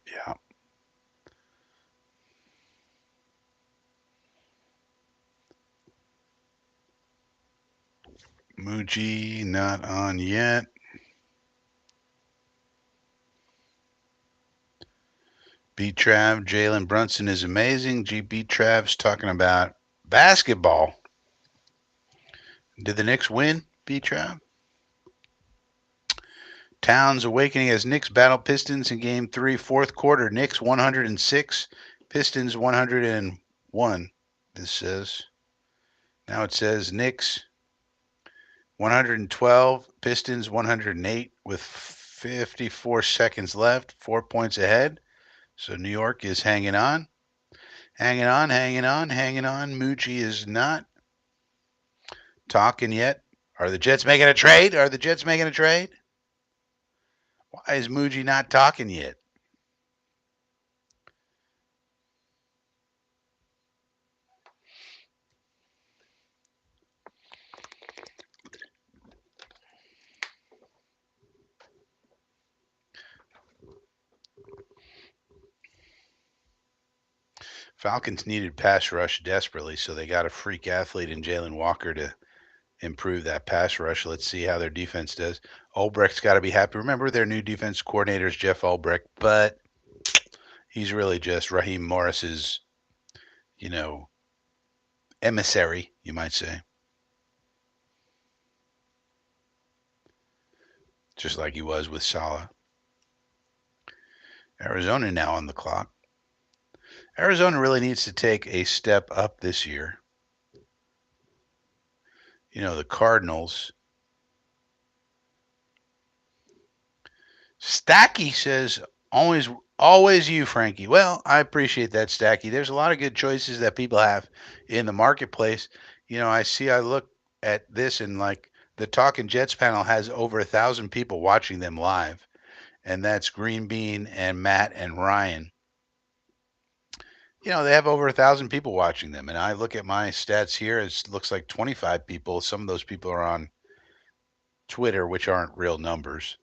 Yeah. Muji not on yet. Beat Trav. Jalen Brunson is amazing. Beat Trav's talking about basketball. Did the Knicks win? Beat Trav. Towns awakening as Knicks battle Pistons in Game 3, fourth quarter. Knicks 106, Pistons 101. This says. Now it says Knicks 112, Pistons 108 with 54 seconds left, 4 points ahead. So New York is hanging on. Hanging on, hanging on, hanging on. Muji is not talking yet. Are the Jets making a trade? Are the Jets making a trade? Why is Muji not talking yet? Falcons needed pass rush desperately, so they got a freak athlete in Jalen Walker to improve that pass rush. Let's see how their defense does. Ulbrecht's got to be happy. Remember, their new defense coordinator is Jeff Ulbrecht, but he's really just Raheem Morris's, you know, emissary, you might say. Just like he was with Saleh. Arizona now on the clock. Arizona really needs to take a step up this year. You know, the Cardinals. Stacky says, always you, Frankie. Well, I appreciate that, Stacky. There's a lot of good choices that people have in the marketplace. You know, I look at this and like the Talking Jets panel has over 1,000 people watching them live, and that's Green Bean and Matt and Ryan. they have over 1,000 people watching them, and I look at my stats here. It looks like 25 people. Some of those people are on Twitter, which aren't real numbers.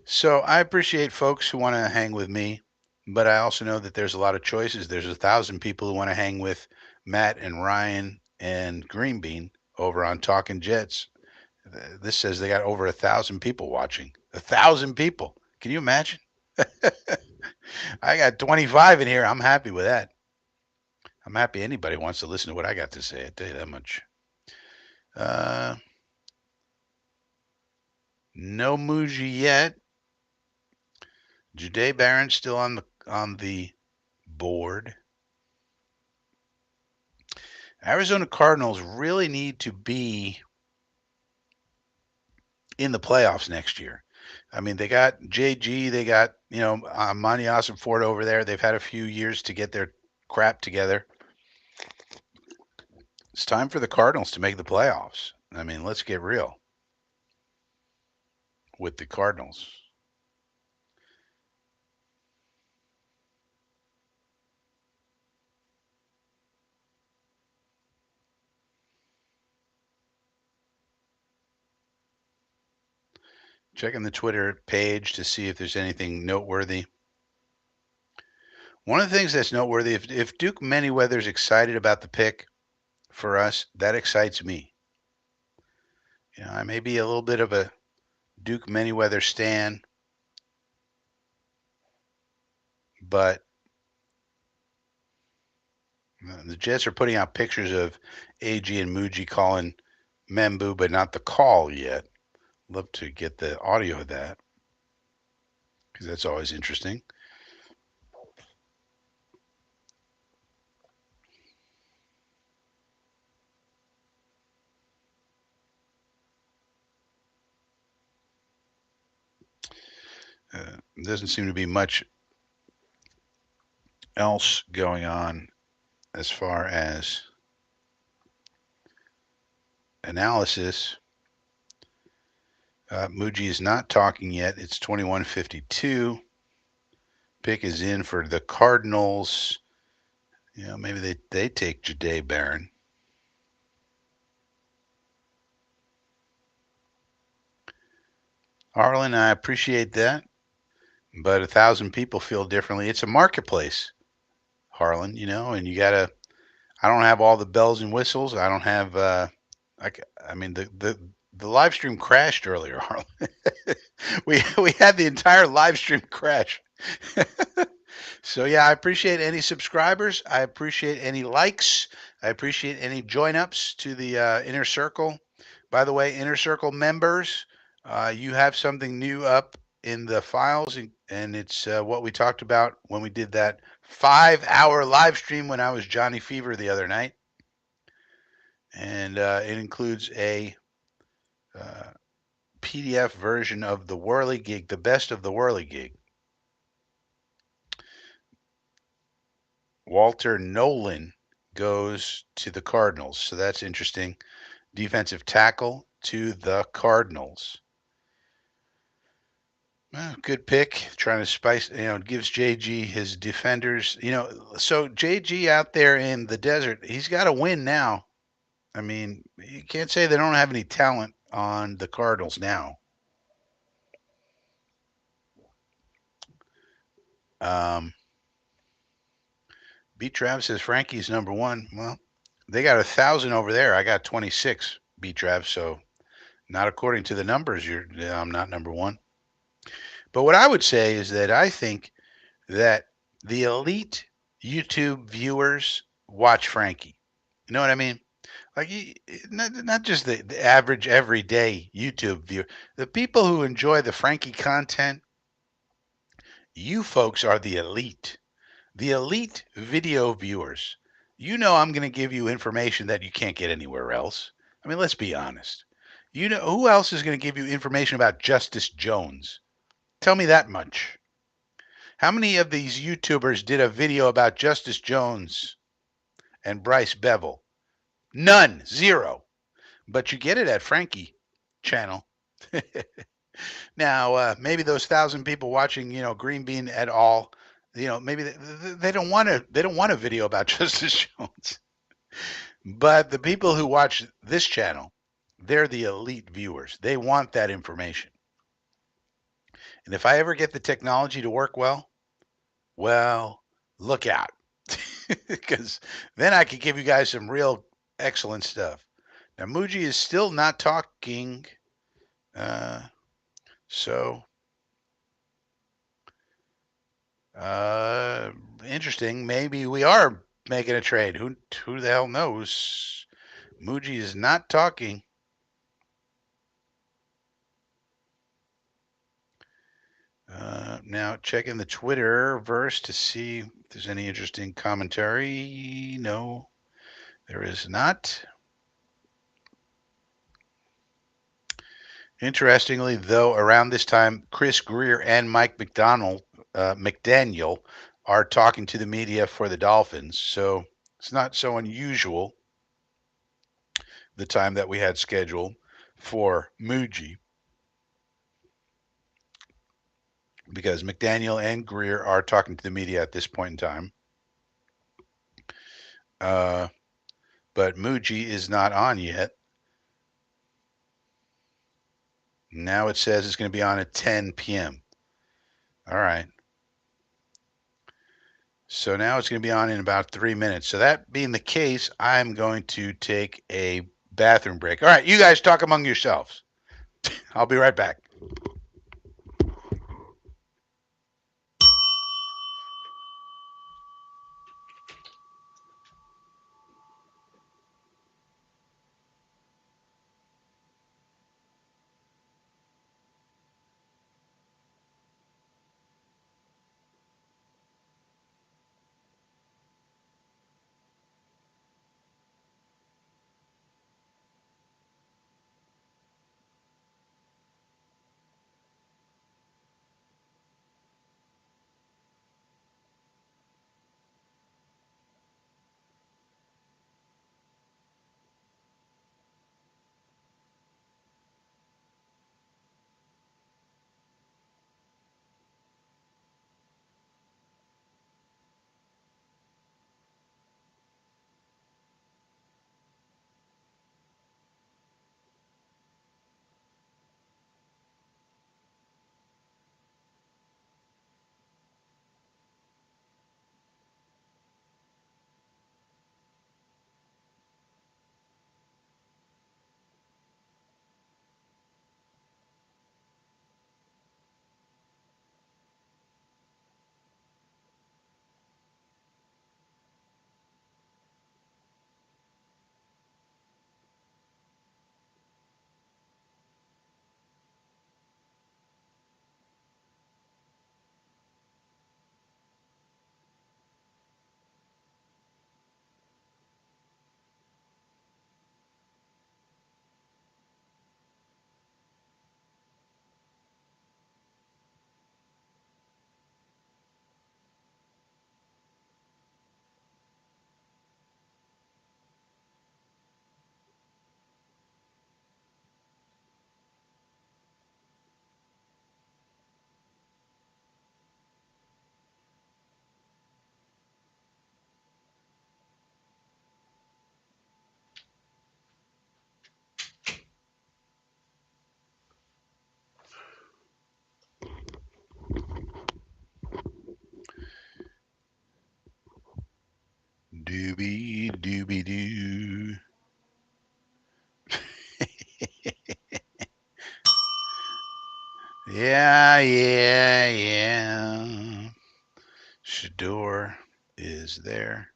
So I appreciate folks who want to hang with me, but I also know that there's a lot of choices. There's 1,000 people who want to hang with Matt and Ryan and Greenbean over on Talking Jets. This says they got over 1,000 people watching. 1,000 people. Can you imagine? I got 25 in here. I'm happy with that. I'm happy anybody wants to listen to what I got to say. I tell you that much. Uh, no Muji yet. Jade Barron still on the board. Arizona Cardinals really need to be in the playoffs next year. I mean, they got JG, they got Monty Ford over there. They've had a few years to get their crap together. It's time for the Cardinals to make the playoffs. I mean, let's get real with the Cardinals. Checking the Twitter page to see if there's anything noteworthy. One of the things that's noteworthy, if Duke Manyweather's excited about the pick for us, that excites me. I may be a little bit of a Duke Manyweather stan, but the Jets are putting out pictures of AG and Muji calling Membu, but not the call yet. Love to get the audio of that because that's always interesting. Doesn't seem to be much else going on as far as analysis. Muji is not talking yet. It's 21:52. Pick is in for the Cardinals. Maybe they take Jade Barron. Harlan, I appreciate that, but 1,000 people feel differently. It's a marketplace, Harlan. And you gotta. I don't have all the bells and whistles. I don't have. I mean, the live stream crashed earlier, Harlan. we had the entire live stream crash. So yeah, I appreciate any subscribers. I appreciate any likes. I appreciate any join ups to the inner circle. By the way, inner circle members, you have something new up in the files, and it's what we talked about when we did that 5-hour live stream when I was Johnny Fever the other night, and it includes a uh, PDF version of the Whirly Gig, the best of the Whirly Gig. Walter Nolan goes to the Cardinals, so that's interesting. Defensive tackle to the Cardinals. Well, good pick. Trying to spice, gives JG his defenders. So JG out there in the desert, he's got to win now. I mean, you can't say they don't have any talent on the Cardinals now. Um, B Trav says Frankie's number one. Well, they got 1,000 over there. I got 26. B Trav, so not according to the numbers. I'm not number one. But what I would say is that I think that the elite YouTube viewers watch Frankie. You know what I mean? Like, not just the average everyday YouTube viewer. The people who enjoy the Frankie content, you folks are the elite. The elite video viewers. I'm going to give you information that you can't get anywhere else. I mean, let's be honest. Who else is going to give you information about Justice Jones? Tell me that much. How many of these YouTubers did a video about Justice Jones and Bryce Bevel? None. Zero. But you get it at Frankie channel. Now, maybe those 1,000 people watching, Green Bean et al., maybe they don't want to. They don't want a video about Justice Jones. But the people who watch this channel, they're the elite viewers. They want that information. And if I ever get the technology to work well, look out. Because then I could give you guys some real excellent stuff. Now, Muji is still not talking. Uh, so, uh, interesting. Maybe we are making a trade. Who the hell knows? Muji is not talking. Now checking the Twitter verse to see if there's any interesting commentary. No, there is not. Interestingly, though, around this time, Chris Greer and Mike McDaniel are talking to the media for the Dolphins. So it's not so unusual the time that we had scheduled for Muji because McDaniel and Greer are talking to the media at this point in time. But Muji is not on yet. Now it says it's going to be on at 10 p.m. All right. So now it's going to be on in about 3 minutes. So that being the case, I'm going to take a bathroom break. All right, you guys talk among yourselves. I'll be right back. Doobie doobie doo. Yeah. Shador is there.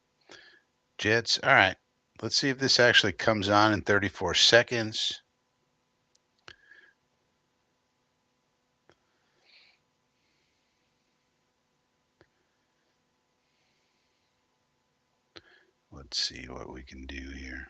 Jets. All right. Let's see if this actually comes on in 34 seconds. Let's see what we can do here.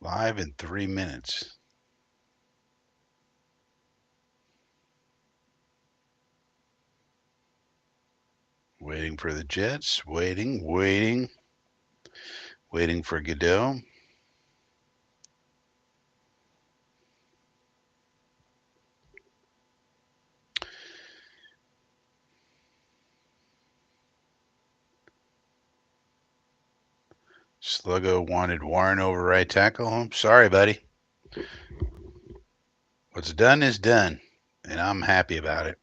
Live in 3 minutes. Waiting for the Jets. Waiting for Godot. Sluggo wanted Warren over right tackle. I'm sorry, buddy. What's done is done, and I'm happy about it.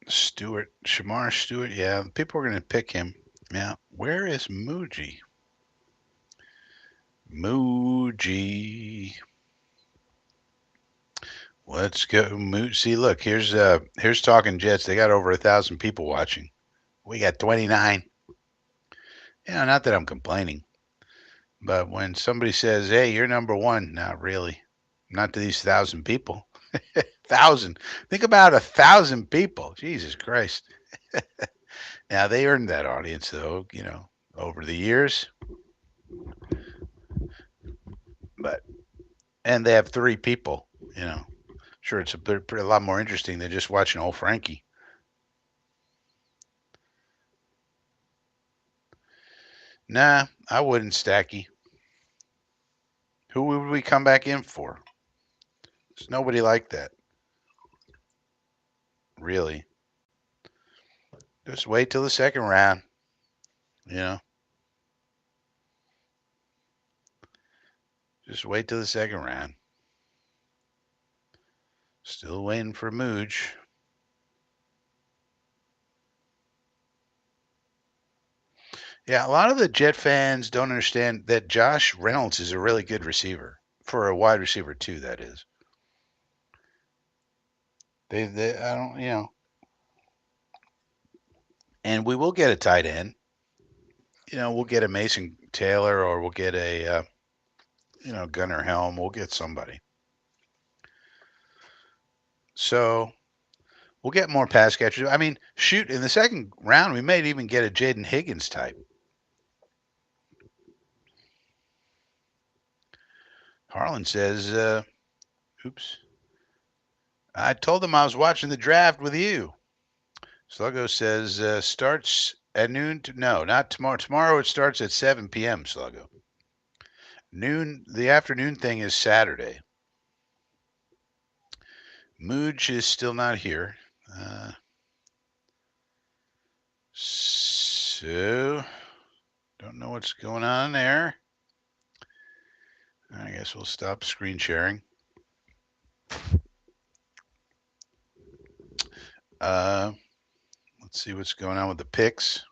Shamar Stewart, yeah, people are going to pick him. Yeah, where is Muji? Let's go. See, look, here's Talking Jets. They got over 1,000 people watching. We got 29. Not that I'm complaining, but when somebody says, "Hey, you're number one," not really. Not to these 1,000 people. 1,000. Think about 1,000 people. Jesus Christ. Now they earned that audience, though. Over the years. And they have 3 people. Sure, it's a lot more interesting than just watching old Frankie. Nah, I wouldn't, Stacky. Who would we come back in for? There's nobody like that. Really. Just wait till the second round. Just wait till the second round. Still waiting for Mooj. Yeah, a lot of the Jet fans don't understand that Josh Reynolds is a really good receiver. For a wide receiver, too, that is. I don't. And we will get a tight end. We'll get a Mason Taylor, or we'll get a, Gunnar Helm. We'll get somebody. So we'll get more pass catchers. I mean, shoot, in the second round, we may even get a Jaden Higgins type. Harlan says, oops. I told them I was watching the draft with you. Sluggo says, starts at noon. No, not tomorrow. Tomorrow it starts at 7 p.m., Sluggo. Noon, the afternoon thing is Saturday. Mooj is still not here. So, don't know what's going on there. I guess we'll stop screen sharing. Let's see what's going on with the picks.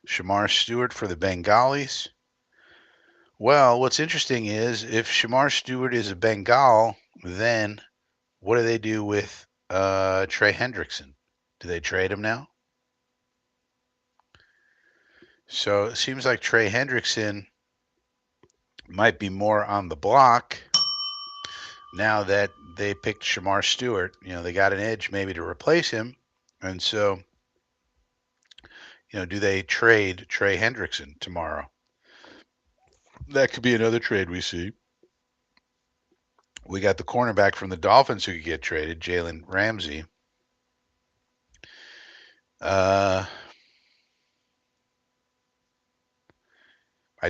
Shamar Stewart for the Bengalis. Well, what's interesting is if Shamar Stewart is a Bengal, then what do they do with Trey Hendrickson? Do they trade him now? So it seems like Trey Hendrickson might be more on the block now that they picked Shamar Stewart. They got an edge maybe to replace him. And so, do they trade Trey Hendrickson tomorrow? That could be another trade we see. We got the cornerback from the Dolphins who could get traded, Jalen Ramsey. I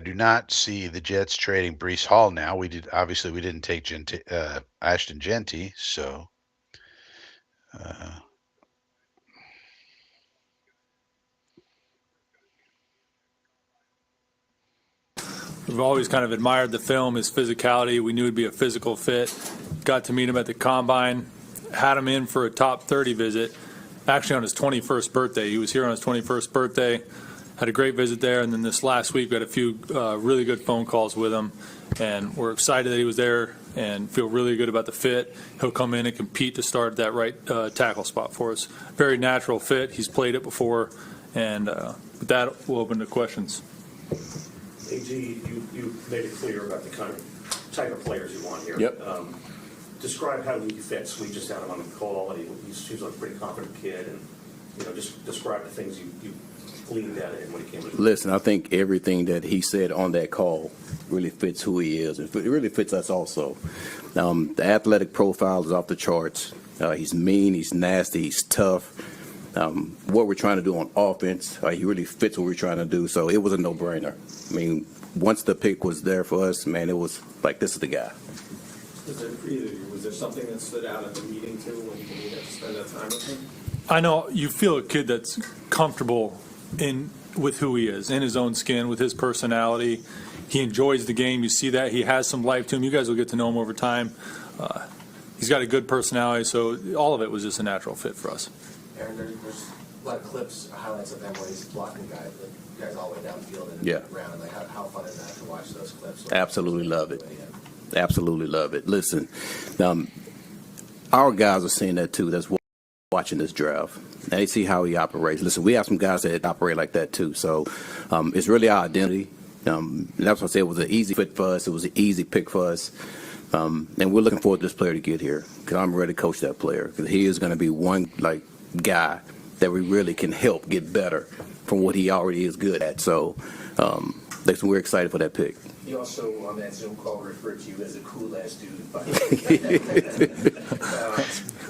do not see the Jets trading Breece Hall now. We didn't take Ashton Genty, so we've always kind of admired the film, his physicality. We knew he'd be a physical fit. Got to meet him at the Combine. Had him in for a top 30 visit, actually on his 21st birthday. He was here on his 21st birthday. Had a great visit there, and then this last week we had a few really good phone calls with him, and we're excited that he was there and feel really good about the fit. He'll come in and compete to start that right tackle spot for us. Very natural fit. He's played it before, and with that, we'll open to questions. AG, you made it clear about the kind of type of players you want here. Yep. describe how he fits. We just had him on the call, and he seems like a pretty confident kid, and just describe the things you gleaned out of him when he came to. Listen, I think everything that he said on that call really fits who he is. It really fits us also. The athletic profile is off the charts. He's mean, he's nasty, he's tough. What we're trying to do on offense, he really fits what we're trying to do. So it was a no-brainer. I mean, once the pick was there for us, man, it was like, this is the guy. Was there something that stood out at the meeting too when you had to spend that time with him? I know you feel a kid that's comfortable with who he is, in his own skin, with his personality. He enjoys the game. You see that. He has some life to him. You guys will get to know him over time. He's got a good personality, so all of it was just a natural fit for us. Aaron, there's a lot of clips, highlights of him when he's blocking guys all the way downfield and Yeah. around. Like, how fun is that to watch those clips? Absolutely love it. Absolutely love it. Listen, our guys are seeing that too. That's watching this draft. And they see how he operates. Listen, we have some guys that operate like that too. So it's really our identity. And that's what I said. It was an easy fit for us. It was an easy pick for us. And we're looking forward to this player to get here because I'm ready to coach that player because he is going to be one guy that we really can help get better from what he already is good at. So listen, we're excited for that pick. He also, on that Zoom call, referred to you as a cool-ass dude.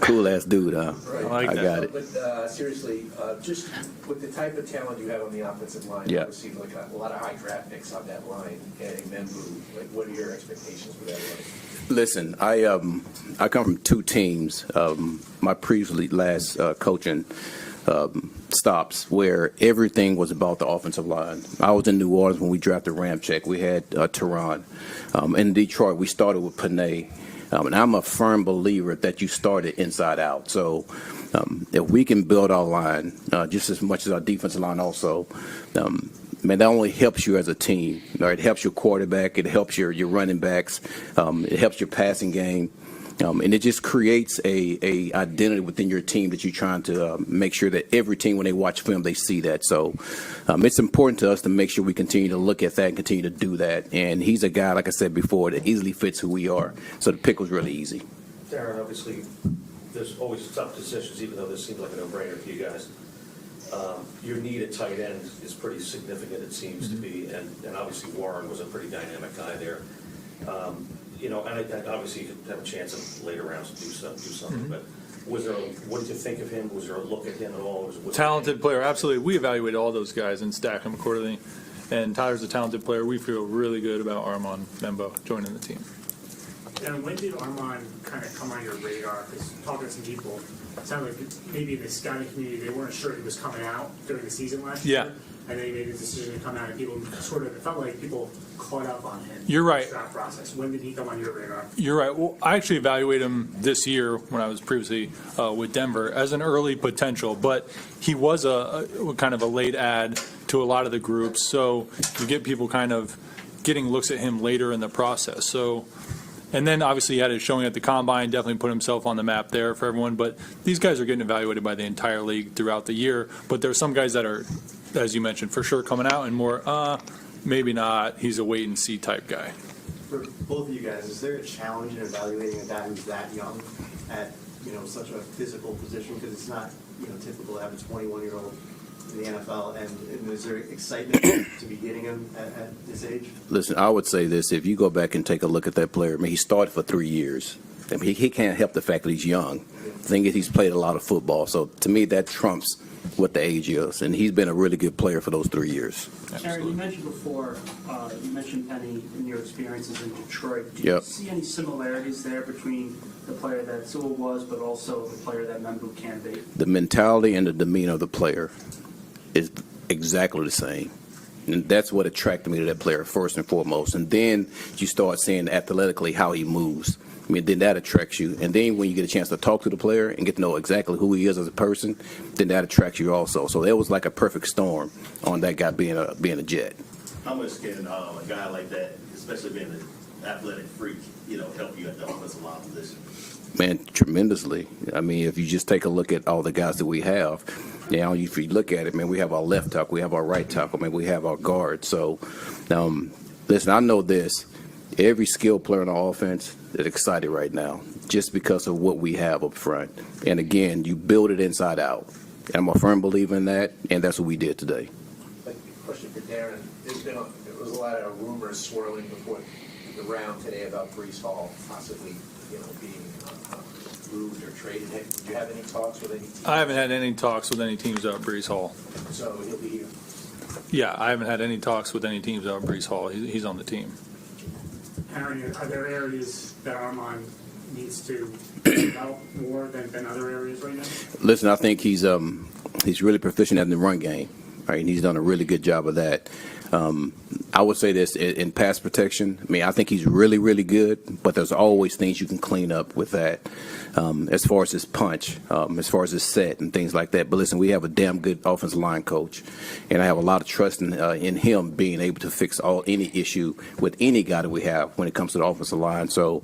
Cool-ass dude, huh? Right. I got it. But seriously, just with the type of talent you have on the offensive line, Yeah. obviously like a lot of high draft picks on that line, adding Membu, like what are your expectations for that line? Listen, I come from two teams. My previously last coaching stops where everything was about the offensive line. I was in New Orleans when we drafted Ramczyk. We had Tehran. In Detroit, we started with Panay. And I'm a firm believer that you started inside out. So if we can build our line just as much as our defensive line also, man, that only helps you as a team. It helps your quarterback. It helps your running backs. It helps your passing game. And it just creates a identity within your team that you're trying to make sure that every team, when they watch film, they see that. So it's important to us to make sure we continue to look at that and continue to do that. And he's a guy, like I said before, that easily fits who we are. So the pick was really easy. Darren, obviously, there's always tough decisions, even though this seems like a no-brainer to you guys. Your need at tight end is pretty significant, it seems to be, and obviously Warren was a pretty dynamic guy there. And obviously you could have a chance in later rounds to do something. But what did you think of him? Was there a look at him at all? Talented player, absolutely. We evaluated all those guys and stack them accordingly. And Tyler's a talented player. We feel really good about Armand Membo joining the team. And when did Armand kind of come on your radar? Because talking to some people, it sounded like maybe in the scouting community, they weren't sure he was coming out during the season last year. And then he made a decision to come out, and people sort of, it felt like people caught up on him. You're right. Draft process. When did he come on your radar? You're right. Well, I actually evaluated him this year when I was previously with Denver as an early potential, but he was a kind of a late add to a lot of the groups. So you get people kind of getting looks at him later in the process. So, and then obviously he had his showing at the combine, definitely put himself on the map there for everyone. But these guys are getting evaluated by the entire league throughout the year. But there are some guys that are, as you mentioned, for sure coming out, and more, maybe not. He's a wait and see type guy. For both of you guys, is there a challenge in evaluating a guy who's that young at such a physical position? Because it's not typical to have a 21-year-old in the NFL. And is there excitement to be getting him at this age? Listen, I would say this. If you go back and take a look at that player, I mean, he started for 3 years. I mean, he can't help the fact that he's young. The thing is, he's played a lot of football. So to me, that trumps what the age is. And he's been a really good player for those 3 years. Terry, you mentioned before, you mentioned Penny in your experiences in Detroit. Do Yep. you see any similarities there between the player that Sewell was, but also the player that Membu can be? The mentality and the demeanor of the player is exactly the same. And that's what attracted me to that player first and foremost. And then you start seeing athletically how he moves. I mean, then that attracts you. And then when you get a chance to talk to the player and get to know exactly who he is as a person, then that attracts you also. So it was like a perfect storm on that guy being a Jet. How much can a guy like that, especially being an athletic freak, help you at the offensive line position? Man, tremendously. I mean, if you just take a look at all the guys that we have, now if you look at it, man, we have our left tackle, we have our right tackle, man, we have our guard. So, listen, I know this. Every skilled player on the offense is excited right now just because of what we have up front. And again, you build it inside out. And I'm a firm believer in that, and that's what we did today. Question for Darren. There was a lot of rumors swirling before the round today about Brees Hall possibly, being moved or traded. Did you have any talks with any teams? I haven't had any talks with any teams about Brees Hall. So he'll be here. Yeah, I haven't had any talks with any teams about Brees Hall. He's on the team. Aaron, are there areas that Armand needs to develop more than other areas right now? Listen, I think he's really proficient in the run game. Right, and he's done a really good job of that. I would say this in pass protection. I mean, I think he's really, really good, but there's always things you can clean up with that. As far as his punch, as far as his set and things like that. But listen, we have a damn good offensive line coach, and I have a lot of trust in him being able to fix any issue with any guy that we have when it comes to the offensive line. So.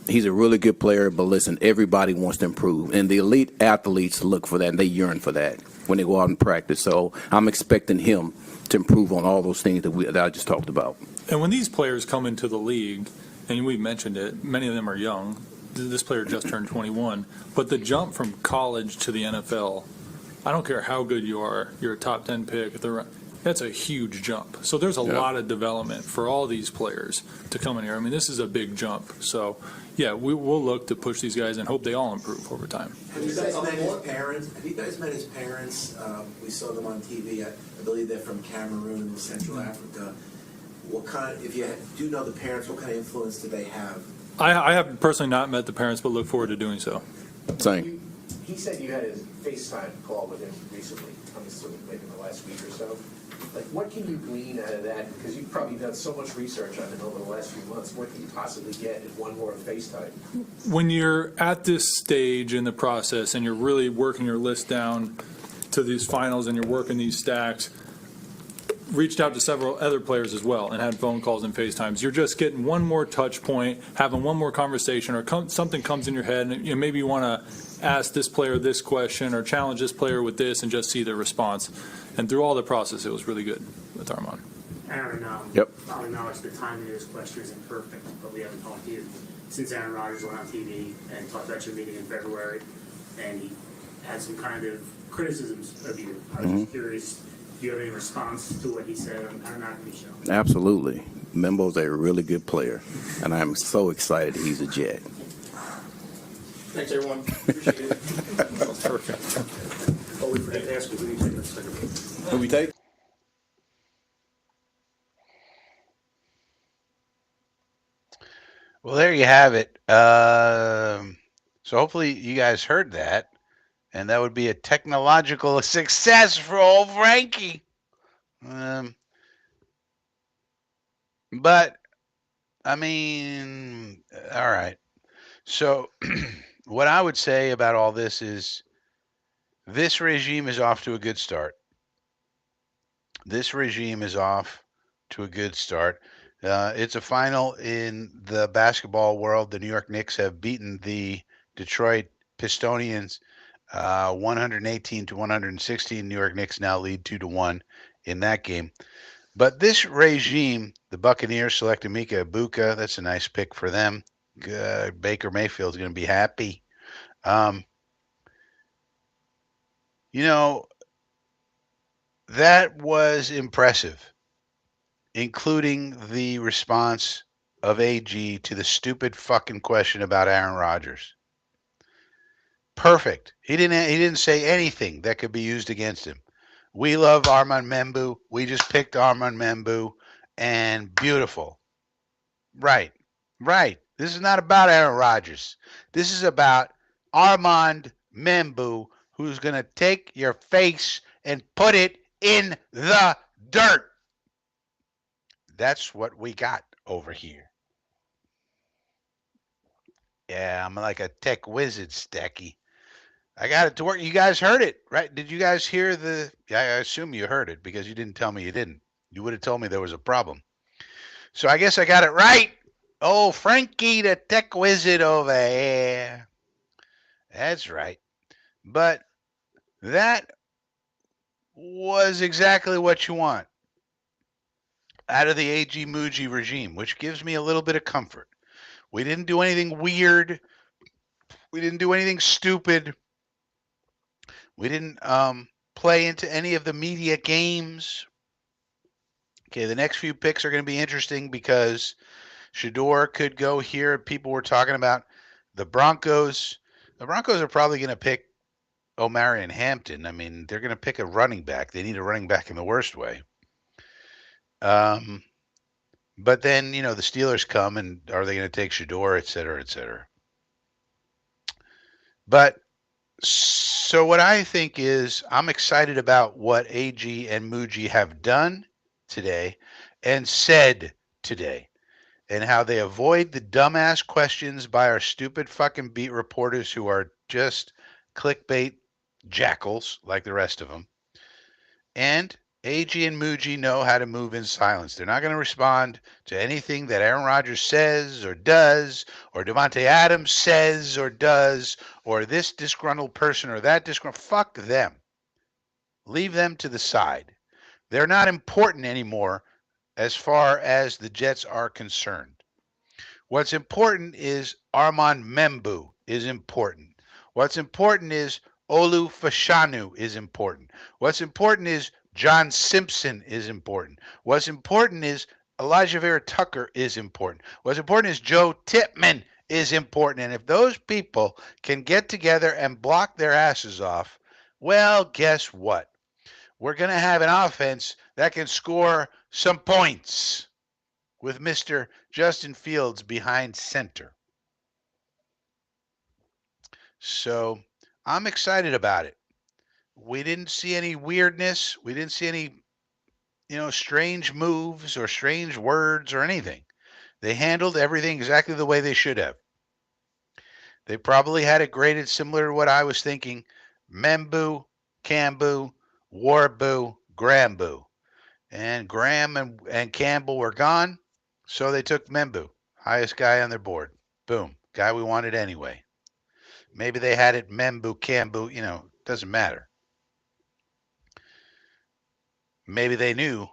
He's a really good player, but listen, everybody wants to improve. And the elite athletes look for that, and they yearn for that when they go out and practice. So I'm expecting him to improve on all those things that I just talked about. And when these players come into the league, and we mentioned it, many of them are young. This player just turned 21. But the jump from college to the NFL, I don't care how good you are, you're a top 10 pick. That's a huge jump. So there's a lot of development for all these players to come in here. I mean, this is a big jump. So, yeah, we'll look to push these guys and hope they all improve over time. Have you guys met his parents? We saw them on TV. I believe they're from Cameroon, Central Africa. If you do know the parents, what kind of influence do they have? I have personally not met the parents, but look forward to doing so. Same. He said you had a FaceTime call with him recently, maybe in the last week or so. Like, what can you glean out of that? Because you've probably done so much research on him over the last few months. What can you possibly get in one more FaceTime? When you're at this stage in the process and you're really working your list down to these finals and you're working these stacks, reached out to several other players as well and had phone calls and FaceTimes. You're just getting one more touch point, having one more conversation, or something comes in your head, and maybe you want to ask this player this question or challenge this player with this and just see their response. And through all the process, it was really good with Armand. Aaron, Yep. I'll acknowledge the timing of this question isn't perfect, but we haven't talked to you since Aaron Rodgers went on TV and talked about your meeting in February, and he had some kind of criticisms of you. I was just curious, do you have any response to what he said on our show? Absolutely. Membo's a really good player, and I'm so excited he's a Jet. Thanks, everyone. Appreciate it. That's perfect. Oh, we forgot to ask you, who do you take next second? Who we take? Well, there you have it. So hopefully you guys heard that, and that would be a technological success for old Frankie. But I mean, all right. So what I would say about all this is this regime is off to a good start. This regime is off to a good start. It's a final in the basketball world. The New York Knicks have beaten the Detroit Pistonians 118 to 116. New York Knicks now lead 2-1 in that game. But this regime, the Buccaneers selected Mika Ibuka. That's a nice pick for them. Baker Mayfield's going to be happy. That was impressive, including the response of AG to the stupid fucking question about Aaron Rodgers. Perfect. He didn't say anything that could be used against him. We love Armand Membu. We just picked Armand Membu, and beautiful. Right. This is not about Aaron Rodgers. This is about Armand Membu, who's going to take your face and put it in the dirt. That's what we got over here. Yeah, I'm like a tech wizard, Stacky. I got it to work. You guys heard it, right? Did you guys hear I assume you heard it because you didn't tell me you didn't. You would have told me there was a problem. So I guess I got it right. Oh, Frankie, the tech wizard over here. That's right. But that was exactly what you want. out of the AG Muji regime, which gives me a little bit of comfort. We didn't do anything weird. We didn't do anything stupid. We didn't play into any of the media games. Okay, the next few picks are going to be interesting because Shador could go here. People were talking about the Broncos. The Broncos are probably going to pick Omarion Hampton. I mean, they're going to pick a running back. They need a running back in the worst way. But then, the Steelers come, and are they going to take Shador, et cetera, et cetera. But so what I think is I'm excited about what AG and Muji have done today and said today, and how they avoid the dumbass questions by our stupid fucking beat reporters who are just clickbait jackals like the rest of them. And AG and Muji know how to move in silence. They're not going to respond to anything that Aaron Rodgers says or does, or Devontae Adams says or does, or this disgruntled person or that disgruntled. Fuck them. Leave them to the side. They're not important anymore as far as the Jets are concerned. What's important is Armand Membu is important. What's important is Olu Fashanu is important. What's important is John Simpson is important. What's important is Elijah Vera Tucker is important. What's important is Joe Tippmann is important. And if those people can get together and block their asses off, well, guess what? We're going to have an offense that can score some points with Mr. Justin Fields behind center. So I'm excited about it. We didn't see any weirdness. We didn't see any, strange moves or strange words or anything. They handled everything exactly the way they should have. They probably had it graded similar to what I was thinking. Membu, Cambu, Warbu, Grambu. And Graham and Campbell were gone, so they took Membu, highest guy on their board. Boom, guy we wanted anyway. Maybe they had it Membu, Cambu, doesn't matter. Maybe they knew.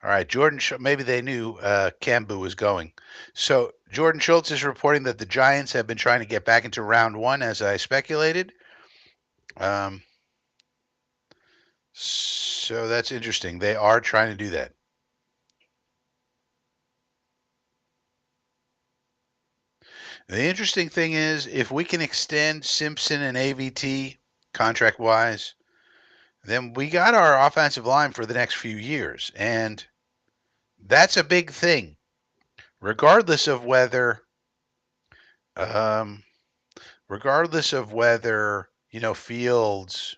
All right, maybe they knew Cambu was going. So Jordan Schultz is reporting that the Giants have been trying to get back into round one, as I speculated. So that's interesting. They are trying to do that. The interesting thing is, if we can extend Simpson and AVT contract-wise, then we got our offensive line for the next few years, and that's a big thing, regardless of whether, Fields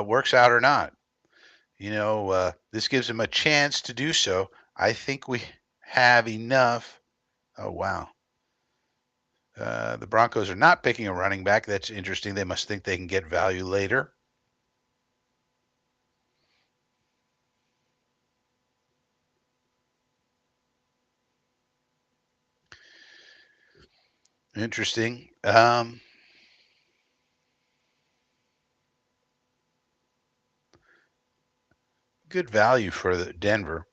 works out or not. This gives him a chance to do so. I think we have enough. Oh, wow. The Broncos are not picking a running back. That's interesting. They must think they can get value later. Interesting. Good value for Denver.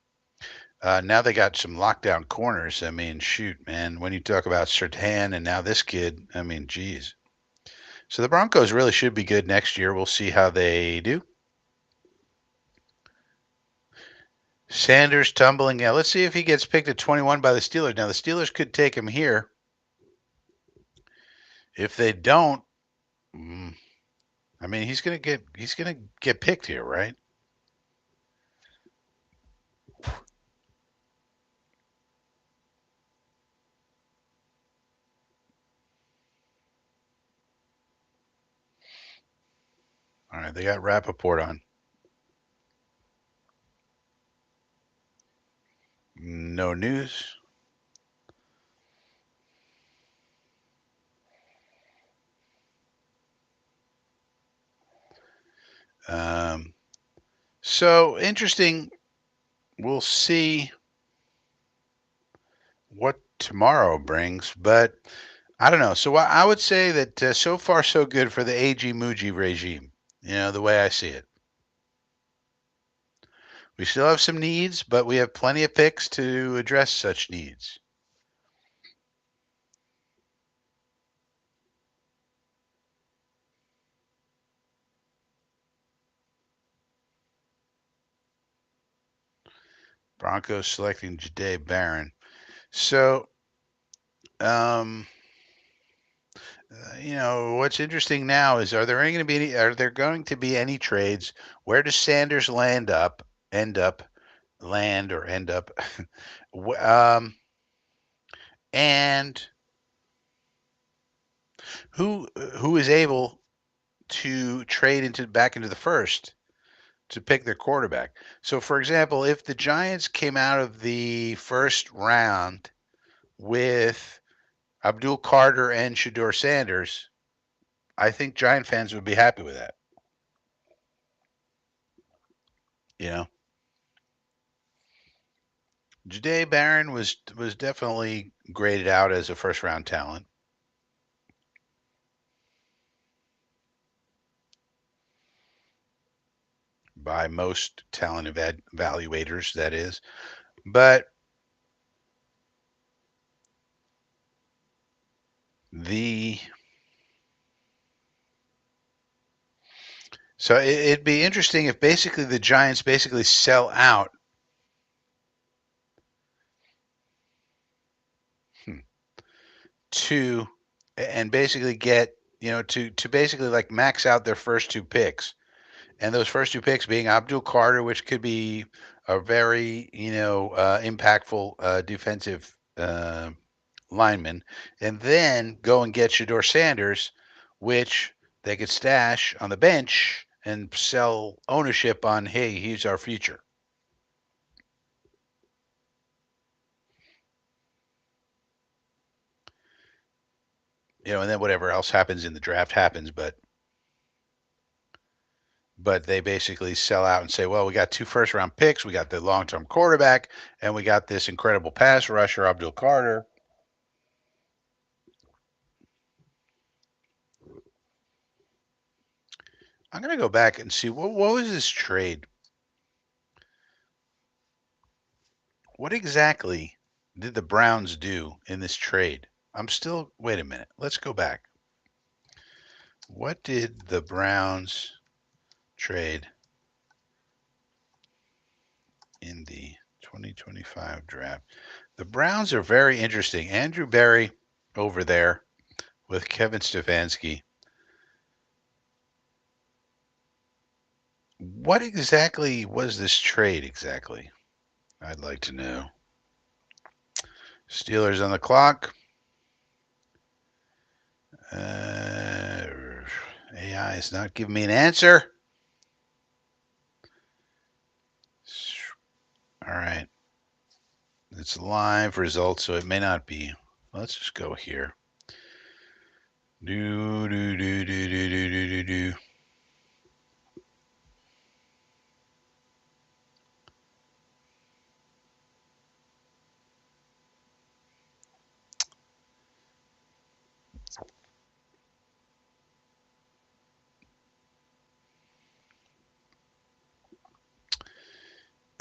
Now they got some lockdown corners. I mean, shoot, man. When you talk about Surtain and now this kid, I mean, geez. So the Broncos really should be good next year. We'll see how they do. Sanders tumbling. Yeah, let's see if he gets picked at 21 by the Steelers. Now the Steelers could take him here. If they don't, I mean, he's gonna get picked here, right? All right, they got Rappaport on. No news. So interesting. We'll see what tomorrow brings, but I don't know. So I would say that so far so good for the AG Muji regime. The way I see it. We still have some needs, but we have plenty of picks to address such needs. Broncos selecting Jahdae Barron. So, um, what's interesting now is are there going to be any trades? Where does Sanders end up, land or end up? And who is able to trade back into the first to pick their quarterback? So, for example, if the Giants came out of the first round with Abdul Carter and Shador Sanders, I think Giant fans would be happy with that. You know, Jahdae Barron was definitely graded out as a first round talent by most talent evaluators. That is, but the so it'd be interesting if basically the Giants basically sell out. To and basically get to basically like max out their first two picks, and those first two picks being Abdul Carter, which could be a very impactful defensive lineman, and then go and get Shador Sanders, which they could stash on the bench and sell ownership on. Hey, he's our future. And then whatever else happens in the draft happens, but they basically sell out and say, well, we got two first round picks, we got the long term quarterback, and we got this incredible pass rusher, Abdul Carter. I'm going to go back and see what was this trade? What exactly did the Browns do in this trade? Wait a minute. Let's go back. What did the Browns trade in the 2025 draft? The Browns are very interesting. Andrew Berry over there with Kevin Stefanski. What exactly was this trade exactly? I'd like to know. Steelers on the clock. AI is not giving me an answer. All right. It's live results, so it may not be. Let's just go here. Do, do, do, do, do, do, do, do, do.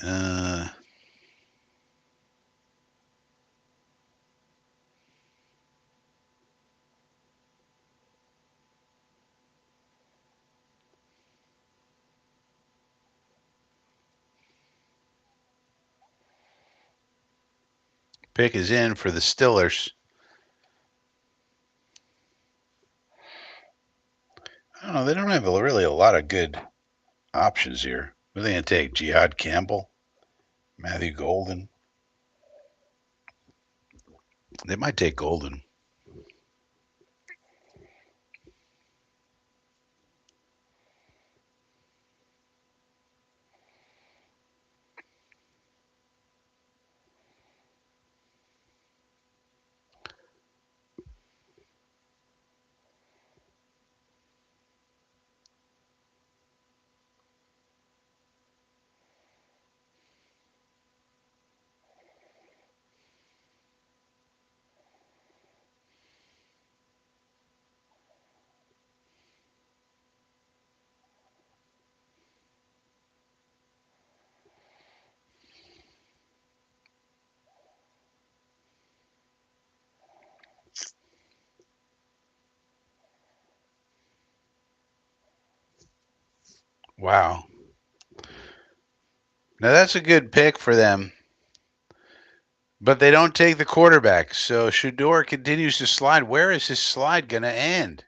Uh, Pick is in for the Steelers. I don't know. They don't have really a lot of good options here. What are they going to take? Jihad Campbell? Matthew Golden? They might take Golden. Wow. Now that's a good pick for them. But they don't take the quarterback. So Shador continues to slide. Where is his slide going to end?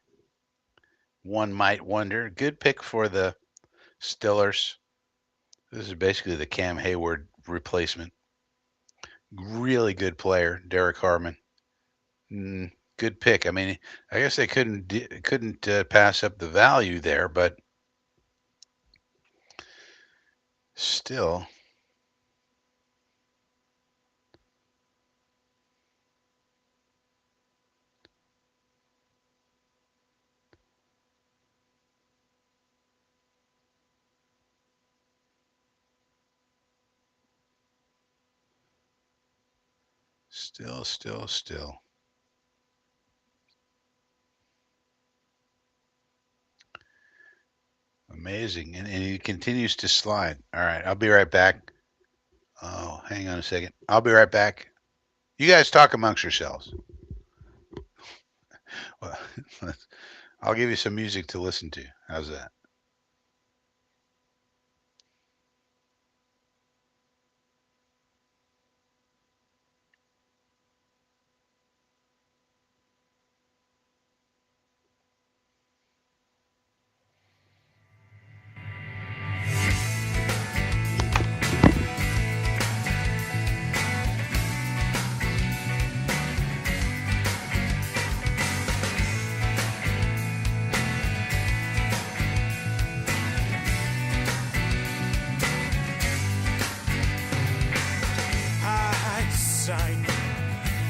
One might wonder. Good pick for the Stillers. This is basically the Cam Hayward replacement. Really good player, Derek Harmon. Good pick. I mean, I guess they couldn't pass up the value there, but still. Still. Amazing. And he continues to slide. All right, I'll be right back. Oh, hang on a second. I'll be right back. You guys talk amongst yourselves. Well, I'll give you some music to listen to. How's that?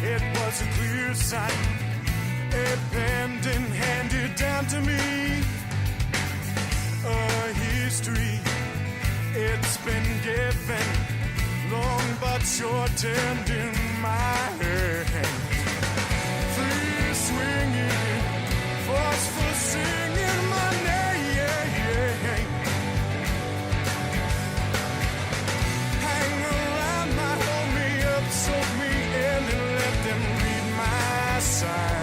It was a clear sight, abandoned, handed down to me. A history, it's been given, long but shortened in my hand. Free swinging, forceful singing my name. Hang around, my hold me up, soak me in, and let them read my sign.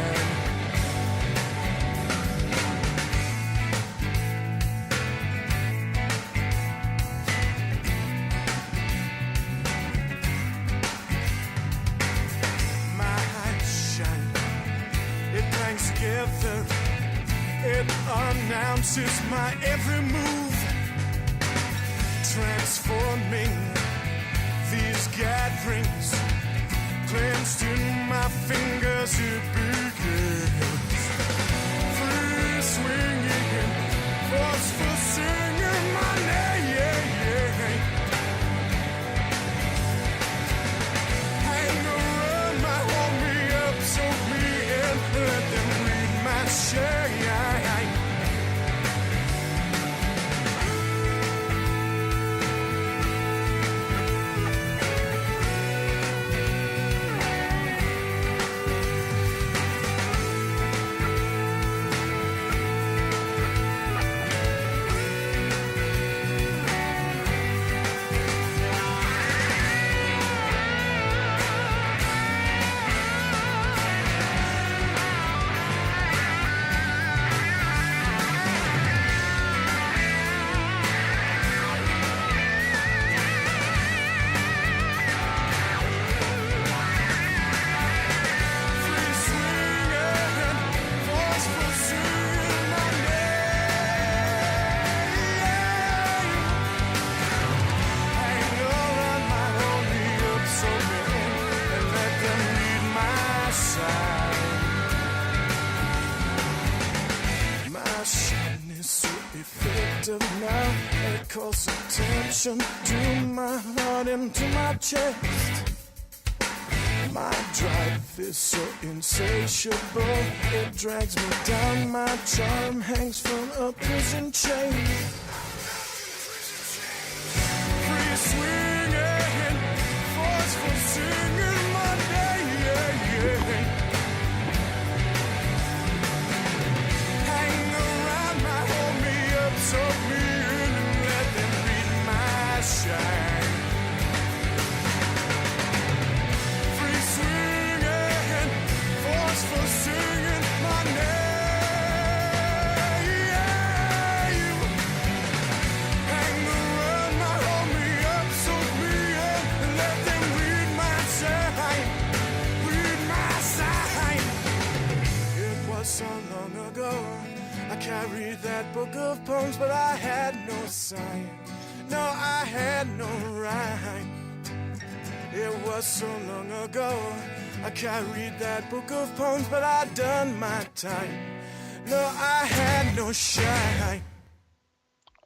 Together, it announces my every move, transforming these gatherings, clenched in my fingers, it begins. Free swinging, forceful singing my name. Hang around, my hold me up, soak me in, let them share. Now it calls attention to my heart and to my chest. My drive is so insatiable, it drags me down. My charm hangs from a prison chain. Free swinging, forceful singing my day. Hang around, my hold me up, soak me in, and let them read my shine. Free swinging, forceful singing my name. book of poems, but I had no sign. No, I had no rhyme. It was so long ago. I can't read that book of poems, but I done my time. No, I had no shine.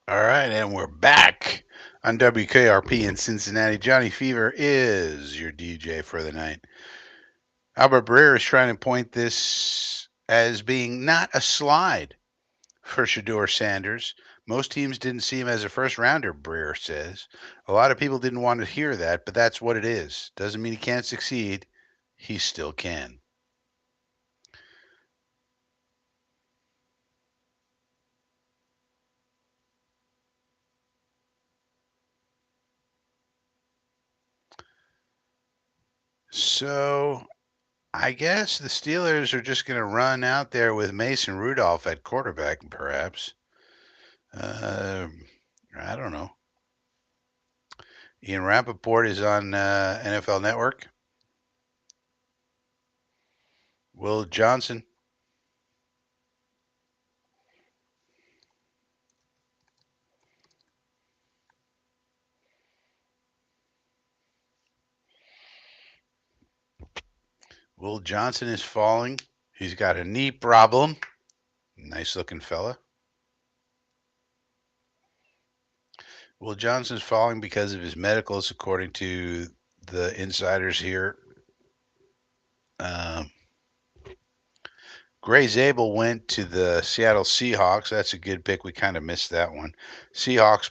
All right, and we're back on WKRP in Cincinnati. Johnny Fever is your DJ for the night. Albert Breer is trying to point this as being not a slide for Shador Sanders. Most teams didn't see him as a first rounder, Breer says. A lot of people didn't want to hear that, but that's what it is. Doesn't mean he can't succeed. He still can. So I guess the Steelers are just going to run out there with Mason Rudolph at quarterback, perhaps. I don't know. Ian Rappaport is on NFL Network. Will Johnson. Will Johnson is falling. He's got a knee problem. Nice looking fella. Will Johnson's falling because of his medicals, according to the insiders here. Gray Zabel went to the Seattle Seahawks. That's a good pick. We kind of missed that one. Seahawks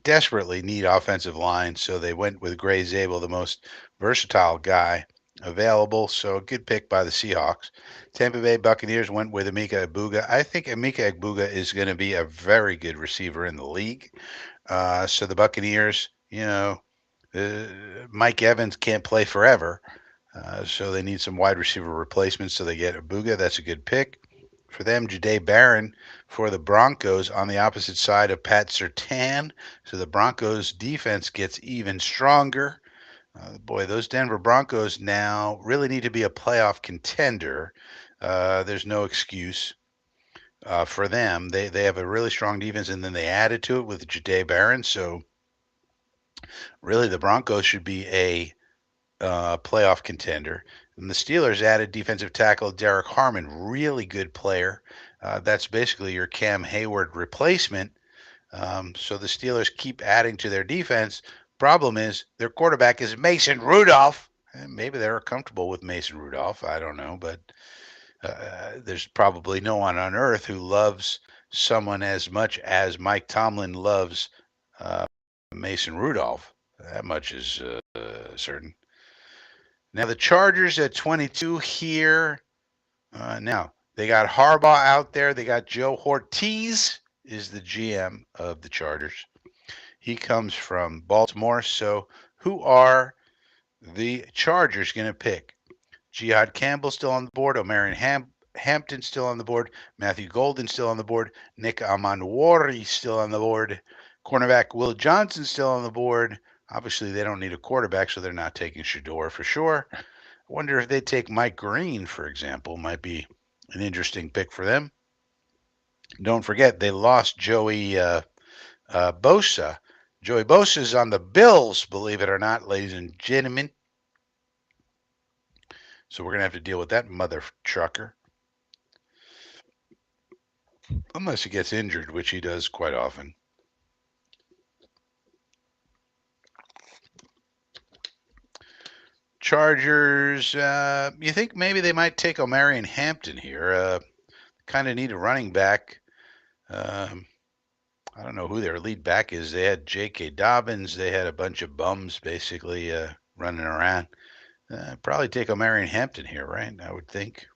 desperately need offensive line, so they went with Gray Zabel, the most versatile guy available. So a good pick by the Seahawks. Tampa Bay Buccaneers went with Emeka Egbuka. I think Emeka Egbuka is going to be a very good receiver in the league. So the Buccaneers, Mike Evans can't play forever. So they need some wide receiver replacements. So they get Abuga. That's a good pick for them. Jahdae Barron for the Broncos on the opposite side of Pat Surtain. So the Broncos defense gets even stronger. Boy, those Denver Broncos now really need to be a playoff contender. There's no excuse for them. They have a really strong defense, and then they added to it with Jahdae Barron. So really, the Broncos should be a playoff contender. And the Steelers added defensive tackle Derek Harmon, really good player. That's basically your Cam Hayward replacement. So the Steelers keep adding to their defense. Problem is their quarterback is Mason Rudolph. And maybe they're comfortable with Mason Rudolph. I don't know, but there's probably no one on earth who loves someone as much as Mike Tomlin loves Mason Rudolph. That much is certain. Now the Chargers at 22 here. Now they got Harbaugh out there. They got Joe Ortiz is the GM of the Chargers. He comes from Baltimore. So who are the Chargers going to pick? Jihad Campbell still on the board. Omarion Hampton still on the board. Matthew Golden still on the board. Nick Amanwari still on the board. Cornerback Will Johnson still on the board. Obviously, they don't need a quarterback, so they're not taking Shador for sure. I wonder if they take Mike Green, for example, might be an interesting pick for them. Don't forget, they lost Joey Bosa. Joey Bosa is on the Bills, believe it or not, ladies and gentlemen. So we're going to have to deal with that mother trucker. Unless he gets injured, which he does quite often. Chargers, you think maybe they might take Omarion Hampton here? Kind of need a running back. I don't know who their lead back is. They had J.K. Dobbins. They had a bunch of bums basically running around. Probably take Omarion Hampton here, right? I would think.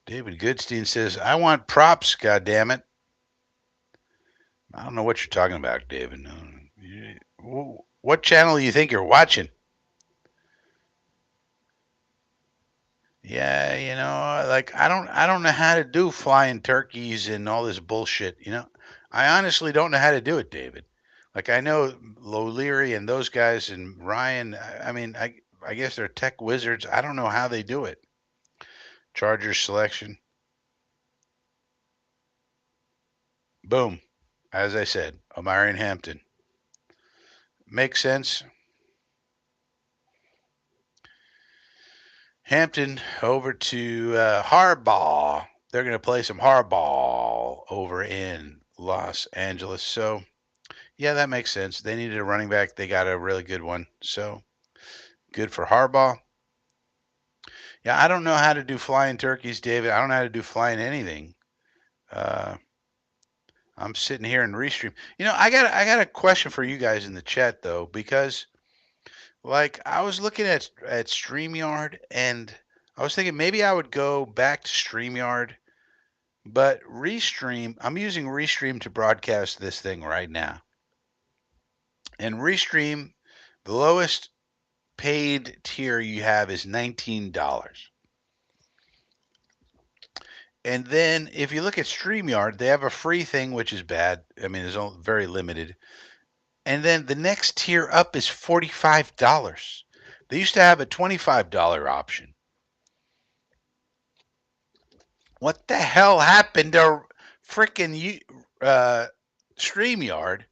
David Goodstein says, I want props, goddammit. I don't know what you're talking about, David. What channel do you think you're watching? Yeah, like I don't know how to do flying turkeys and all this bullshit. I honestly don't know how to do it, David. Like I know O'Leary and those guys and Ryan. I mean, I guess they're tech wizards. I don't know how they do it. Chargers selection. Boom. As I said, Omarion Hampton. Makes sense. Hampton over to Harbaugh. They're going to play some Harbaugh over in Los Angeles. So, yeah, that makes sense. They needed a running back. They got a really good one. So, good for Harbaugh. Yeah, I don't know how to do flying turkeys, David. I don't know how to do flying anything. Uh, I'm sitting here in restream. I got a question for you guys in the chat though, because like I was looking at StreamYard and I was thinking maybe I would go back to StreamYard, but Restream, I'm using Restream to broadcast this thing right now. And Restream, the lowest paid tier you have is $19. And then if you look at StreamYard, they have a free thing, which is bad. I mean, it's only very limited. And then the next tier up is $45. They used to have a $25 option. What the hell happened to freaking StreamYard,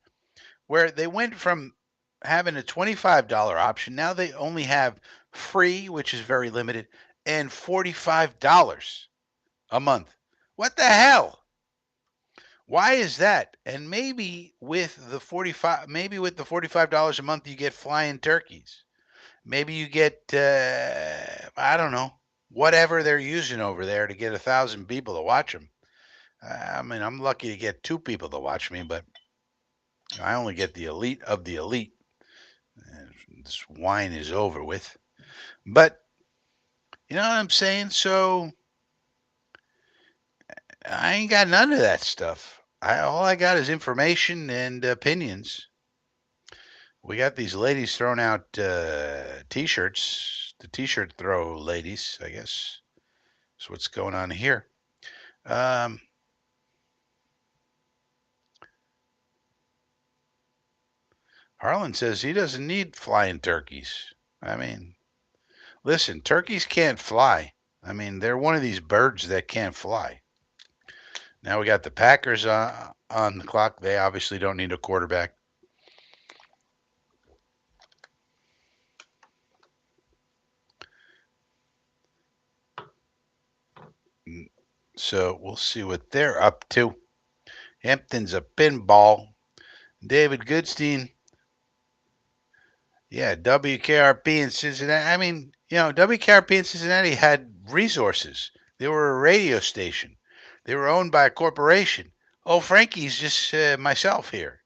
where they went from having a $25 option, now they only have free, which is very limited, and $45 a month. What the hell? Why is that? And maybe with the $45 a month you get flying turkeys. Maybe you get I don't know, whatever they're using over there to get 1,000 people to watch them. I mean, I'm lucky to get 2 people to watch me, but I only get the elite of the elite. This wine is over with. But you know what I'm saying? So I ain't got none of that stuff. All I got is information and opinions. We got these ladies throwing out T-shirts. The T-shirt throw ladies, I guess. That's what's going on here. Um, Harlan says he doesn't need flying turkeys. I mean, listen, turkeys can't fly. I mean, they're one of these birds that can't fly. Now we got the Packers on the clock. They obviously don't need a quarterback. So we'll see what they're up to. Hampton's a pinball. David Goodstein. Yeah, WKRP in Cincinnati. I mean, WKRP in Cincinnati had resources. They were a radio station. They were owned by a corporation. Oh, Frankie's just myself here.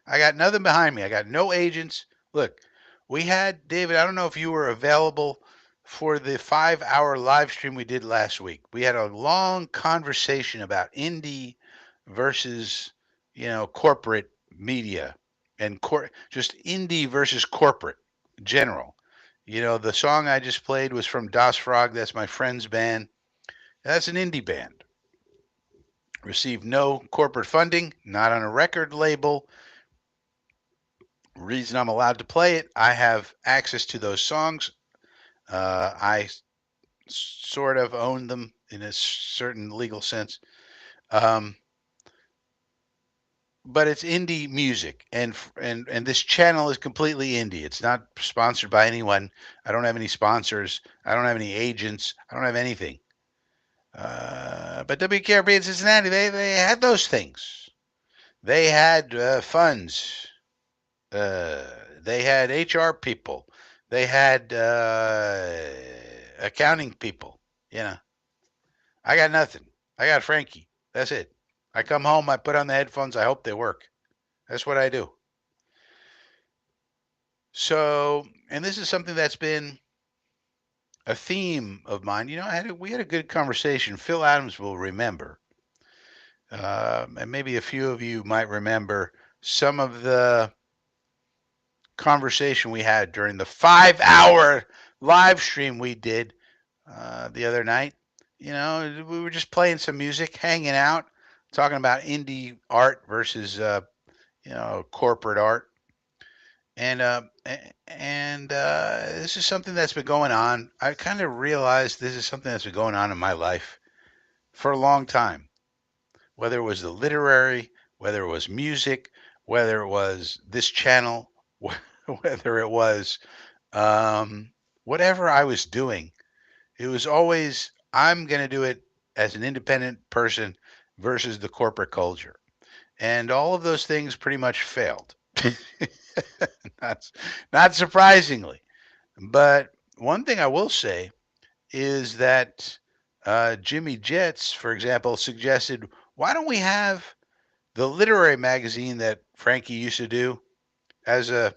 I got nothing behind me. I got no agents. Look, we had, David, I don't know if you were available for the 5-hour live stream we did last week. We had a long conversation about indie versus, corporate media and just indie versus corporate general. The song I just played was from Das Frog. That's my friend's band. That's an indie band. Received no corporate funding, not on a record label. Reason I'm allowed to play it, I have access to those songs. I sort of own them in a certain legal sense. Um, but it's indie music, and this channel is completely indie. It's not sponsored by anyone. I don't have any sponsors. I don't have any agents. I don't have anything. But WKRP in Cincinnati, they had those things. They had funds. They had HR people. They had accounting people. I got nothing. I got Frankie. That's it. I come home, I put on the headphones, I hope they work. That's what I do. So, and this is something that's been a theme of mine. We had a good conversation. Phil Adams will remember, and maybe a few of you might remember some of the conversation we had during the 5-hour live stream we did the other night. We were just playing some music, hanging out, talking about indie art versus corporate art. And this is something that's been going on. I kind of realized this is something that's been going on in my life for a long time. Whether it was the literary, whether it was music, whether it was this channel, whether it was whatever I was doing, it was always I'm going to do it as an independent person versus the corporate culture. And all of those things pretty much failed. not, not surprisingly. But one thing I will say is that Jimmy Jets, for example, suggested, why don't we have the literary magazine that Frankie used to do as a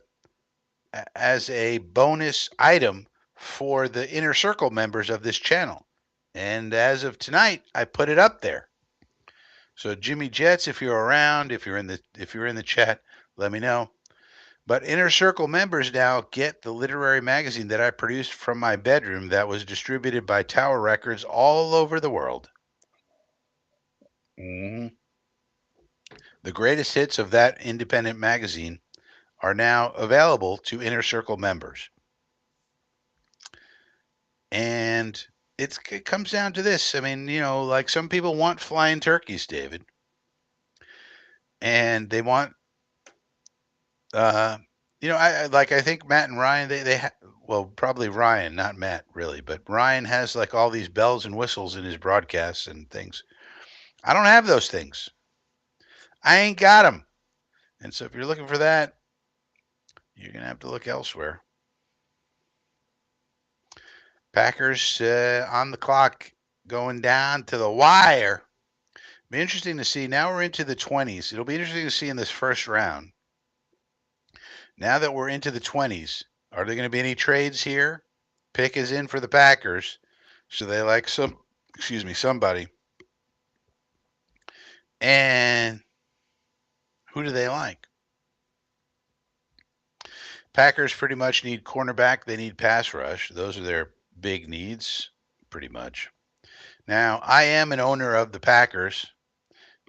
bonus item for the inner circle members of this channel. And as of tonight, I put it up there. So Jimmy Jets, if you're around, if you're in the chat, let me know. But inner circle members now get the literary magazine that I produced from my bedroom that was distributed by Tower Records all over the world. Mm-hmm. The greatest hits of that independent magazine are now available to inner circle members. And it comes down to this. I mean, like some people want flying turkeys, David, and they want, uh, I think Matt and Ryan, well, probably Ryan, not Matt, really, but Ryan has like all these bells and whistles in his broadcasts and things. I don't have those things. I ain't got them. And so if you're looking for that, you're gonna have to look elsewhere. Packers on the clock, going down to the wire. Be interesting to see. Now we're into the 20s. It'll be interesting to see in this first round. Now that we're into the 20s, are there going to be any trades here? Pick is in for the Packers. So they like somebody. And who do they like? Packers pretty much need cornerback. They need pass rush. Those are their big needs, pretty much. Now, I am an owner of the Packers.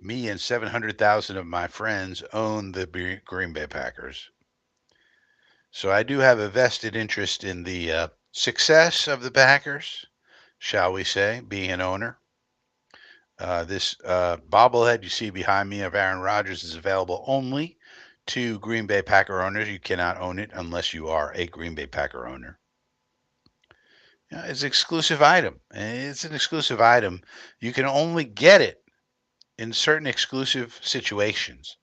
Me and 700,000 of my friends own the Green Bay Packers. So I do have a vested interest in the success of the Packers, shall we say, being an owner. This bobblehead you see behind me of Aaron Rodgers is available only to Green Bay Packer owners. You cannot own it unless you are a Green Bay Packer owner. It's an exclusive item. It's an exclusive item. You can only get it in certain exclusive situations.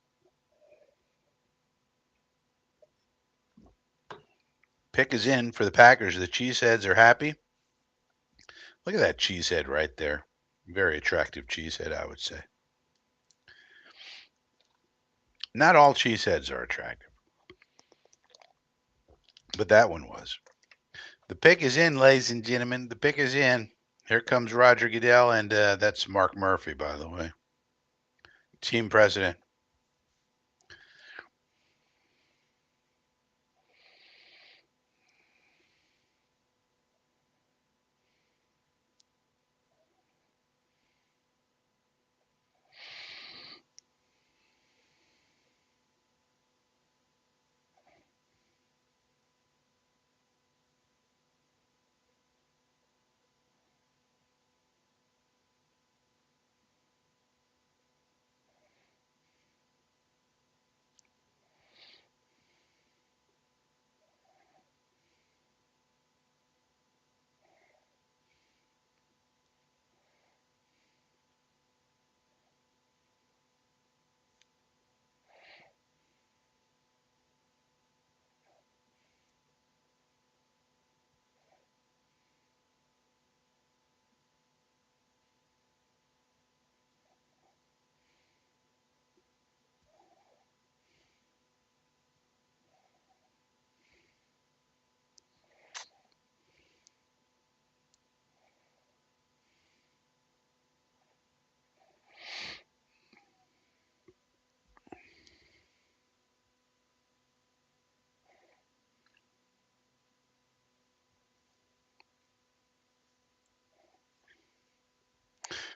Pick is in for the Packers. The Cheeseheads are happy. Look at that cheesehead right there. Very attractive cheesehead, I would say. Not all cheeseheads are attractive, but that one was. The pick is in, ladies and gentlemen. The pick is in. Here comes Roger Goodell, and that's Mark Murphy, by the way, team president.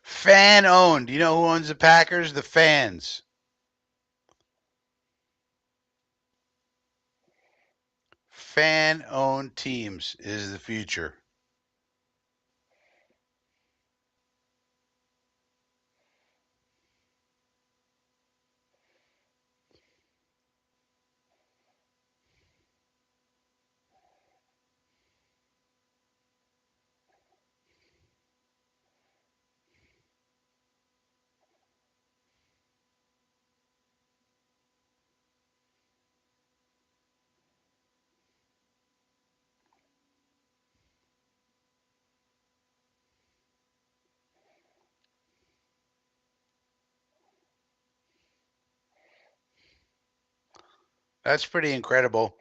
Fan owned. You know who owns the Packers? The fans. fan-owned teams is the future. That's pretty incredible.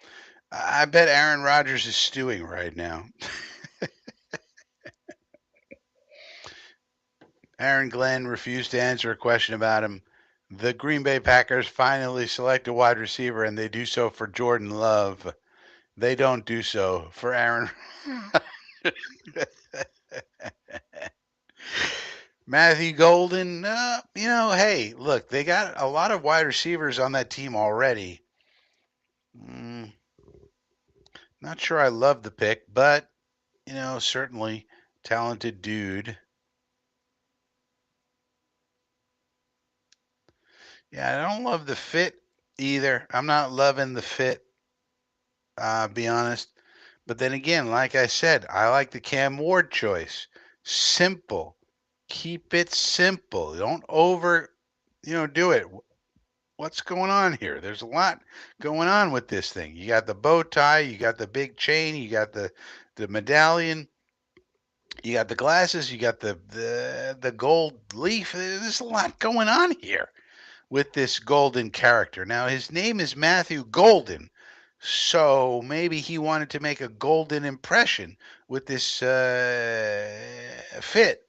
I bet Aaron Rodgers is stewing right now. Aaron Glenn refused to answer a question about him. The Green Bay Packers finally select a wide receiver, and they do so for Jordan Love. They don't do so for Aaron. Matthew Golden, hey, look, they got a lot of wide receivers on that team already. Mm, not sure I love the pick, but, certainly talented dude. Yeah, I don't love the fit either. I'm not loving the fit, be honest. But then again, like I said, I like the Cam Ward choice. Simple. Keep it simple. Don't do it. What's going on here? There's a lot going on with this thing. You got the bow tie, you got the big chain, you got the medallion, you got the glasses, you got the gold leaf. There's a lot going on here with this Golden character. Now, his name is Matthew Golden, so maybe he wanted to make a golden impression with this fit.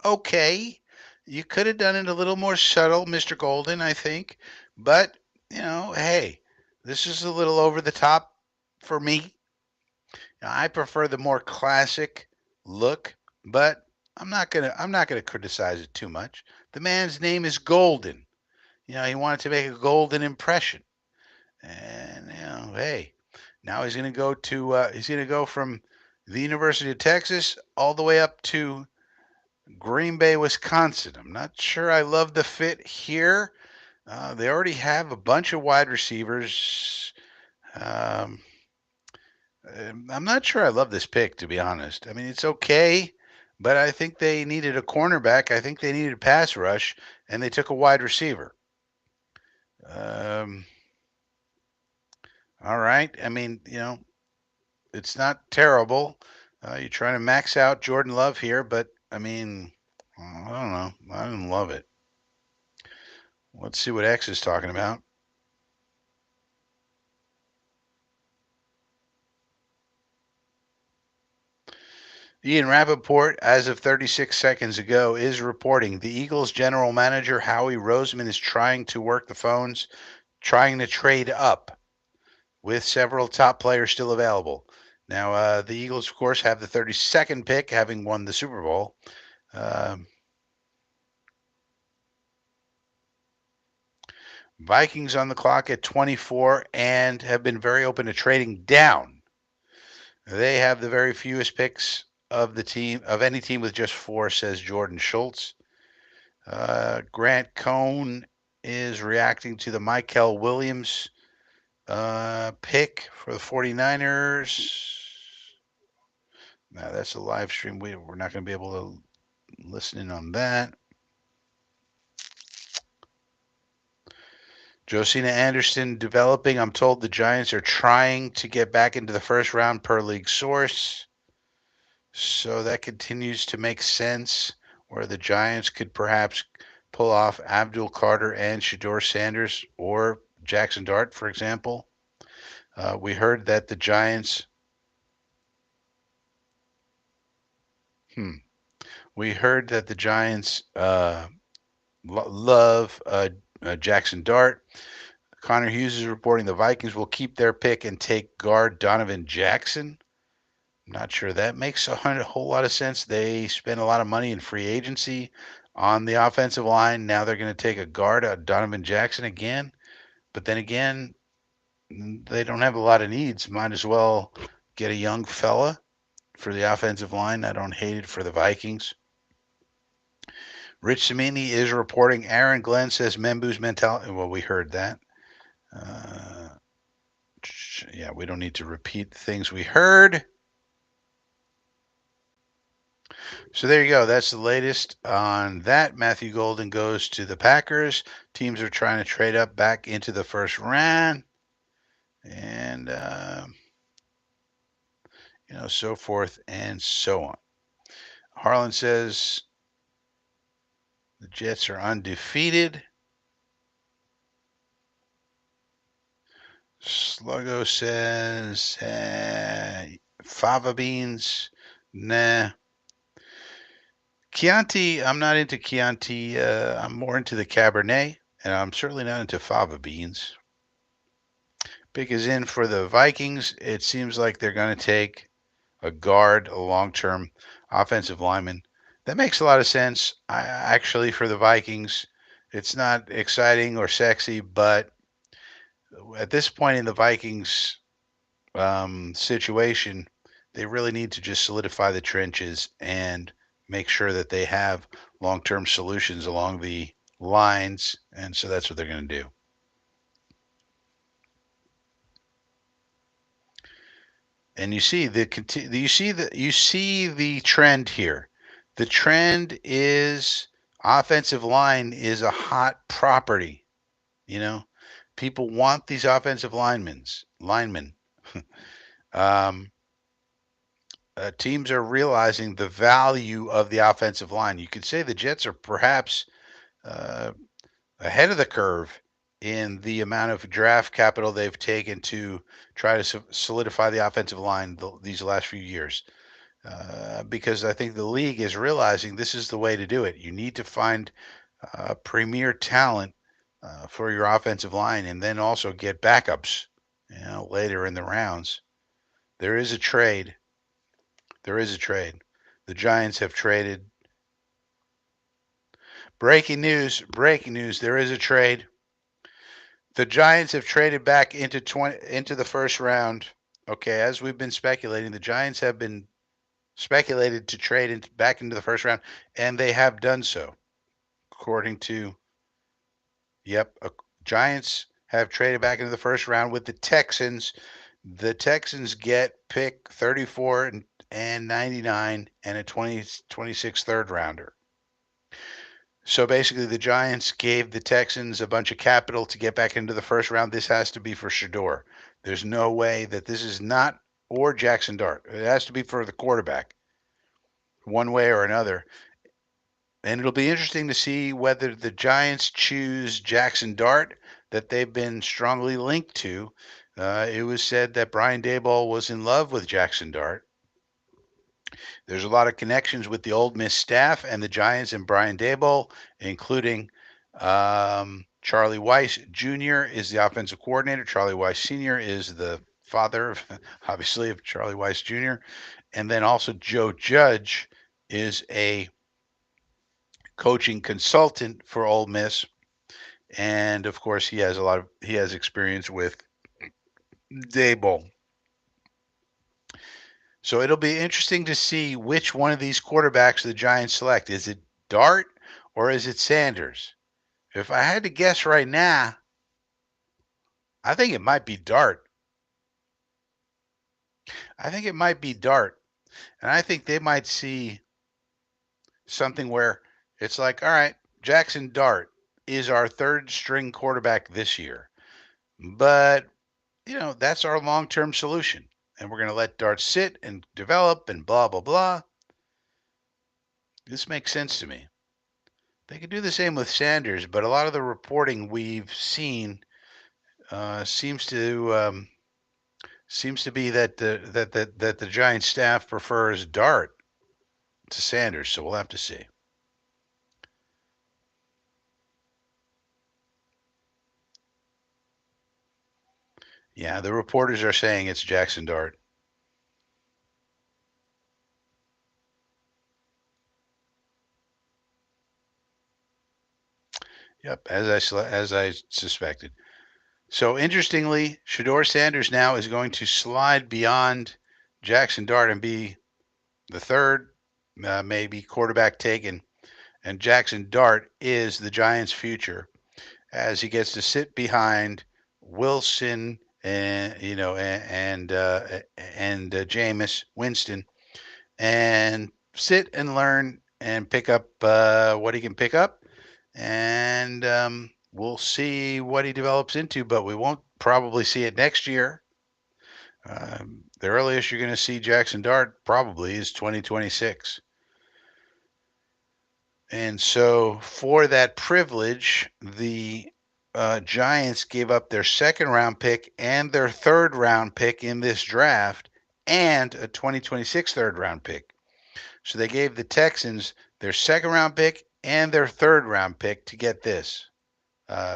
Okay, you could have done it a little more subtle, Mr. Golden, I think, but hey, this is a little over the top for me. Now, I prefer the more classic look, but I'm not gonna criticize it too much. The man's name is Golden. He wanted to make a golden impression. And, hey, now he's going to go from the University of Texas all the way up to Green Bay, Wisconsin. I'm not sure I love the fit here. They already have a bunch of wide receivers. Um, I'm not sure I love this pick, to be honest. I mean, it's okay, but I think they needed a cornerback. I think they needed a pass rush, and they took a wide receiver. Um, all right. I mean, it's not terrible. You're trying to max out Jordan Love here, but I mean, I don't know. I didn't love it. Let's see what X is talking about. Ian Rappaport, as of 36 seconds ago, is reporting the Eagles general manager Howie Roseman is trying to work the phones, trying to trade up with several top players still available. Now, the Eagles, of course, have the 32nd pick, having won the Super Bowl. Vikings on the clock at 24 and have been very open to trading down. They have the very fewest picks of the team, of any team with just 4, says Jordan Schultz. Grant Cohn is reacting to the Michael Williams pick for the 49ers. Now, that's a live stream. We're not going to be able to listen in on that. Josina Anderson developing. I'm told the Giants are trying to get back into the first round per league source. So that continues to make sense where the Giants could perhaps pull off Abdul Carter and Shador Sanders or Jackson Dart, for example. We heard that the Giants. We heard that the Giants love Jackson Dart. Connor Hughes is reporting the Vikings will keep their pick and take guard Donovan Jackson. Not sure that makes a whole lot of sense. They spend a lot of money in free agency on the offensive line. Now they're going to take a guard, Donovan Jackson again. But then again, they don't have a lot of needs. Might as well get a young fella for the offensive line. I don't hate it for the Vikings. Rich Samini is reporting Aaron Glenn says Membu's mentality. Well, we heard that. Uh, yeah, we don't need to repeat the things we heard. So there you go. That's the latest on that. Matthew Golden goes to the Packers. Teams are trying to trade up back into the first round. And, so forth and so on. Harlan says the Jets are undefeated. Sluggo says fava beans. Nah. Chianti, I'm not into Chianti. I'm more into the Cabernet, and I'm certainly not into fava beans. Pick is in for the Vikings. It seems like they're going to take a guard, a long-term offensive lineman. That makes a lot of sense. Actually, for the Vikings, it's not exciting or sexy, but at this point in the Vikings situation, they really need to just solidify the trenches and make sure that they have long-term solutions along the lines, and so that's what they're going to do. And you see the trend here. The trend is offensive line is a hot property. People want these offensive linemen. um, Teams are realizing the value of the offensive line. You could say the Jets are perhaps uh, ahead of the curve in the amount of draft capital they've taken to try to solidify the offensive line these last few years. Because I think the league is realizing this is the way to do it. You need to find premier talent for your offensive line, and then also get backups. Later in the rounds, there is a trade. There is a trade. The Giants have traded. Breaking news! Breaking news! There is a trade. The Giants have traded back into the first round. Okay, as we've been speculating, the Giants have been speculated to trade back into the first round, and they have done so. According to, Giants have traded back into the first round with the Texans. The Texans get pick 34 and 99 and a 26 third rounder. So basically, the Giants gave the Texans a bunch of capital to get back into the first round. This has to be for Shador. There's no way that this is not, or Jackson Dart. It has to be for the quarterback, one way or another. And it'll be interesting to see whether the Giants choose Jackson Dart, that they've been strongly linked to. It was said that Brian Daboll was in love with Jackson Dart. There's a lot of connections with the Ole Miss staff and the Giants and Brian Daboll, including Charlie Weiss Jr. is the offensive coordinator. Charlie Weiss Sr. is the father, obviously, of Charlie Weiss Jr. And then also Joe Judge is a coaching consultant for Ole Miss, and of course he has experience with Daboll. So it'll be interesting to see which one of these quarterbacks the Giants select. Is it Dart or is it Sanders? If I had to guess right now, I think it might be Dart. I think it might be Dart. And I think they might see something where it's like, all right, Jackson Dart is our third string quarterback this year. But, that's our long term solution. And we're going to let Dart sit and develop and blah, blah, blah. This makes sense to me. They could do the same with Sanders, but a lot of the reporting we've seen seems to be that the Giants staff prefers Dart to Sanders. So we'll have to see. Yeah, the reporters are saying it's Jackson Dart. Yep, as I suspected. So interestingly, Shador Sanders now is going to slide beyond Jackson Dart and be the third, maybe quarterback taken. And Jackson Dart is the Giants' future as he gets to sit behind Wilson and Jameis Winston and sit and learn and pick up what he can pick up, and we'll see what he develops into. But we won't probably see it next year. The earliest you're going to see Jackson Dart probably is 2026. And so, for that privilege, the Giants gave up their second round pick and their third round pick in this draft and a 2026 third round pick. So, they gave the Texans their second round pick and their third round pick to get this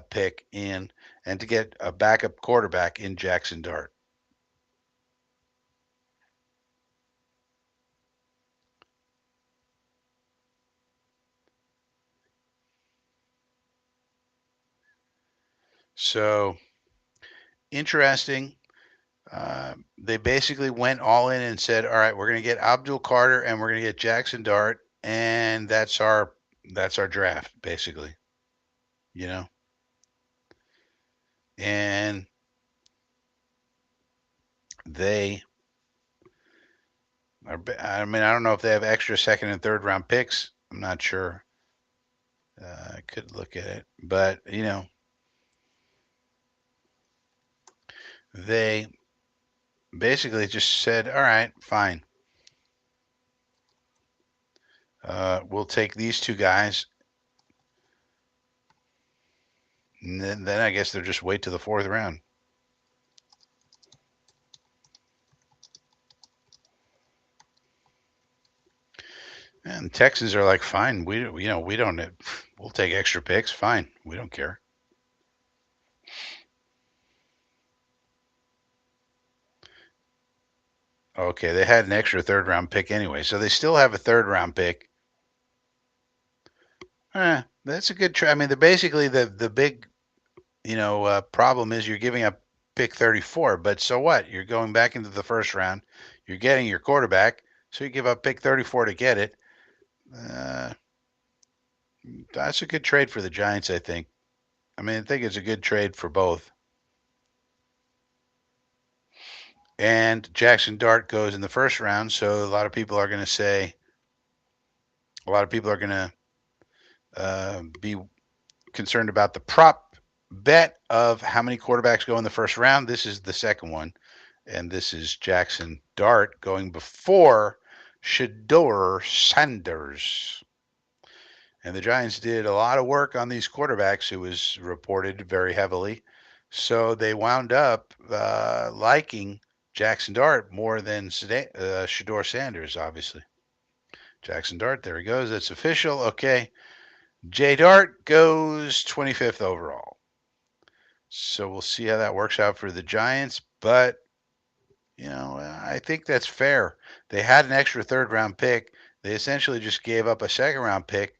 pick in and to get a backup quarterback in Jackson Dart. So, interesting. They basically went all in and said, "All right, we're going to get Abdul Carter and we're going to get Jackson Dart, and that's our draft, basically." You know, and they are. I mean, I don't know if they have extra second and third round picks. I'm not sure. I could look at it, but they basically just said, "All right, fine. We'll take these two guys." And then I guess they'll just wait to the fourth round. And Texans are like, fine, we don't, we'll take extra picks, fine, we don't care. Okay, they had an extra third round pick anyway, so they still have a third round pick. That's a good try. I mean, basically the big problem is you're giving up pick 34, but so what? You're going back into the first round. You're getting your quarterback, so you give up pick 34 to get it. That's a good trade for the Giants, I think. I mean, I think it's a good trade for both. And Jackson Dart goes in the first round, so a lot of people are going to say, a lot of people are going to be concerned about the prop bet of how many quarterbacks go in the first round. This is the second one, and this is Jackson Dart going before Shador Sanders. And the Giants did a lot of work on these quarterbacks, it was reported very heavily. So they wound up liking Jackson Dart more than Shador Sanders, obviously. Jackson Dart, there he goes. That's official. Okay. J Dart goes 25th overall. So we'll see how that works out for the Giants. But, I think that's fair. They had an extra third round pick. They essentially just gave up a second round pick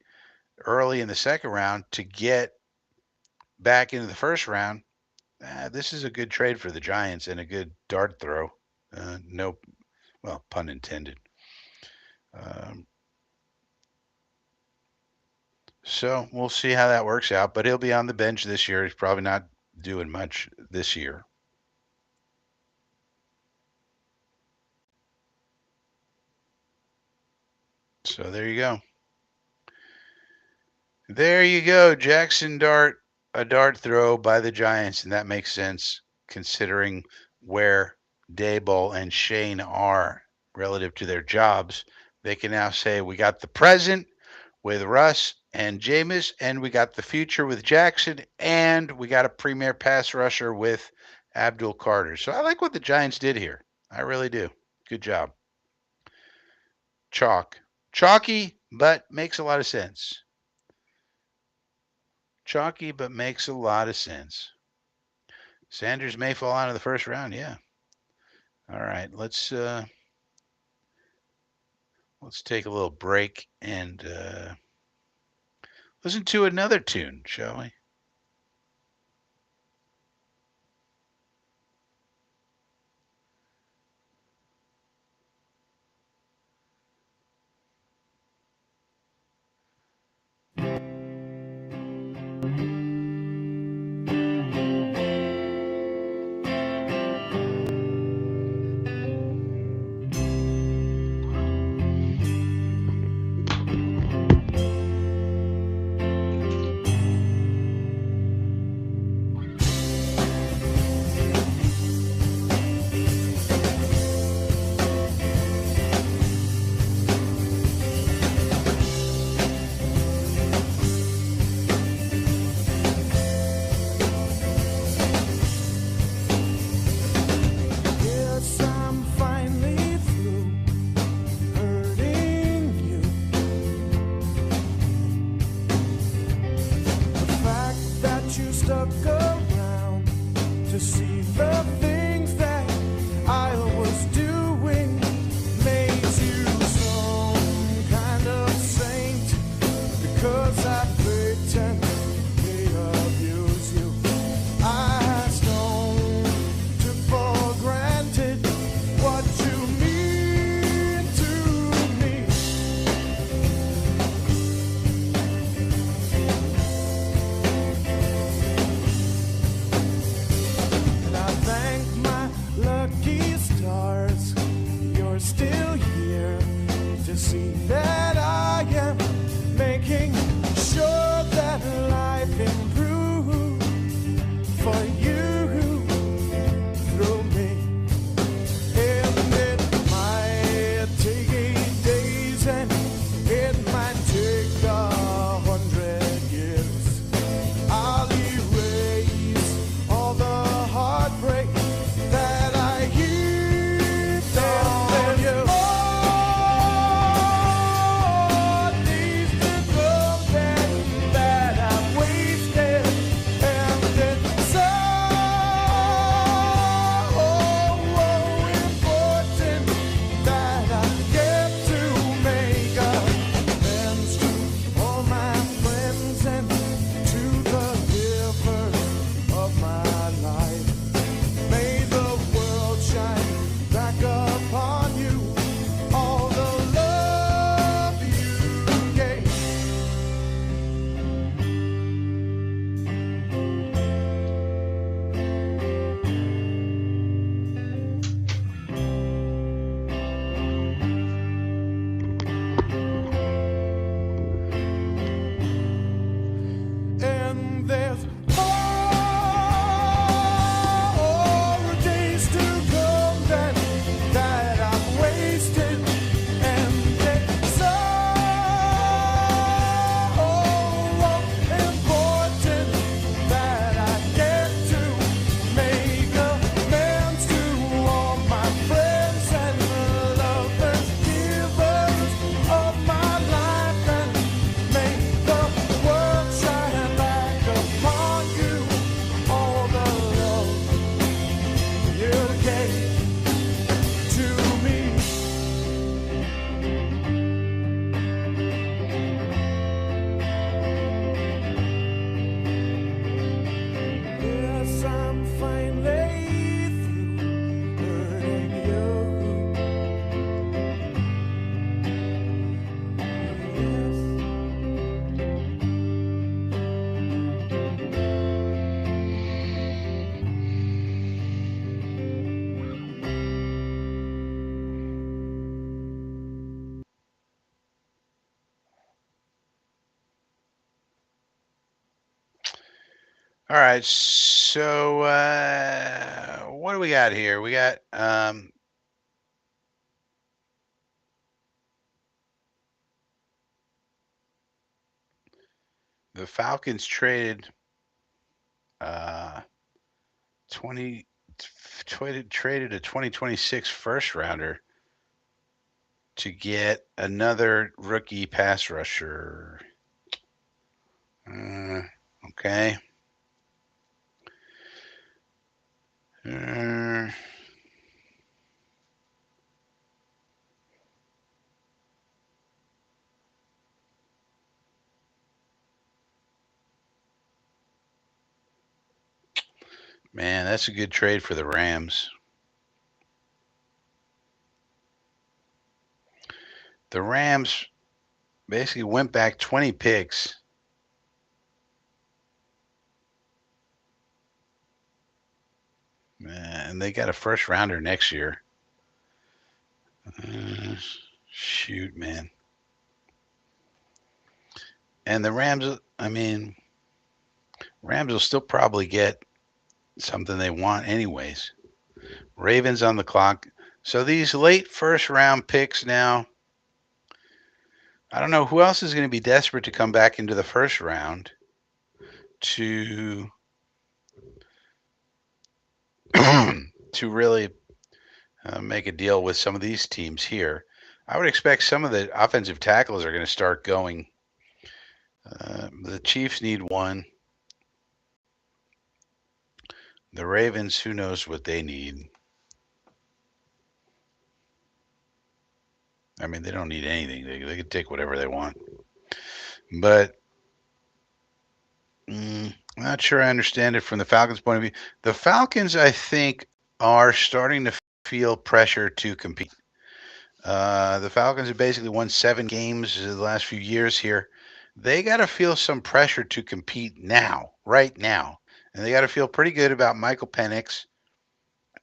early in the second round to get back into the first round. This is a good trade for the Giants and a good dart throw. No, well, pun intended. So we'll see how that works out. But he'll be on the bench this year. He's probably not doing much this year. So there you go. There you go. Jackson Dart, a dart throw by the Giants. And that makes sense considering where Daboll and Shane are relative to their jobs. They can now say, we got the present with Russ and Jameis, and we got the future with Jackson, and we got a premier pass rusher with Abdul Carter. So I like what the Giants did here. I really do. Good job. Chalky, but makes a lot of sense. Chalky, but makes a lot of sense. Sanders may fall out of the first round. Yeah. All right. Let's take a little break and listen to another tune, shall we? All right. So what do we got here? We got the Falcons traded uh, 20 traded a 2026 first rounder to get another rookie pass rusher. Okay. Uh, Man, that's a good trade for the Rams. The Rams basically went back 20 picks. And they got a first rounder next year. Shoot, man. And the Rams, I mean, Rams will still probably get something they want anyways. Ravens on the clock. So these late first round picks now, I don't know who else is going to be desperate to come back into the first round to to really make a deal with some of these teams here. I would expect some of the offensive tackles are going to start going. The Chiefs need one. The Ravens, who knows what they need. I mean, they don't need anything. They can take whatever they want. But I'm not sure I understand it from the Falcons' point of view. The Falcons, I think, are starting to feel pressure to compete. The Falcons have basically won 7 games in the last few years here. They got to feel some pressure to compete now, right now. And they got to feel pretty good about Michael Penix.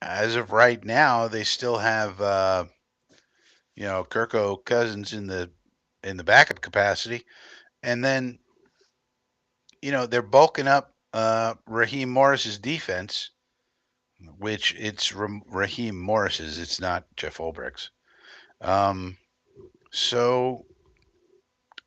As of right now, they still have, Kirko Cousins in the backup capacity. And then, they're bulking up Raheem Morris's defense, which it's Raheem Morris's. It's not Jeff Ulbricht's. So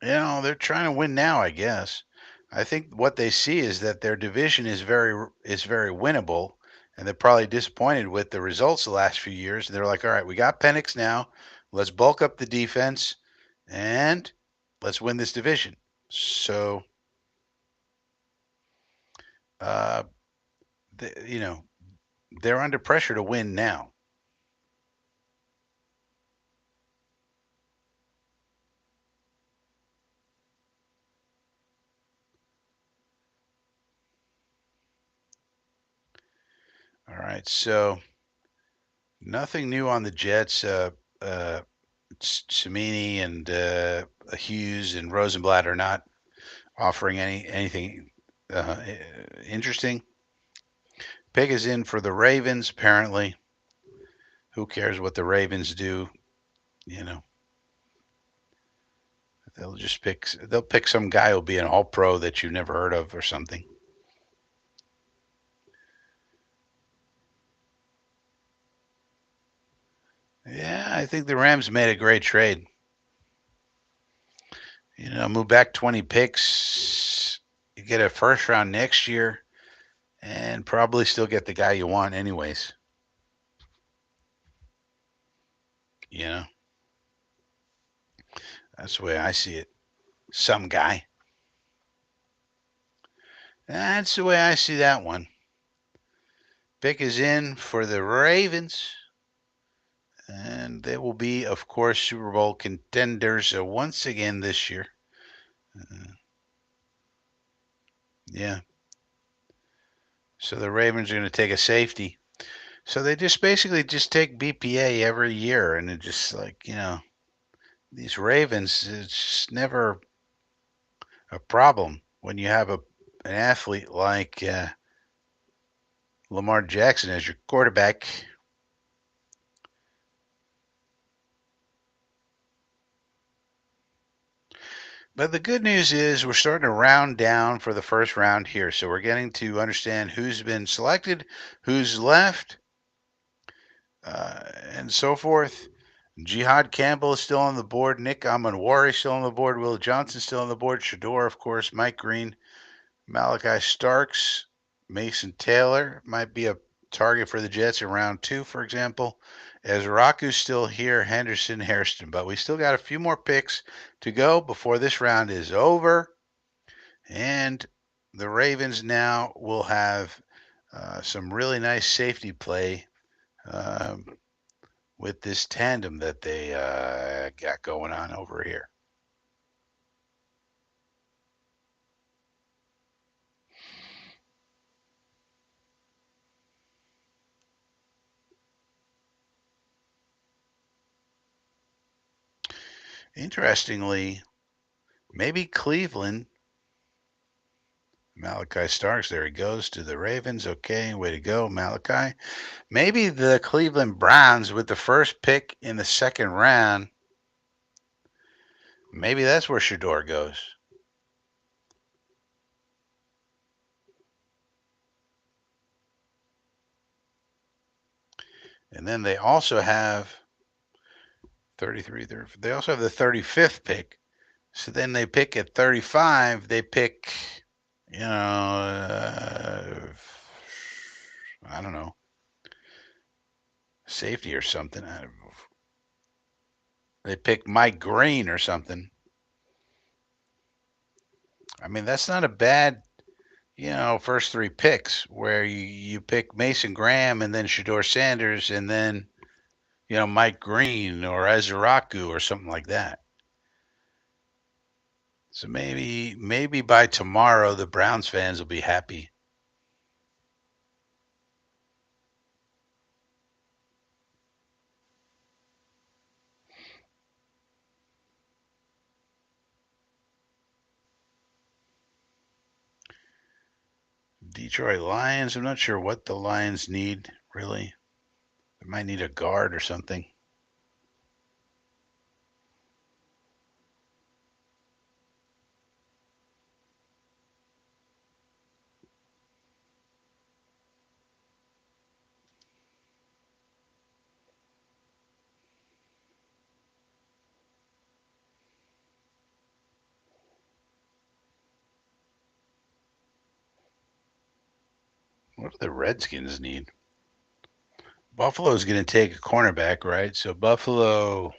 they're trying to win now, I guess. I think what they see is that their division is very winnable, and they're probably disappointed with the results the last few years. They're like, all right, we got Penix now. Let's bulk up the defense, and let's win this division. So, uh, they're under pressure to win now. All right, so nothing new on the Jets. Samini and Hughes and Rosenblatt are not offering anything interesting. Pig is in for the Ravens, apparently. Who cares what the Ravens do? You know, they'll pick some guy who'll be an all pro that you've never heard of or something. Yeah, I think the Rams made a great trade. Move back 20 picks. You get a first round next year and probably still get the guy you want anyways. You know, that's the way I see it. Some guy. That's the way I see that one. Pick is in for the Ravens. And they will be, of course, Super Bowl contenders once again this year. Yeah. So the Ravens are going to take a safety. So they just basically just take BPA every year. And it just these Ravens, it's just never a problem when you have an athlete like Lamar Jackson as your quarterback. But the good news is we're starting to round down for the first round here. So we're getting to understand who's been selected, who's left, and so forth. Jihad Campbell is still on the board. Nick Amanwari still on the board. Will Johnson still on the board. Shador, of course. Mike Green, Malachi Starks, Mason Taylor might be a target for the Jets in round 2, for example. Ezraku's still here, Henderson, Hairston, but we still got a few more picks to go before this round is over. And the Ravens now will have some really nice safety play with this tandem that they got going on over here. Interestingly, maybe Cleveland. Malachi Starks, there he goes to the Ravens. Okay, way to go, Malachi. Maybe the Cleveland Browns with the first pick in the second round. Maybe that's where Shador goes. And then they also have 33. They also have the 35th pick. So then they pick at 35. They pick, I don't know, safety or something. They pick Mike Green or something. I mean, that's not a bad, first 3 picks where you pick Mason Graham and then Shador Sanders and then, Mike Green or Ezraku or something like that. So maybe by tomorrow the Browns fans will be happy. Detroit Lions, I'm not sure what the Lions need, really. They might need a guard or something. What do the Redskins need? Buffalo's going to take a cornerback, right? So Buffalo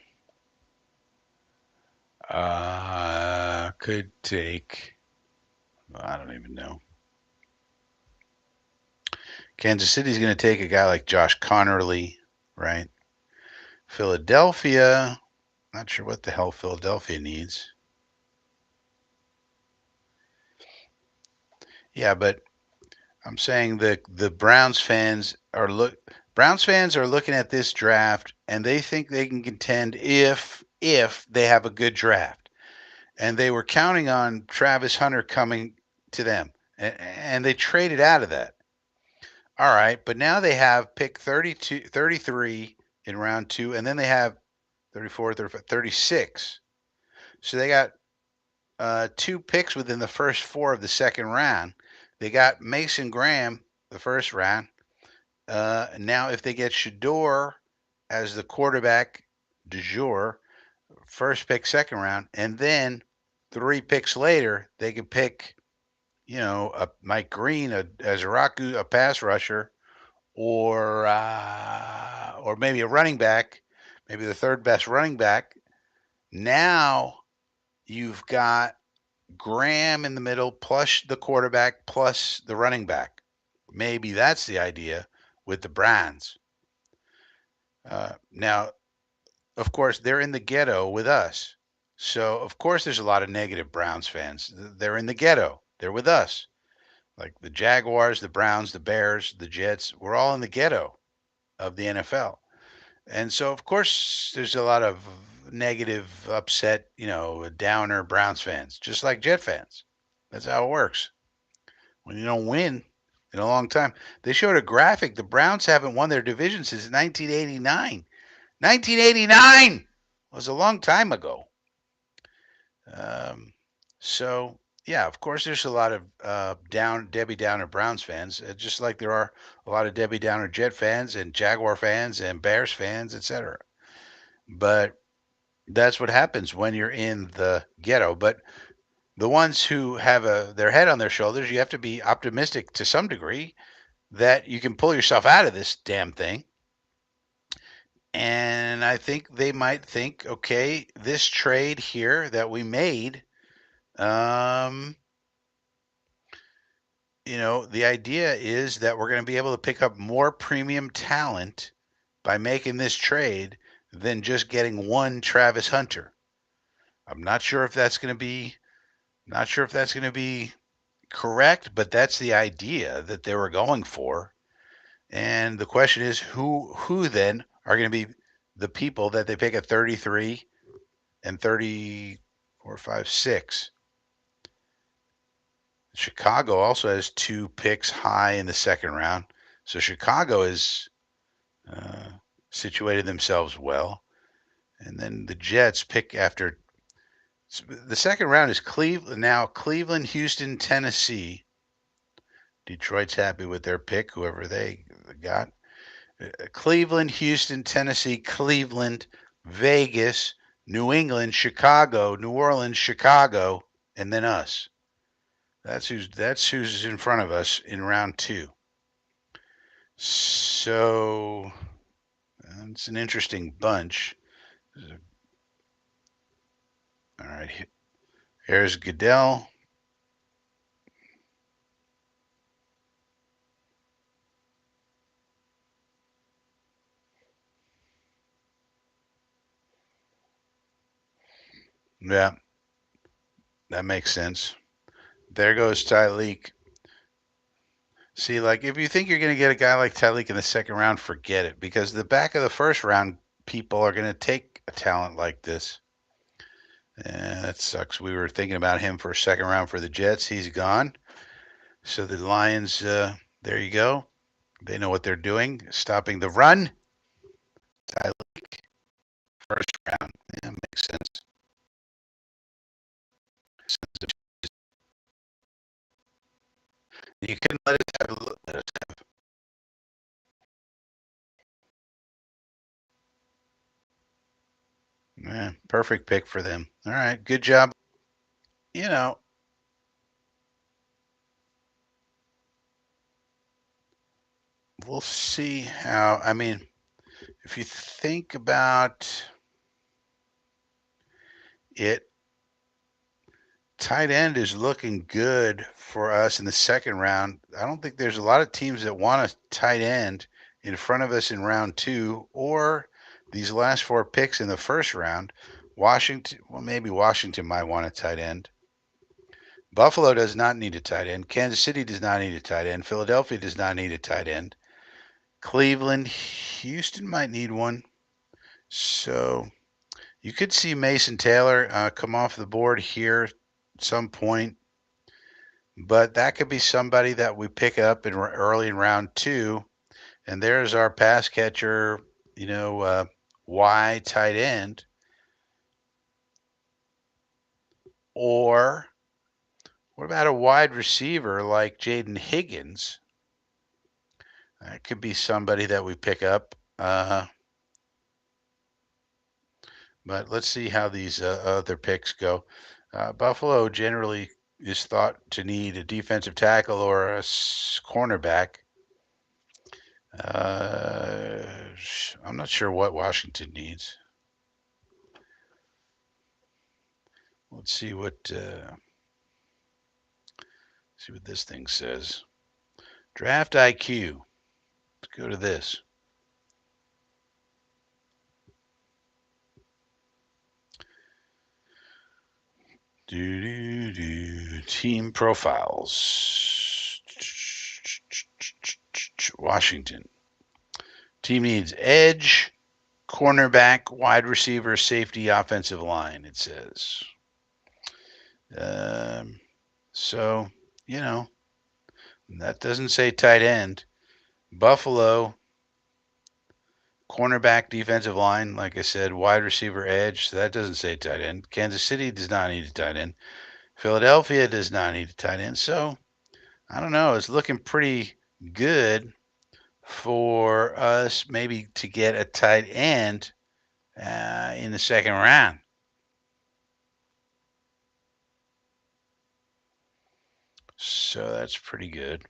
could take, I don't even know. Kansas City's going to take a guy like Josh Connerly, right? Philadelphia, not sure what the hell Philadelphia needs. Yeah, but I'm saying the Browns fans are looking at this draft and they think they can contend if they have a good draft. And they were counting on Travis Hunter coming to them. And they traded out of that. All right, but now they have pick 33 in round 2 and then they have 34, 35, 36. So they got 2 picks within the first 4 of the second round. They got Mason Graham the first round. Now, if they get Shador as the quarterback du jour, first pick, second round, and then 3 picks later, they could pick, a Mike Green, a Ezraku, a pass rusher, or maybe a running back, maybe the third best running back. Now you've got Graham in the middle, plus the quarterback, plus the running back. Maybe that's the idea with the Browns. Now, of course, they're in the ghetto with us. So, of course, there's a lot of negative Browns fans. They're in the ghetto. They're with us. Like the Jaguars, the Browns, the Bears, the Jets, we're all in the ghetto of the NFL. And so, of course, there's a lot of negative, upset, downer Browns fans, just like Jet fans. That's how it works. When you don't win in a long time, they showed a graphic. The Browns haven't won their division since 1989. 1989 was a long time ago. So yeah, of course, there's a lot of Debbie Downer Browns fans, just like there are a lot of Debbie Downer Jet fans and Jaguar fans and Bears fans, etc. But that's what happens when you're in the ghetto. But the ones who have their head on their shoulders, you have to be optimistic to some degree that you can pull yourself out of this damn thing. And I think they might think, okay, this trade here that we made, um, the idea is that we're going to be able to pick up more premium talent by making this trade than just getting one Travis Hunter. I'm not sure if that's going to be not sure if that's going to be correct, but that's the idea that they were going for. And the question is who then are going to be the people that they pick at 33 and 34, 5, 6. Chicago also has two picks high in the second round. So Chicago is uh, situated themselves well. And then the Jets pick after the second round is Cleveland, Houston, Tennessee. Detroit's happy with their pick, whoever they got. Cleveland, Houston, Tennessee, Cleveland, Vegas, New England, Chicago, New Orleans, Chicago, and then us. That's who's in front of us in round two. So it's an interesting bunch. All right, here's Goodell. Yeah, that makes sense. There goes Tyleek. See, like if you think you're going to get a guy like Tyleek in the second round, forget it because the back of the first round people are going to take a talent like this. That sucks. We were thinking about him for a second round for the Jets. He's gone. So the Lions, there you go. They know what they're doing, stopping the run. Tyleek, first round. Yeah, makes sense. You couldn't let us have. Yeah, perfect pick for them. All right, good job. You know, we'll see how. I mean, if you think about it, tight end is looking good for us in the second round. I don't think there's a lot of teams that want a tight end in front of us in round two or these last four picks in the first round. Washington, well, maybe Washington might want a tight end. Buffalo does not need a tight end. Kansas City does not need a tight end. Philadelphia does not need a tight end. Cleveland, Houston might need one. So you could see Mason Taylor come off the board here at some point, but that could be somebody that we pick up in early in round two. And there's our pass catcher, Y tight end. Or what about a wide receiver like Jaden Higgins? That could be somebody that we pick up. But let's see how these other picks go. Buffalo generally is thought to need a defensive tackle or a cornerback. Uh, I'm not sure what Washington needs. Let's see what this thing says. Draft IQ. Let's go to this. Team profiles. Washington. Team needs edge, cornerback, wide receiver, safety, offensive line, it says. So, that doesn't say tight end. Buffalo, cornerback, defensive line, like I said, wide receiver, edge. So that doesn't say tight end. Kansas City does not need a tight end. Philadelphia does not need a tight end. So I don't know. It's looking pretty good for us maybe to get a tight end in the second round. So that's pretty good.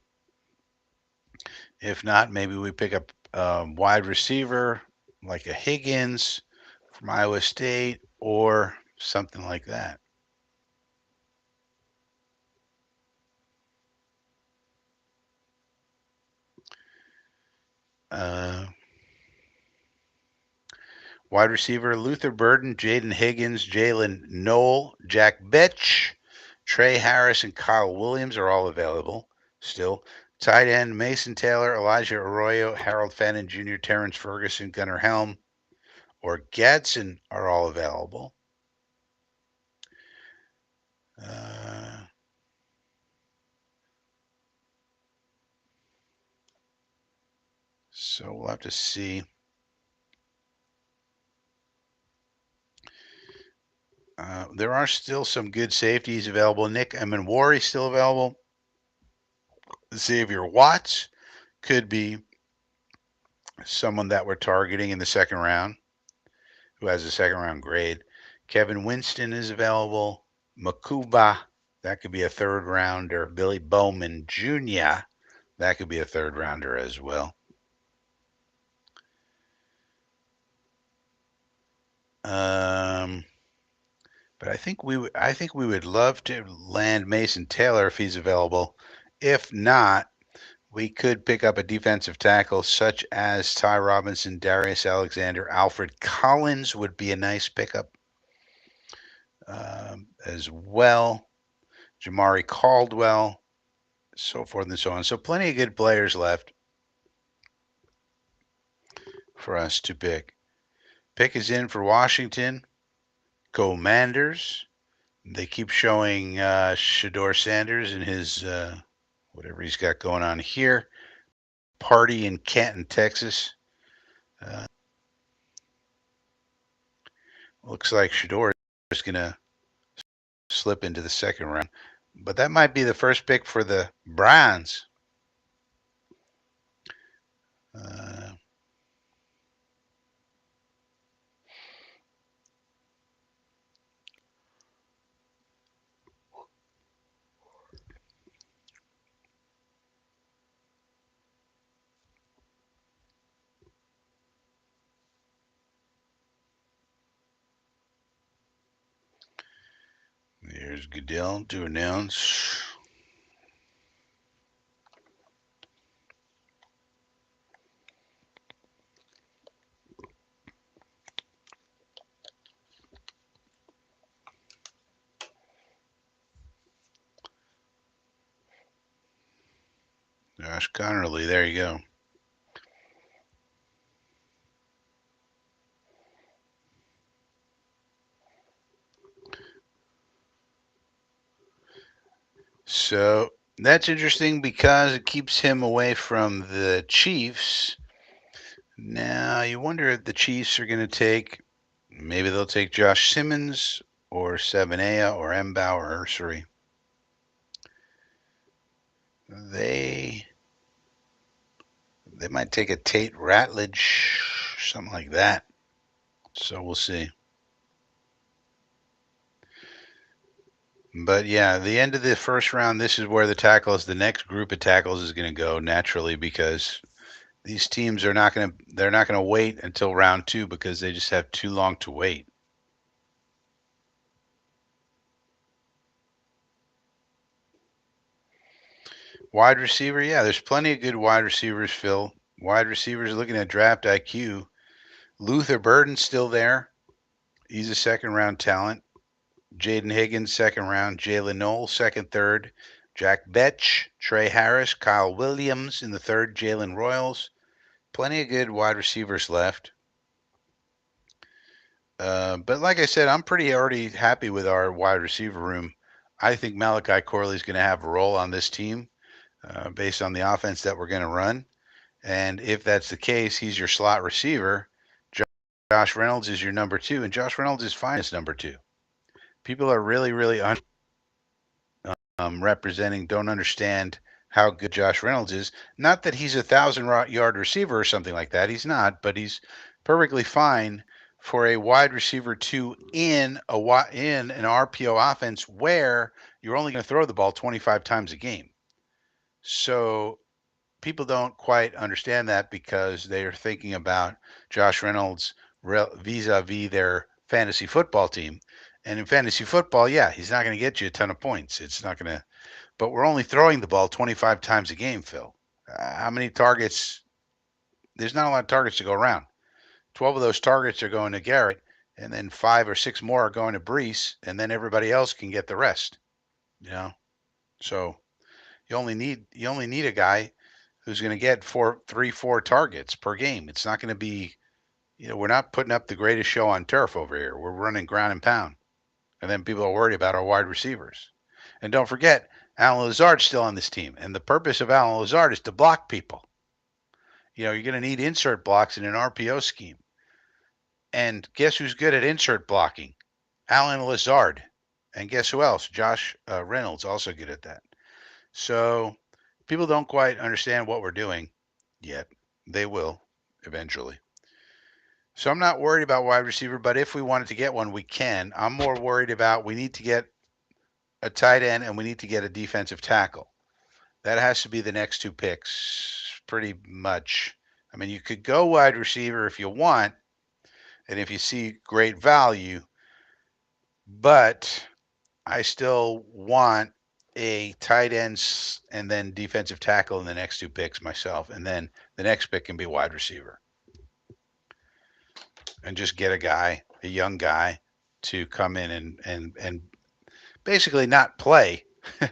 If not, maybe we pick up a wide receiver like a Higgins from Iowa State or something like that. Uh, Wide receiver Luther Burden, Jaden Higgins, Jalen Noel, Jack Betch, Trey Harris, and Kyle Williams are all available still. Tight end Mason Taylor, Elijah Arroyo, Harold Fannin Jr., Terrence Ferguson, Gunnar Helm, or Gadsden are all available. Uh, so we'll have to see. There are still some good safeties available. Nick Emanwari still available. Xavier Watts could be someone that we're targeting in the second round who has a second round grade. Kevin Winston is available. Makuba, that could be a third rounder. Billy Bowman Jr., that could be a third rounder as well. But I think we would love to land Mason Taylor if he's available. If not, we could pick up a defensive tackle such as Ty Robinson, Darius Alexander, Alfred Collins would be a nice pickup as well. Jamari Caldwell, so forth and so on. So plenty of good players left for us to pick. Pick is in for Washington. Commanders. They keep showing Shador Sanders and his whatever he's got going on here. Party in Canton, Texas. Looks like Shador is going to slip into the second round. But that might be the first pick for the Browns. Uh, There's Goodell to announce. Josh Connerly, there you go. So that's interesting because it keeps him away from the Chiefs. Now you wonder if the Chiefs are going to take, maybe they'll take Josh Simmons or Sevenea or Mbau or Ursary. They might take a Tate Ratledge, something like that. So we'll see. But yeah, the end of the first round, this is where the next group of tackles is going to go naturally because these teams are they're not going to wait until round 2 because they just have too long to wait. Wide receiver, yeah, there's plenty of good wide receivers, Phil. Wide receivers looking at draft IQ. Luther Burden's still there. He's a second round talent. Jaden Higgins, second round. Jalen Noel, second, third. Jack Betch, Trey Harris, Kyle Williams in the third. Jalen Royals. Plenty of good wide receivers left. But like I said, I'm pretty already happy with our wide receiver room. I think Malachi Corley is going to have a role on this team based on the offense that we're going to run. And if that's the case, he's your slot receiver. Josh Reynolds is your number 2, and Josh Reynolds is fine as number 2. People are really, really representing don't understand how good Josh Reynolds is. Not that he's a 1,000-yard receiver or something like that. He's not, but he's perfectly fine for a wide receiver two in an RPO offense where you're only going to throw the ball 25 times a game. So people don't quite understand that because they are thinking about Josh Reynolds vis-a-vis their fantasy football team. And in fantasy football, yeah, he's not going to get you a ton of points. It's not going to, but we're only throwing the ball 25 times a game, Phil. How many targets? There's not a lot of targets to go around. 12 of those targets are going to Garrett, and then 5 or 6 more are going to Brees, and then everybody else can get the rest. You know, so you only need a guy who's going to get 4 targets per game. It's not going to be, we're not putting up the greatest show on turf over here. We're running ground and pound, and then people are worried about our wide receivers. And don't forget, Alan Lazard's still on this team, and the purpose of Alan Lazard is to block people. You're going to need insert blocks in an RPO scheme. And guess who's good at insert blocking? Alan Lazard. And guess who else? Josh Reynolds, also good at that. So people don't quite understand what we're doing yet. They will eventually. So I'm not worried about wide receiver, but if we wanted to get one, we can. I'm more worried about we need to get a tight end and we need to get a defensive tackle. That has to be the next two picks, pretty much. I mean, you could go wide receiver if you want, and if you see great value, but I still want a tight end and then defensive tackle in the next two picks myself, and then the next pick can be wide receiver, and just get a young guy, to come in and basically not play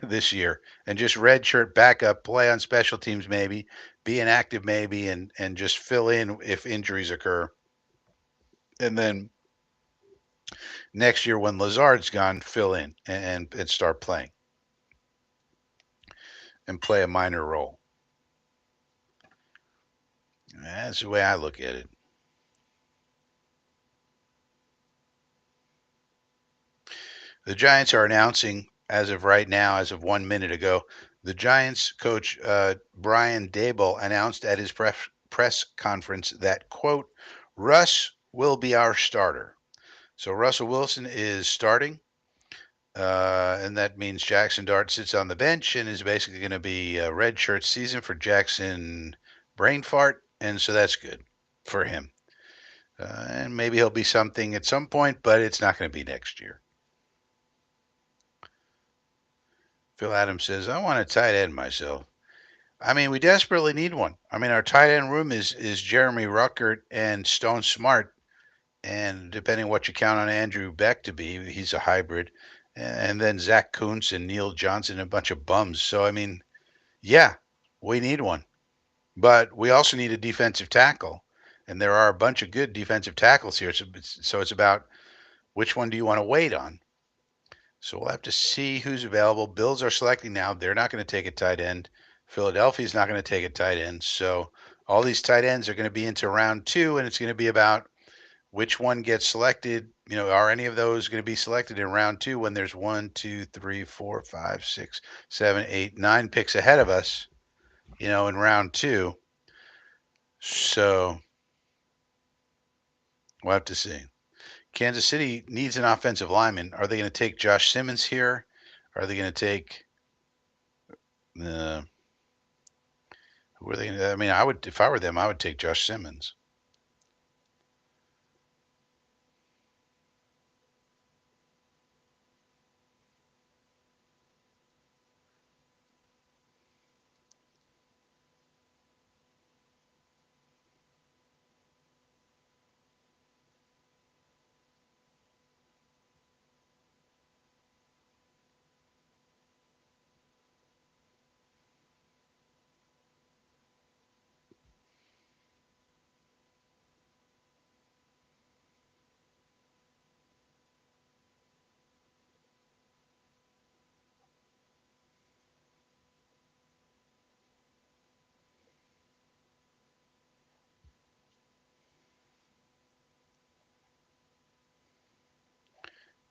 this year and just redshirt backup, play on special teams maybe, be inactive maybe, and just fill in if injuries occur. And then next year when Lazard's gone, fill in and start playing and play a minor role. That's the way I look at it. The Giants are announcing, as of right now, as of 1 minute ago, the Giants coach Brian Daboll announced at his press conference that, quote, Russ will be our starter. So Russell Wilson is starting, and that means Jackson Dart sits on the bench and is basically going to be a red shirt season for Jackson brain fart, and so that's good for him. And maybe he'll be something at some point, but it's not going to be next year. Phil Adams says, I want a tight end myself. I mean, we desperately need one. I mean, our tight end room is Jeremy Ruckert and Stone Smart. And depending what you count on Andrew Beck to be, he's a hybrid. And then Zach Kuntz and Neil Johnson, a bunch of bums. So, I mean, yeah, we need one. But we also need a defensive tackle. And there are a bunch of good defensive tackles here. So it's about which one do you want to wait on? So we'll have to see who's available. Bills are selecting now. They're not going to take a tight end. Philadelphia's not going to take a tight end. So all these tight ends are going to be into round 2, and it's going to be about which one gets selected. Are any of those going to be selected in round 2 when there's 1, 2, 3, 4, 5, 6, 7, 8, 9 picks ahead of us, in round 2. So we'll have to see. Kansas City needs an offensive lineman. Are they going to take Josh Simmons here? Are they going to take who are they going to? I mean, if I were them, I would take Josh Simmons.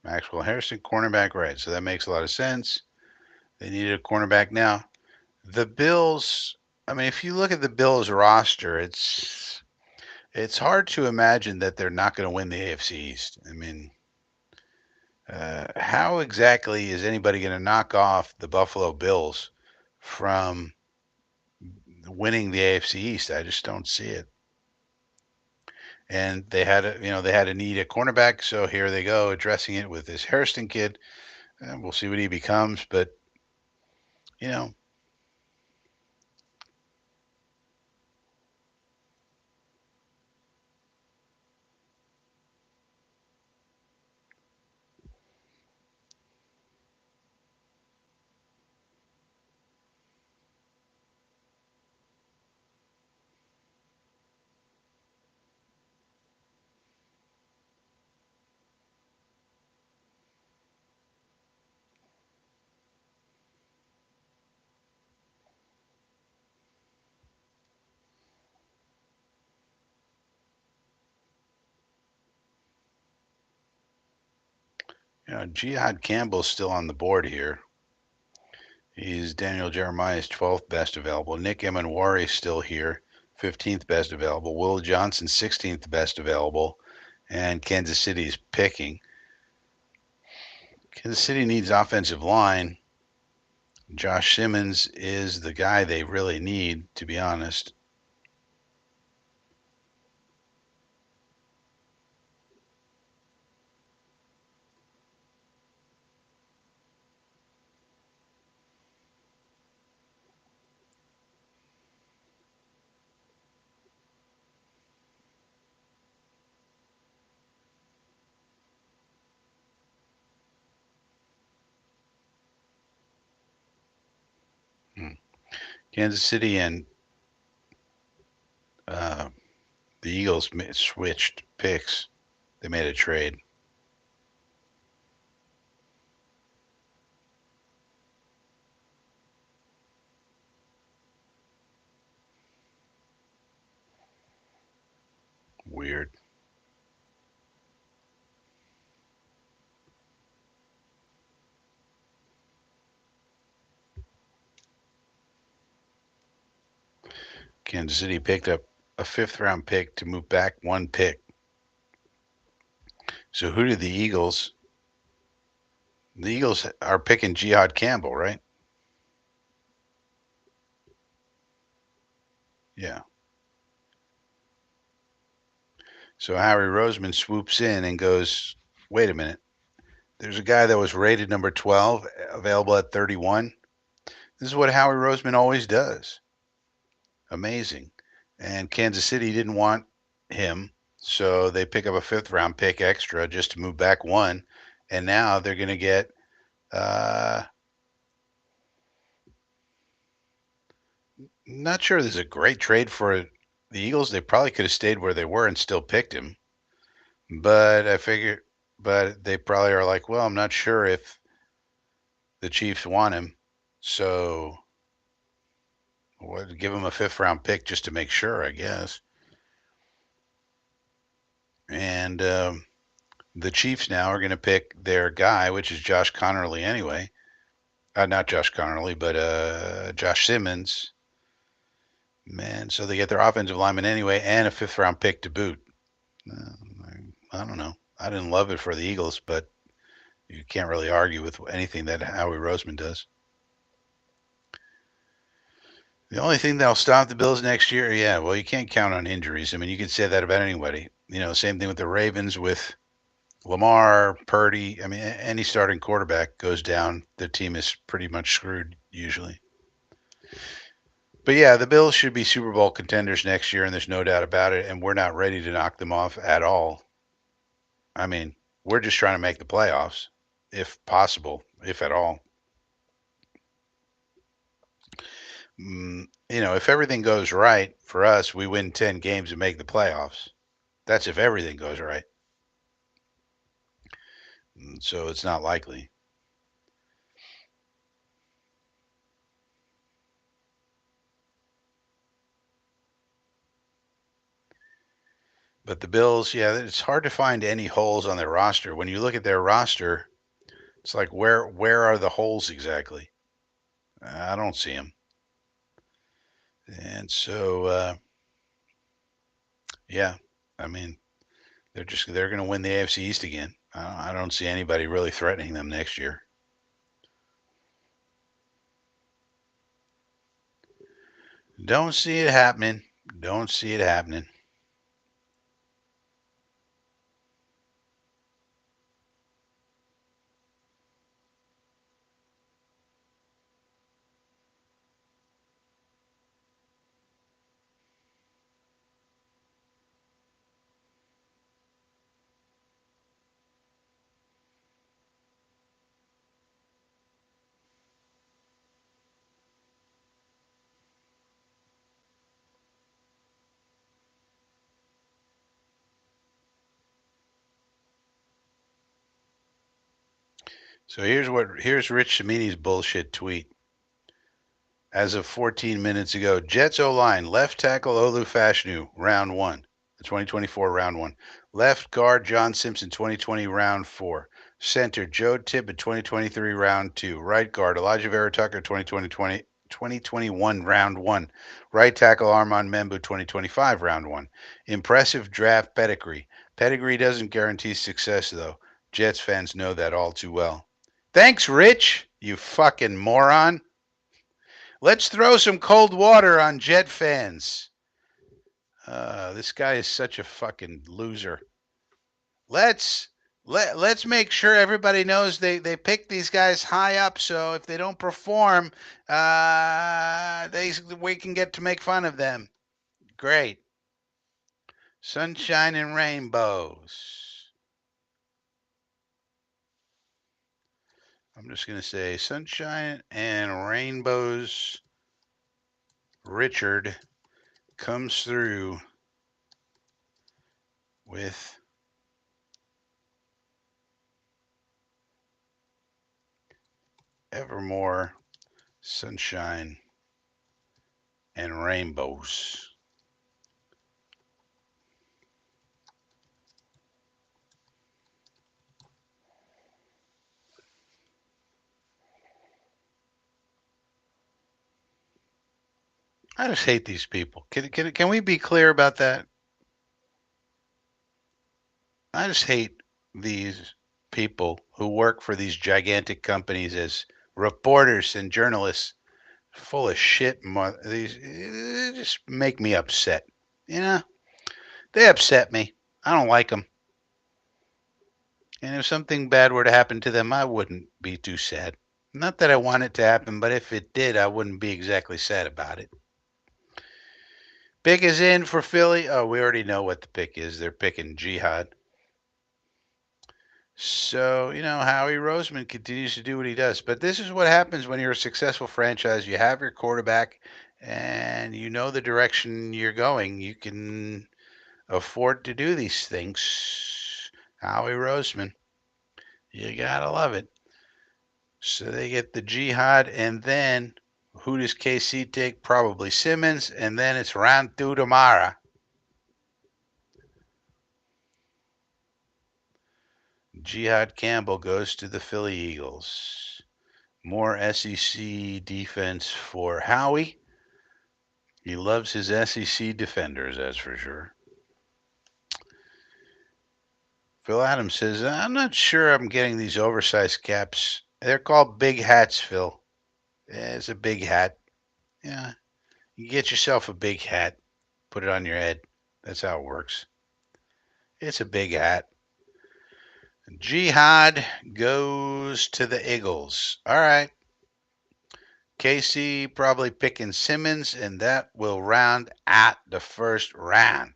Maxwell Harrison, cornerback right. So that makes a lot of sense. They needed a cornerback now. The Bills, I mean, if you look at the Bills roster, it's hard to imagine that they're not going to win the AFC East. I mean, how exactly is anybody going to knock off the Buffalo Bills from winning the AFC East? I just don't see it. And they had to need a cornerback, so here they go addressing it with this Hairston kid. And we'll see what he becomes, but you know, Jihad Campbell's still on the board here. He's Daniel Jeremiah's 12th best available. Nick Emanwari's still here, 15th best available. Will Johnson, 16th best available. And Kansas City's picking. Kansas City needs offensive line. Josh Simmons is the guy they really need, to be honest. Hmm. Kansas City and uh, the Eagles switched picks. They made a trade. Weird. Kansas City picked up a fifth round pick to move back one pick. So who did the Eagles? The Eagles are picking Jihad Campbell, right? Yeah. So Howie Roseman swoops in and goes, wait a minute. There's a guy that was rated number 12, available at 31. This is what Howie Roseman always does. Amazing. And Kansas City didn't want him, so they pick up a fifth round pick extra just to move back one. And now they're going to get not sure this is a great trade for the Eagles. They probably could have stayed where they were and still picked him. But I figure, but they probably are like, well, I'm not sure if the Chiefs want him. So we'll give him a fifth round pick just to make sure, I guess. And the Chiefs now are going to pick their guy, which is Josh Connerly anyway. Not Josh Connerly, but Josh Simmons. Man, so they get their offensive lineman anyway and a fifth round pick to boot. I don't know. I didn't love it for the Eagles, but you can't really argue with anything that Howie Roseman does. The only thing that'll stop the Bills next year, yeah, well, you can't count on injuries. I mean, you could say that about anybody. Same thing with the Ravens with Lamar, Purdy. I mean, any starting quarterback goes down, the team is pretty much screwed usually. But yeah, the Bills should be Super Bowl contenders next year, and there's no doubt about it. And we're not ready to knock them off at all. I mean, we're just trying to make the playoffs, if possible, if at all. If everything goes right for us, we win 10 games and make the playoffs. That's if everything goes right. So it's not likely. But the Bills, yeah, it's hard to find any holes on their roster. When you look at their roster, it's like where are the holes exactly? I don't see him. And so, yeah, I mean, they're going to win the AFC East again. I don't see anybody really threatening them next year. Don't see it happening. Don't see it happening. So here's Rich Cimini's bullshit tweet. As of 14 minutes ago, Jets O-line, left tackle Olu Fashanu, round 1, the 2024 round 1. Left guard John Simpson, 2020 round 4. Center Joe Tippett, 2023 round 2. Right guard Elijah Vera Tucker, 2021 round 1. Right tackle Armand Membu, 2025 round 1. Impressive draft pedigree. Pedigree doesn't guarantee success, though. Jets fans know that all too well. Thanks, Rich, you fucking moron. Let's throw some cold water on Jet fans. This guy is such a fucking loser. Let's make sure everybody knows they pick these guys high up, so if they don't perform, we can get to make fun of them. Great. Sunshine and rainbows. I'm just gonna say sunshine and rainbows. Richard comes through with evermore sunshine and rainbows. I just hate these people. Can we be clear about that? I just hate these people who work for these gigantic companies as reporters and journalists. Full of shit. These they just make me upset. You know, they upset me. I don't like them. And if something bad were to happen to them, I wouldn't be too sad. Not that I want it to happen, but if it did, I wouldn't be exactly sad about it. Pick is in for Philly. Oh, we already know what the pick is. They're picking Jihad. So, Howie Roseman continues to do what he does. But this is what happens when you're a successful franchise. You have your quarterback and you know the direction you're going. You can afford to do these things. Howie Roseman. You got to love it. So they get the Jihad, and then who does KC take? Probably Simmons, and then it's round 2 tomorrow. Jihad Campbell goes to the Philly Eagles. More SEC defense for Howie. He loves his SEC defenders, that's for sure. Phil Adams says, I'm not sure I'm getting these oversized caps. They're called big hats, Phil. Yeah, it's a big hat. Yeah, you get yourself a big hat, put it on your head. That's how it works. It's a big hat. Jihad goes to the Eagles. All right. KC probably picking Simmons, and that will round out the first round.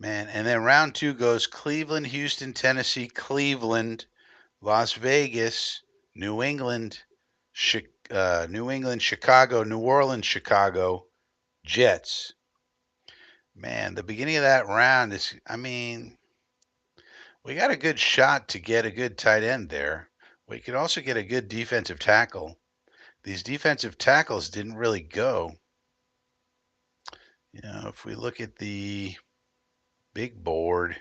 Man, and then round 2 goes Cleveland, Houston, Tennessee, Cleveland, Las Vegas, New England, Chicago, New Orleans, Chicago, Jets. Man, the beginning of that round is, we got a good shot to get a good tight end there. We could also get a good defensive tackle. These defensive tackles didn't really go. If we look at the big board,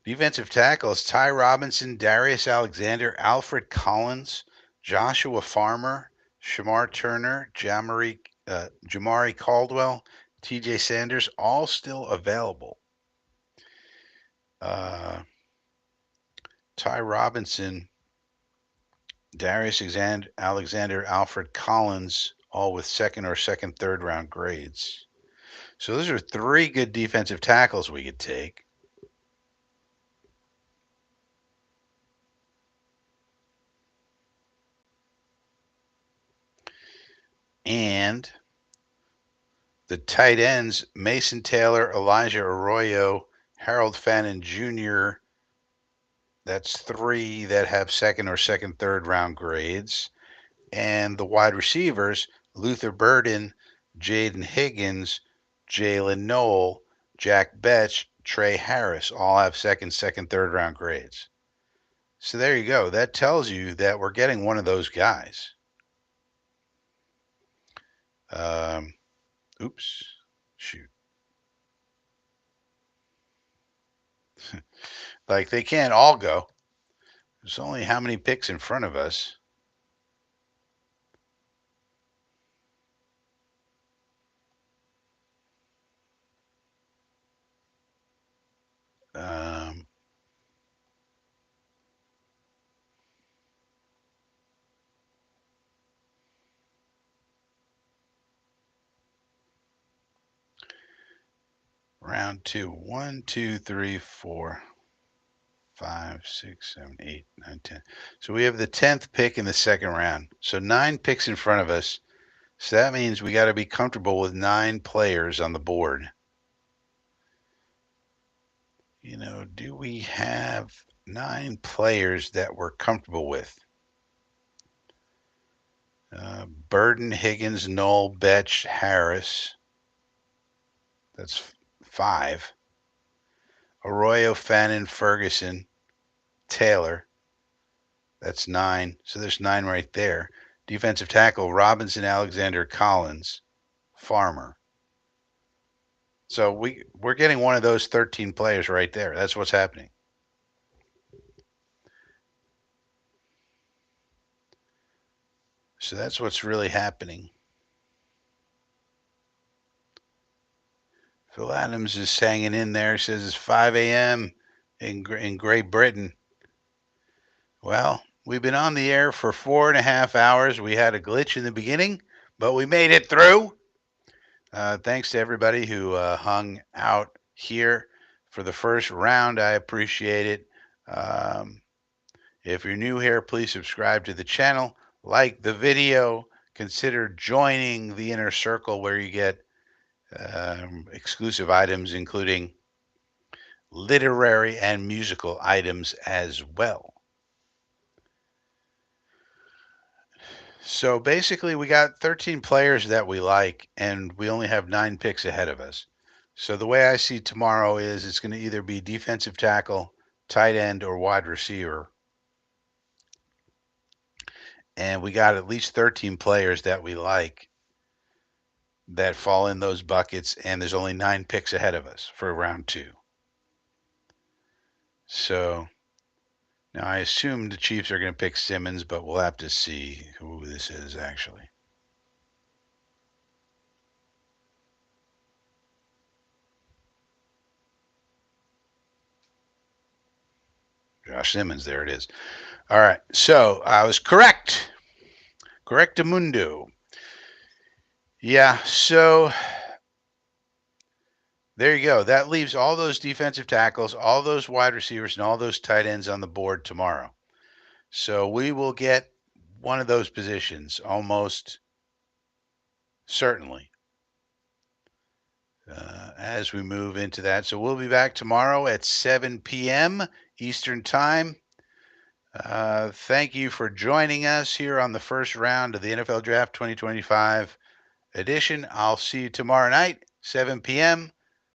Defensive tackles: Ty Robinson, Darius Alexander, Alfred Collins, Joshua Farmer, Shamar Turner, Jamari Caldwell, TJ Sanders, all still available. Ty Robinson, Darius Alexander, Alfred Collins, all with third round grades. So those are three good defensive tackles we could take. And the tight ends, Mason Taylor, Elijah Arroyo, Harold Fannin Jr., that's three that have third round grades. And the wide receivers, Luther Burden, Jaden Higgins, Jalen Noel, Jack Betch, Trey Harris, all have third round grades. So there you go. That tells you that we're getting one of those guys. Oops. Shoot. Like they can't all go. There's only how many picks in front of us? Round two. 1, 2, 3, 4, 5, 6, 7, 8, 9, 10. So we have the 10th pick in the second round. So 9 picks in front of us. So that means we got to be comfortable with 9 players on the board. You know, do we have 9 players that we're comfortable with? Burden, Higgins, Knoll, Betch, Harris. That's 5. Arroyo, Fannin, Ferguson, Taylor. That's 9. So there's 9 right there. Defensive tackle, Robinson, Alexander, Collins, Farmer. So we're getting one of those 13 players right there. That's what's happening. So that's what's really happening. Phil Adams is hanging in there. Says it's 5 a.m. in Great Britain. Well, we've been on the air for 4.5 hours. We had a glitch in the beginning, but we made it through. Thanks to everybody who hung out here for the first round. I appreciate it. If you're new here, please subscribe to the channel, like the video, consider joining the inner circle where you get exclusive items, including literary and musical items as well. So basically, we got 13 players that we like, and we only have 9 picks ahead of us. So the way I see tomorrow is it's going to either be defensive tackle, tight end, or wide receiver. And we got at least 13 players that we like that fall in those buckets, and there's only 9 picks ahead of us for round 2. So now I assume the Chiefs are going to pick Simmons, but we'll have to see who this is actually. Josh Simmons, there it is. All right, so I was correct. Correctamundo. Yeah, so there you go. That leaves all those defensive tackles, all those wide receivers, and all those tight ends on the board tomorrow. So we will get one of those positions almost certainly as we move into that. So we'll be back tomorrow at 7 p.m. Eastern Time. Thank you for joining us here on the first round of the NFL Draft 2025 edition. I'll see you tomorrow night, 7 p.m.